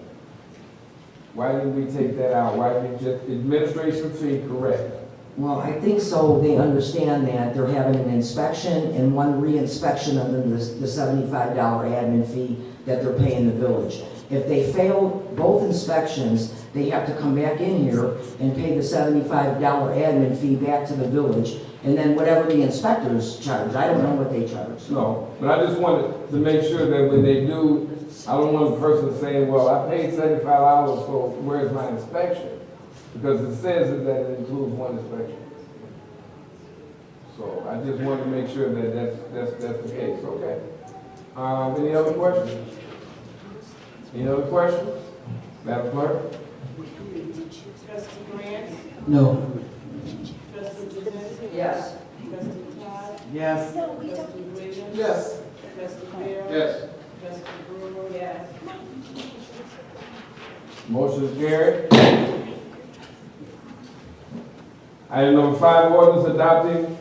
Why didn't we take that out? Why didn't we just, administration fee, correct? Well, I think so. They understand that they're having an inspection and one re-inspection under the $75 admin fee that they're paying the village. If they fail both inspections, they have to come back in here and pay the $75 admin fee back to the village, and then whatever the inspectors charge. I don't know what they charge. No, but I just wanted to make sure that when they do, I don't want the person saying, well, I paid $75, so where's my inspection? Because it says that it includes one inspection. So I just wanted to make sure that that's the case, okay? Any other questions? Any other questions? Madam Clerk? Trustee Grant? No. Trustee Jazinski? Yes. Trustee Todd? Yes. Trustee Williams? Yes. Trustee Bell? Yes. Trustee Brewer? Yes. Motion is carried. Item number 5, ordinance adopting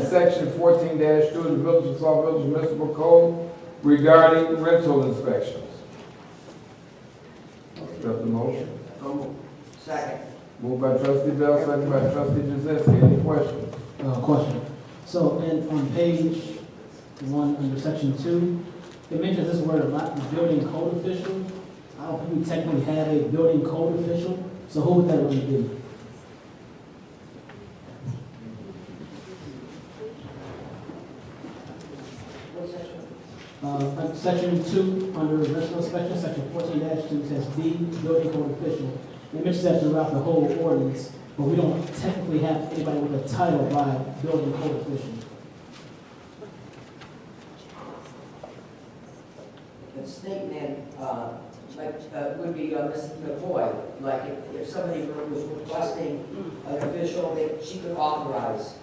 section 14-2 of the Village of Sauk Village Municipal Code regarding rental inspections. Accept the motion. Second. Moved by Trustee Bell, second by Trustee Jazinski. Any questions? Question. So, on page 1 under section 2, it mentions this word a lot, the building code official. I don't think we technically have a building code official, so who would that really be? Section 2, under rental inspection, section 14-2 says B, building code official. It mentions that throughout the whole ordinance, but we don't technically have anybody with a title by building code official. The statement, would be Ms. McCoy, like if somebody was requesting an official that she could authorize.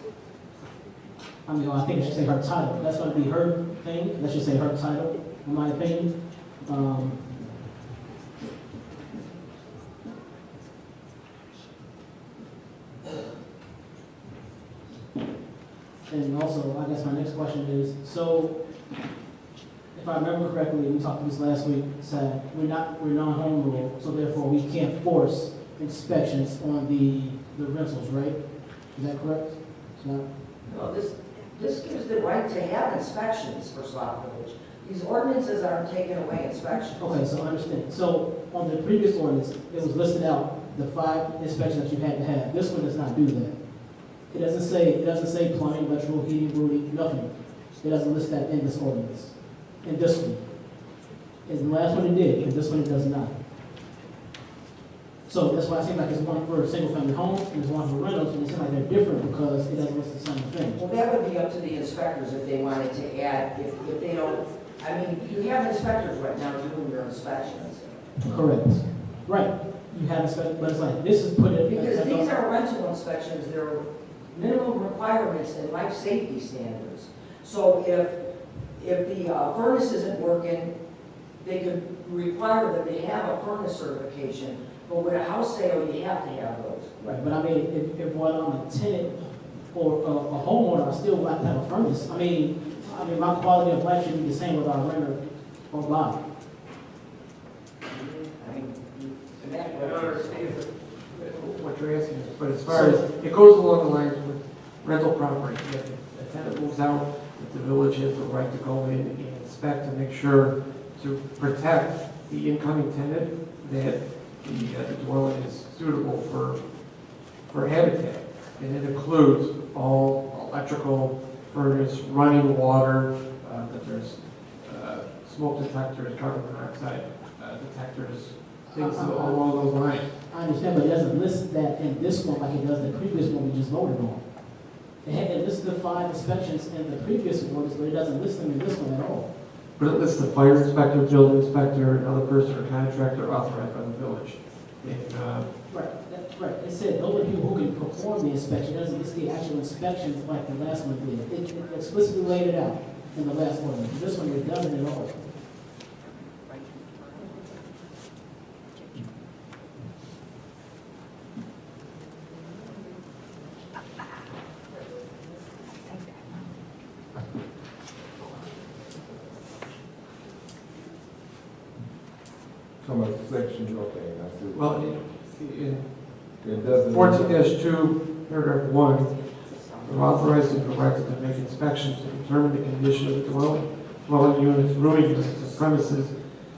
I mean, I think it should say her title. That's gonna be her thing. That should say her title, in my opinion. And also, I guess my next question is, so, if I remember correctly, we talked about this last week, said we're non-home rule, so therefore we can't force inspections on the rentals, right? Is that correct? So, No, this gives the right to have inspections for Sauk Village. These ordinances aren't taking away inspections. okay, so I understand. So on the previous ordinance, it was listed out the 5 inspections that you had to have. This one does not do that. It doesn't say plumbing, electrical, heating, roofing, nothing. It doesn't list that in this ordinance. In this one. In the last one it did, and this one it does not. So that's why I seem like there's one for single-family homes, and there's one for rentals, and it seems like they're different because it doesn't list the same thing. Well, that would be up to the inspectors if they wanted to add, if they don't, I mean, you have inspectors right now doing your inspections. Correct. Right. You have inspected, but it's like, this is put in. Because these are rental inspections, they're minimum requirements and life safety standards. So if the furnace isn't working, they could require that they have a furnace certification. But with a house sale, you have to have those. Right, but I mean, if while I'm a tenant or a homeowner, I still have to have a furnace. I mean, my quality of life should be the same whether I rent or buy. I don't understand what you're asking, but as far as, it goes along the lines with rental property. If a tenant moves out, the village has the right to go in and inspect to make sure to protect the incoming tenant that the dwelling is suitable for habitat. And it includes all electrical, furnace, running water, that there's smoke detectors, carbon monoxide detectors, things along those lines. I understand, but it doesn't list that in this one like it does the previous one we just voted on. It lists the 5 inspections in the previous ones, but it doesn't list them in this one at all. But it lists the fire inspector, building inspector, another person or contractor authorized by the village. And, Right. It said those are people who can perform the inspection. It doesn't list the actual inspections like the last one did. It explicitly laid it out in the last one. This one, it doesn't at all. Some of the sections, okay, I see. well, It doesn't. 14-2, paragraph 1, they're authorized and directed to make inspections to determine the condition of the dwelling units, rooming units, and premises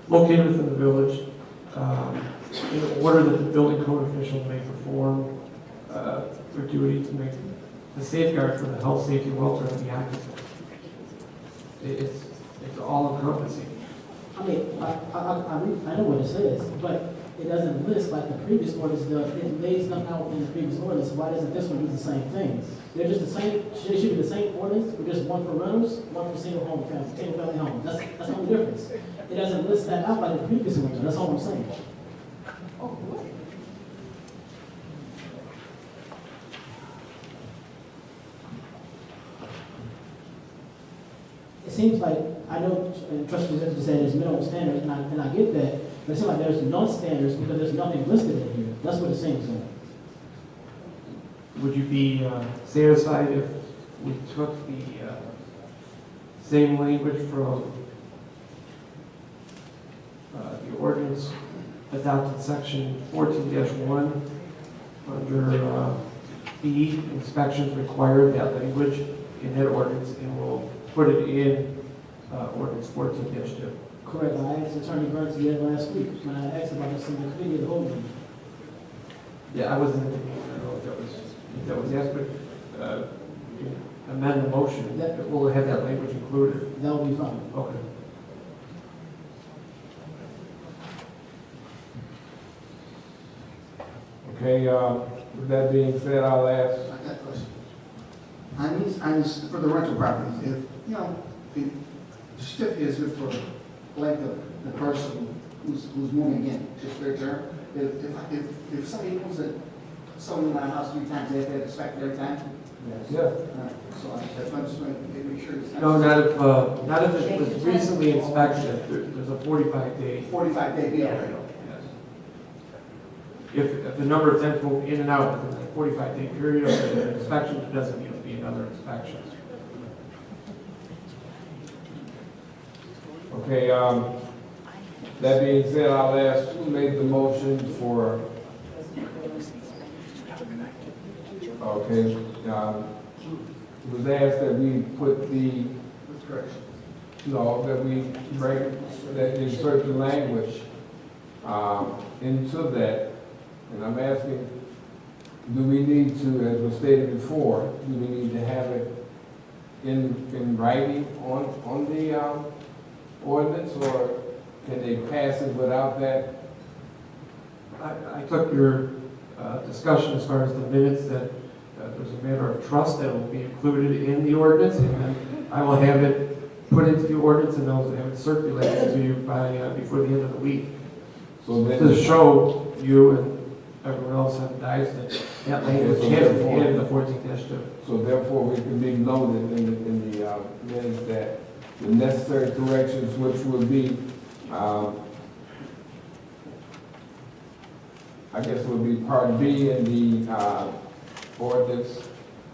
located within the village, in order that the building code official may perform their duty to make the safeguard for the health, safety, and welfare of the occupants. It's all encompassing. I mean, I know what it says, but it doesn't list like the previous ordinance does. It lays them out in the previous ordinance. Why doesn't this one do the same thing? They're just the same, they should be the same ordinance, but just one for rentals, one for single family homes. That's the only difference. It doesn't list that out like the previous one. That's all I'm saying. It seems like, I know trustee just said there's minimum standards, and I get that, but it seems like there's no standards because there's nothing listed in here. That's what it seems like. Would you be satisfied if we took the same language from the ordinance adopted section 14-1 under B, inspections required, that language in that ordinance, and we'll put it in ordinance 14-2. Correct. I asked Attorney Burns again last week when I asked about this in the committee of the whole meeting. Yeah, I wasn't, I don't know if that was asked, but amend the motion, that will have that language included. That will be fine. Okay. Okay, With that being said, I'll ask. I got a question. I need, for the rental properties, if, you know, the certificate is good for, like, the person who's moving in, just their term. If somebody moves it, someone in my house 3 times, they have to inspect every time? Yes. So that's why I just want to make sure. No, not if it was recently inspected. There's a 45-day. 45-day deal. Yes. If the number of tenants move in and out within the 45-day period of the inspection, it doesn't need to be another inspection. Okay, that being said, I'll ask who made the motion for, okay, it was asked that we put the, no, that we bring, that insert the language into that. And I'm asking, do we need to, as was stated before, do we need to have it in writing on the ordinance, or can they pass it without that? I took your discussion as far as the minutes that there's a matter of trust that will be included in the ordinance, and I will have it put into the ordinance and I'll have it circulated to you by before the end of the week. So then, to show you and everyone else on the dice that language has been added in the 14-2. So therefore, we can be noted in the minutes that the necessary corrections, which would be, I guess it would be part B in the ordinance,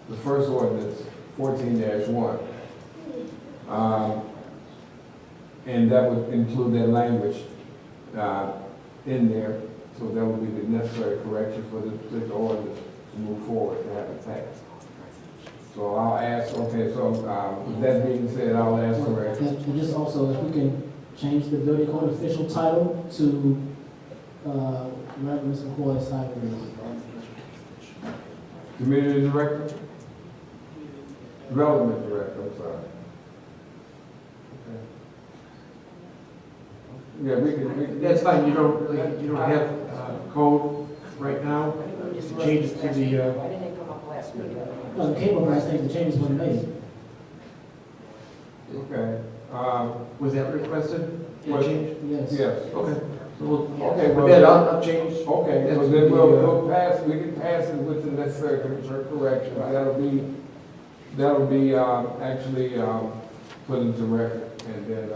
the first ordinance, 14-1. And that would include that language in there. So that would be the necessary correction for this particular ordinance to move forward to have it passed. So I'll ask, okay, so with that being said, I'll ask for it. And just also, if we can change the building code official title to, whatever Ms. McCoy's title is. Community Director? Development Director, I'm sorry. Okay. Yeah, we can. That's fine, you don't have code right now. Change it to the, Why didn't they come up last week? No, the cable rights thing, the changes were made. Okay. Was that requested? What? Yes. Yes. Okay. So we'll, okay, with that, I'll change. Okay, so then we'll pass, we can pass it with the necessary corrections. That'll be actually put into record, and then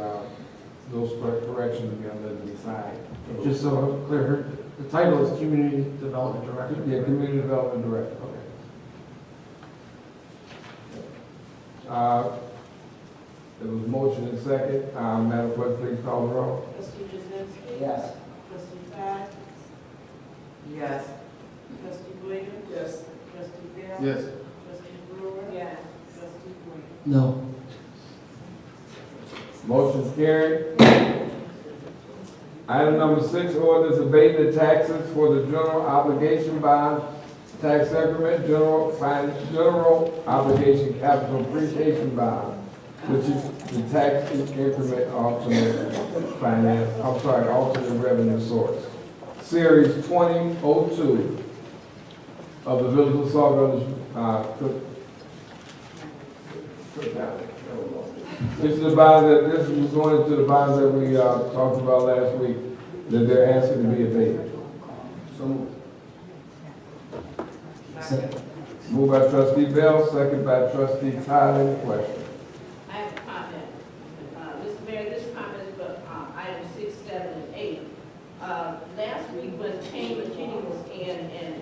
those corrections will be on the side. Just so I'm clear, the title is Community Development Director. Yeah, Community Development Director. Okay. There was motion and second. Madam Clerk, please call the roll. Trustee Jazinski? Yes. Trustee Todd? Yes. Trustee Williams? Yes. Trustee Bell? Yes. Trustee Brewer? Yes. Trustee Green? No. Motion's carried. Item number 6, ordinance abating the taxes for the general obligation bond, tax increment, general obligation capital appreciation bond, which is the tax increment alternate finance, alternate revenue source. Series 2002 of the Village of Sauk. This is the bond that, this was going into the bonds that we talked about last week, that they're asking to be abated. So moved by Trustee Bell, second by Trustee Todd. Any question? I have a comment. Mr. Mayor, this comment is for items 6, 7, and 8. Last week when Kane McKinney was in, and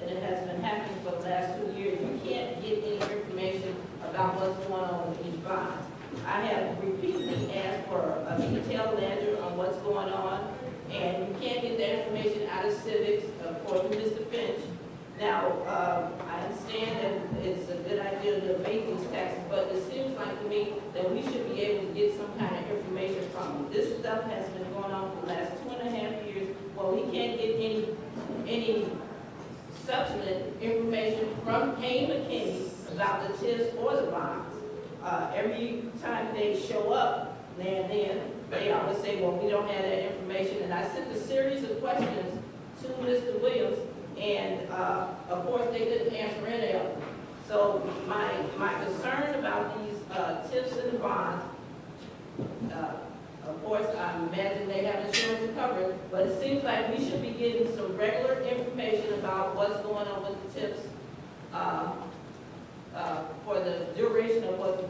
it has been happening for the last 2 years, you can't get any information about what's going on with each bond. I have repeatedly asked for a detailed ledger on what's going on, and you can't get that information out of civics, according to Mr. Finch. Now, I understand that it's a good idea to abate these taxes, but it seems like to me that we should be able to get some kind of information from them. This stuff has been going on for the last 2.5 years. Well, we can't get any substantive information from Kane McKinney about the TIFs or the bonds. Every time they show up, then they always say, well, we don't have that information. And I sent a series of questions to Mr. Williams, And, of course, they didn't answer any of them. So my concern about these, tips and the bonds, of course, I imagine they have insurance to cover it, but it seems like we should be getting some regular information about what's going on with the tips, for the duration of what's,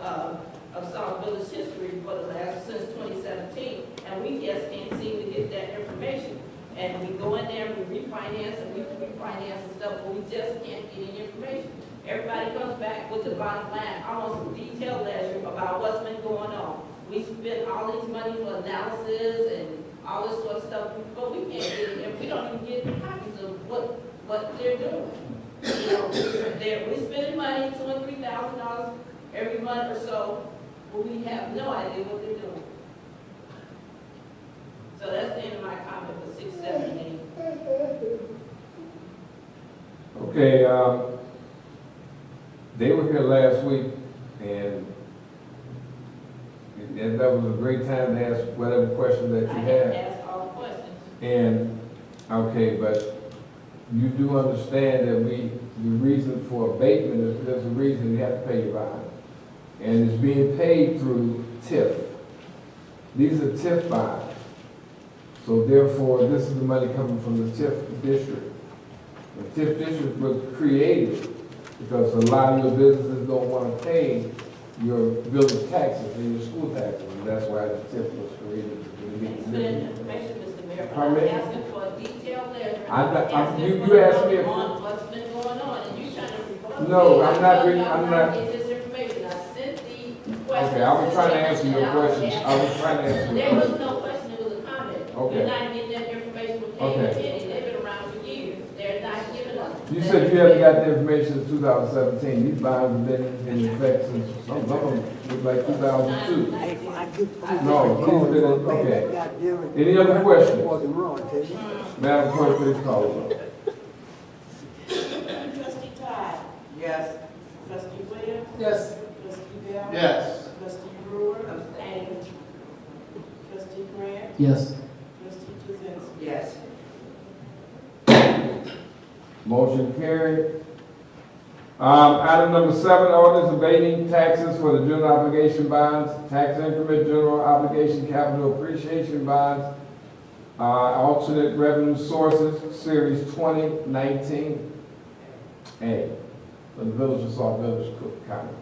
of Sauk Village history for the last, since 2017, and we just can't seem to get that information. And we go in there, and we refinance, and we refinance and stuff, but we just can't get any information. Everybody comes back with the bottom line, I want some detailed ledger about what's been going on. We spend all this money for analysis and all this sort of stuff, but we can't get it, and we don't even get copies of what they're doing. You know, we're spending money, $2,000 and $3,000 every month or so, but we have no idea what they're doing. So that's the end of my comment for 6, 7, and 8. Okay, they were here last week, and that was a great time to ask whatever question that you I had. asked all the questions. And, okay, but you do understand that the reason for abatement is there's a reason you have to pay your bond. And it's being paid through TIF. These are TIF bonds. So therefore, this is the money coming from the TIF district. The TIF district was created because a lot of your businesses don't want to pay your village taxes and your school taxes, and that's why the TIF was created. Thanks for that information, Mr. Mayor, but Pardon I'm me? asking for a detailed letter. You asked me on what's been going on, and you trying to rebut me. No, I'm not I'm not getting this information. I sent the question. Okay, I was trying to answer your question. I was trying to answer your There was question. no question, it was a comment. Okay. You're not getting that information from Kay and Kenny. They've been around for years. They're not giving us. You said you haven't got the information since 2017. These bonds have been in effect since, some of them was like 2002. No, these have been, okay. Any other questions? Madam Clerk, please call the roll. Trustee Todd? Yes. Trustee Williams? Yes. Trustee Bell? Yes. Trustee Brewer? Abstain. Trustee Grant? Yes. Trustee Jazinski? Yes. Motion carried. Item number 7, ordinance abating taxes for the general obligation bonds, tax increment, general obligation capital appreciation bonds, alternate revenue sources, series 2019 A, for the village of Sauk Village, Cook County.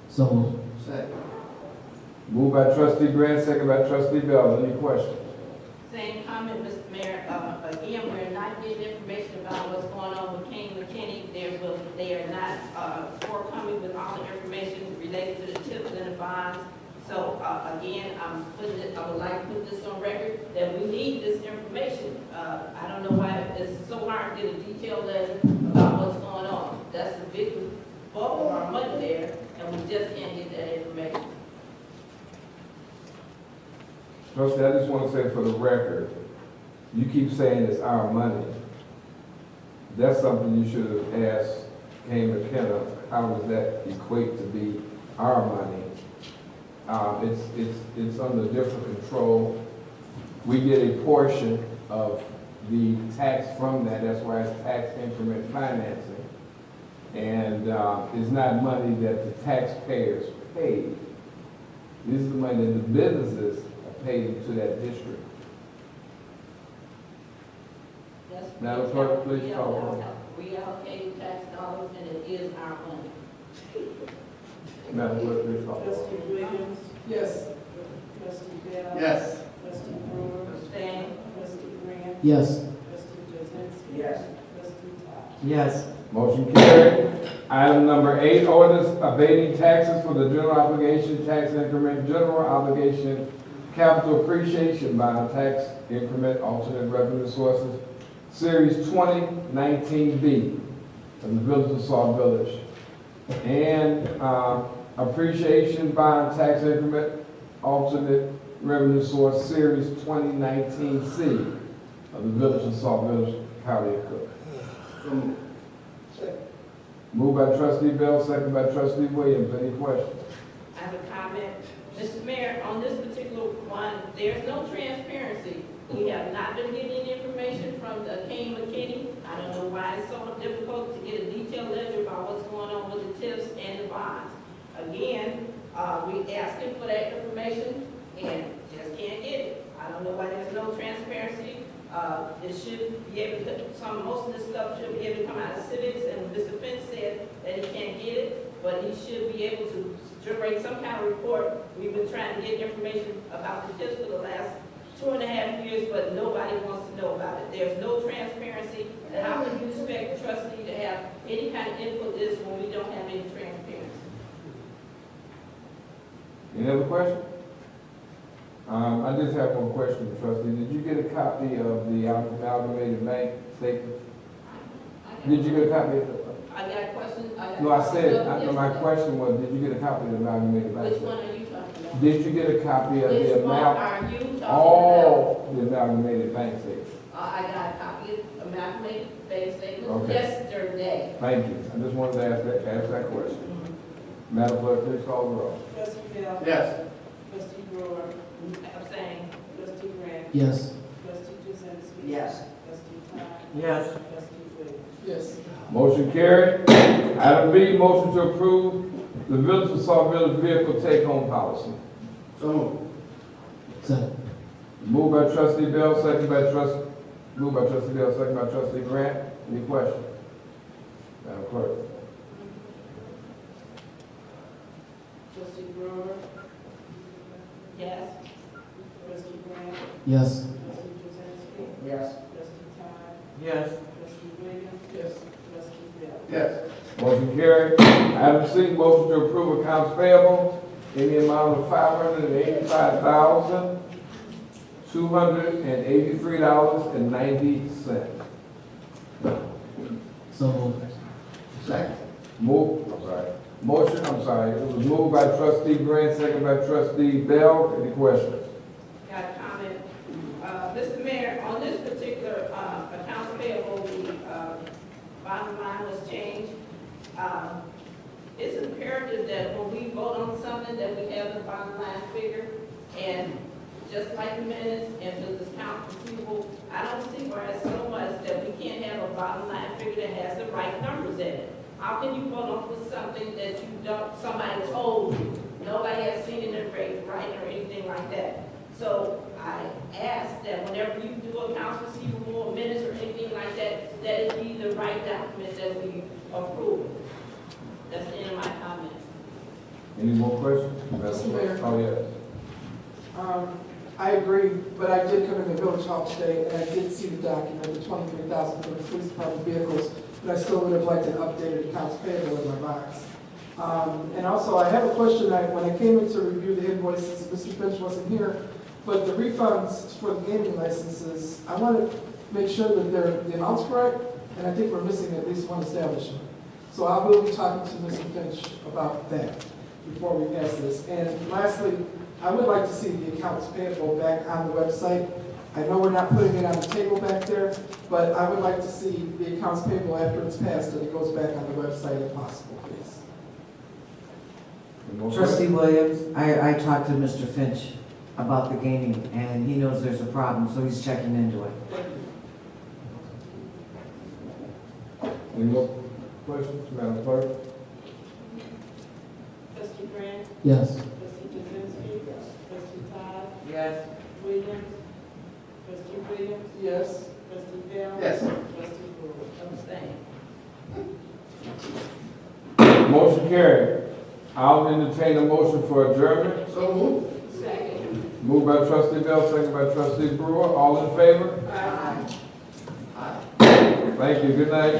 So moved. Second. Moved by trustee Grant, second by trustee Bell. Any questions? Same comment, Mr. Mayor. Again, we're not getting information about what's going on with King McKinney. They are not forthcoming with all the information related to the tips and the bonds. So again, I would like to put this on record that we need this information. I don't know why it's so hard to get a detailed letter about what's going on. That's the big bulk of our money there, and we just can't get that information. Trustee, I just want to say for the record, you keep saying it's our money. That's something you should have asked Kay McKenna, how does that equate to be our money? It's under different control. We get a portion of the tax from that, that's why it's tax increment financing. And it's not money that the taxpayers paid. This is the money that the businesses are paid to that district. Madam Clerk, please call the roll. We allocate tax dollars, and it is our money. Madam Clerk, please call the roll. Trustee Williams? Yes. Trustee Bell? Yes. Trustee Brewer? Abstain. Trustee Grant? Yes. Trustee Jazinski? Yes. Trustee Todd? Yes. Motion carried. Item number 8, ordinance abating taxes for the general obligation tax increment, general obligation capital appreciation bond tax increment, alternate revenue sources, series 2019B of the village of Sauk Village. And appreciation bond tax increment, alternate revenue source, series 2019C of the village of Sauk Village, County of Cook. Moved by trustee Bell, second by trustee Williams. Any questions? I have a comment. Mr. Mayor, on this particular one, there's no transparency. We have not been getting information from the Kane McKinney. I don't know why it's so difficult to get a detailed ledger about what's going on with the TIFs and the bonds. Again, we asking for that information and just can't get it. I don't know why there's no transparency. It should be able to, most of this stuff should be able to come out of civics, and Mr. Finch said that he can't get it, but he should be able to generate some kind of report. We've been trying to get information about the TIFs for the last 2.5 years, but nobody wants to know about it. There's no transparency, and how can you expect the trustee to have any kind of input in this when we don't have any transparency? Any other question? I just have one question, trustee. Did you get a copy of the amalgamated bank statement? Did you get a copy of it? I got a question. No, I said, my question was, did you get a copy of the amalgamated bank Which statement? one are you talking about? Did you get a copy of Which the one amount? are you talking about? All the amalgamated bank statements. I got a copy of amalgamated bank statement Okay. yesterday. Thank you. I just wanted to ask that question. Madam Clerk, please call the roll. Trustee Bell? Yes. Trustee Brewer? Abstain. Trustee Grant? Yes. Trustee Jazinski? Yes. Trustee Todd? Yes. Trustee Williams? Yes. Motion carried. Item B, motion to approve the Village of Sauk Village vehicle take-home policy. So moved. Second. Moved by trustee Bell, second by trustee Grant. Any questions? Madam Clerk. Trustee Brewer? Yes. Trustee Grant? Yes. Trustee Jazinski? Yes. Trustee Todd? Yes. Trustee Williams? Yes. Trustee Bell? Yes. Motion carried. Item C, motion to approve accounts payable in the amount of $585,283.90. So moved. Second. It was moved by trustee Grant, second by trustee Bell. Any questions? Got a comment. Mr. Mayor, on this particular accounts payable, the bottom line was changed. It's imperative that when we vote on something that we have the bottom line figure, and just like the minutes and business account receivable, I don't see where it's so much that we can't have a bottom line figure that has the right numbers in it. How can you vote on with something that you don't, somebody told you? Nobody has seen it in writing or anything like that. So I ask that whenever you do accounts receivable or minutes or anything like that, that it be the right document that we approve. That's the end of my comments. Any more questions? Mr. Mayor. Oh, yes. I agree, but I did come in the village hall today, and I did see the document, the $23,000 for the police department vehicles, but I still would have liked an updated accounts payable in my box. And also, I have a question. When I came in to review the invoices, Mr. Finch wasn't here, but the refunds for the gaming licenses, I want to make sure that the amount's correct, and I think we're missing at least one establishment. So I will be talking to Mr. Finch about that before we pass this. And lastly, I would like to see the accounts payable back on the website. I know we're not putting it on the table back there, but I would like to see the accounts payable after it's passed, that it goes back on the website if possible, please. Any more Trustee questions? Williams, I talked to Mr. Finch about the gaming, and he knows there's a problem, so he's checking into it. Any more questions, Madam Clerk? Trustee Grant? Yes. Trustee Jazinski? Trustee Todd? Yes. Williams? Trustee Williams? Yes. Trustee Bell? Yes. Trustee Brewer? Abstain. Motion carried. I'll entertain a motion for adjournment. So moved. Second. Moved by trustee Bell, second by trustee Brewer. All in favor? Aye. Thank you. Good night.